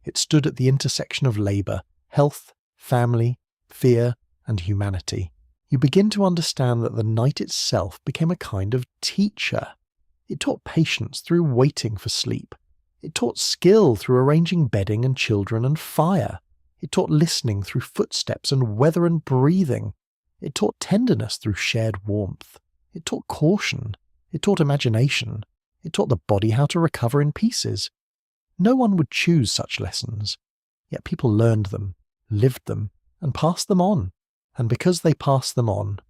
It stood at the intersection of labour, health, family, fear, and humanity. You begin to understand that the night itself became a kind of teacher. It taught patience through waiting for sleep. It taught skill through arranging bedding and children and fire. It taught listening through footsteps and weather and breathing. It taught tenderness through shared warmth. It taught caution. It taught imagination. It taught the body how to recover in pieces. No one would choose such lessons, yet people learned them, lived them, and passed them on. And because they passed them on,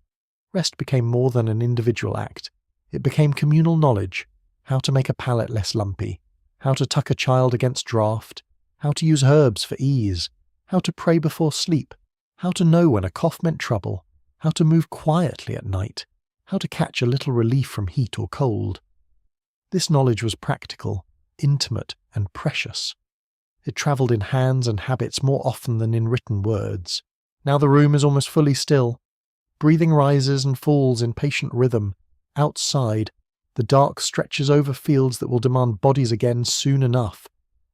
rest became more than an individual act. It became communal knowledge, how to make a palate less lumpy, how to tuck a child against draught, how to use herbs for ease, how to pray before sleep, how to know when a cough meant trouble, how to move quietly at night, how to catch a little relief from heat or cold. This knowledge was practical, intimate, and precious. It travelled in hands and habits more often than in written words. Now the room is almost fully still. Breathing rises and falls in patient rhythm. Outside, the dark stretches over fields that will demand bodies again soon enough.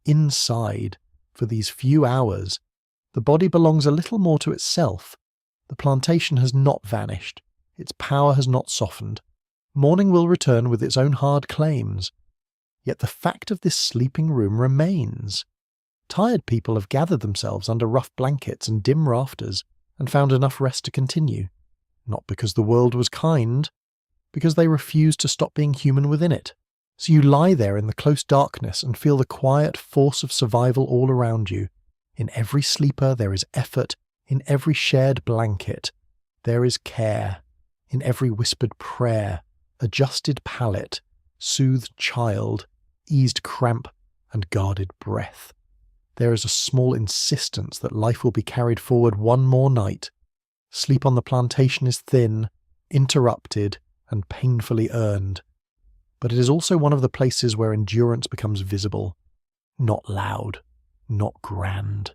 Inside, for these few hours, the body belongs a little more to itself. The plantation has not vanished. Its power has not softened. Morning will return with its own hard claims. Yet the fact of this sleeping room remains. Tired people have gathered themselves under rough blankets and dim rafters and found enough rest to continue. Not because the world was kind, because they refused to stop being human within it. So you lie there in the close darkness and feel the quiet force of survival all around you. In every sleeper there is effort, in every shared blanket there is care, in every whispered prayer, adjusted palate, soothed child, eased cramp, and guarded breath. There is a small insistence that life will be carried forward one more night. Sleep on the plantation is thin, interrupted, and painfully earned. But it is also one of the places where endurance becomes visible. Not loud, not grand,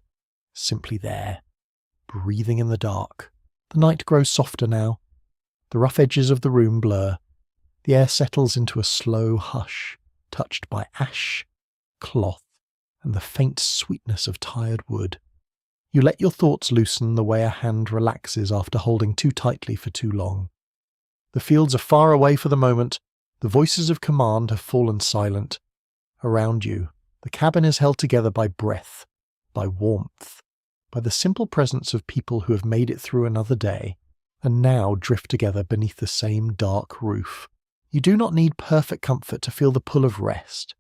simply there, breathing in the dark. The night grows softer now. The rough edges of the room blur. The air settles into a slow hush, touched by ash, cloth, and the faint sweetness of tired wood. You let your thoughts loosen the way a hand relaxes after holding too tightly for too long. The fields are far away for the moment. The voices of command have fallen silent. Around you, the cabin is held together by breath, by warmth, by the simple presence of people who have made it through another day, and now drift together beneath the same dark roof. You do not need perfect comfort to feel the pull of rest.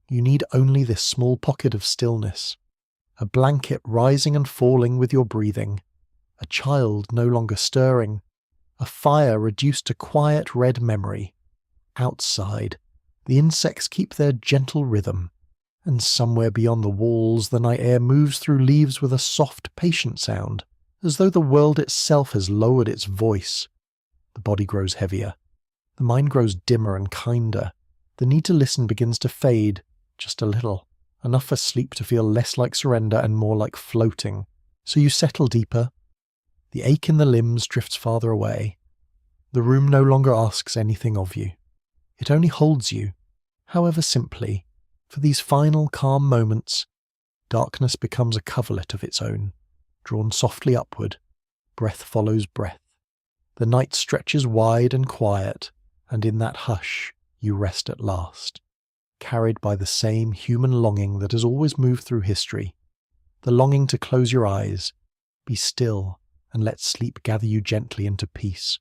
You need only this small pocket of stillness, a blanket rising and falling with your breathing, a child no longer stirring, a fire reduced to quiet red memory. Outside, the insects keep their gentle rhythm, and somewhere beyond the walls the night air moves through leaves with a soft, patient sound, as though the world itself has lowered its voice. The body grows heavier. The mind grows dimmer and kinder. The need to listen begins to fade, just a little, enough for sleep to feel less like surrender and more like floating. So you settle deeper. The ache in the limbs drifts farther away. The room no longer asks anything of you. It only holds you, however simply, for these final calm moments. Darkness becomes a coverlet of its own, drawn softly upward. Breath follows breath. The night stretches wide and quiet, and in that hush you rest at last, carried by the same human longing that has always moved through history, the longing to close your eyes, be still, and let sleep gather you gently into peace.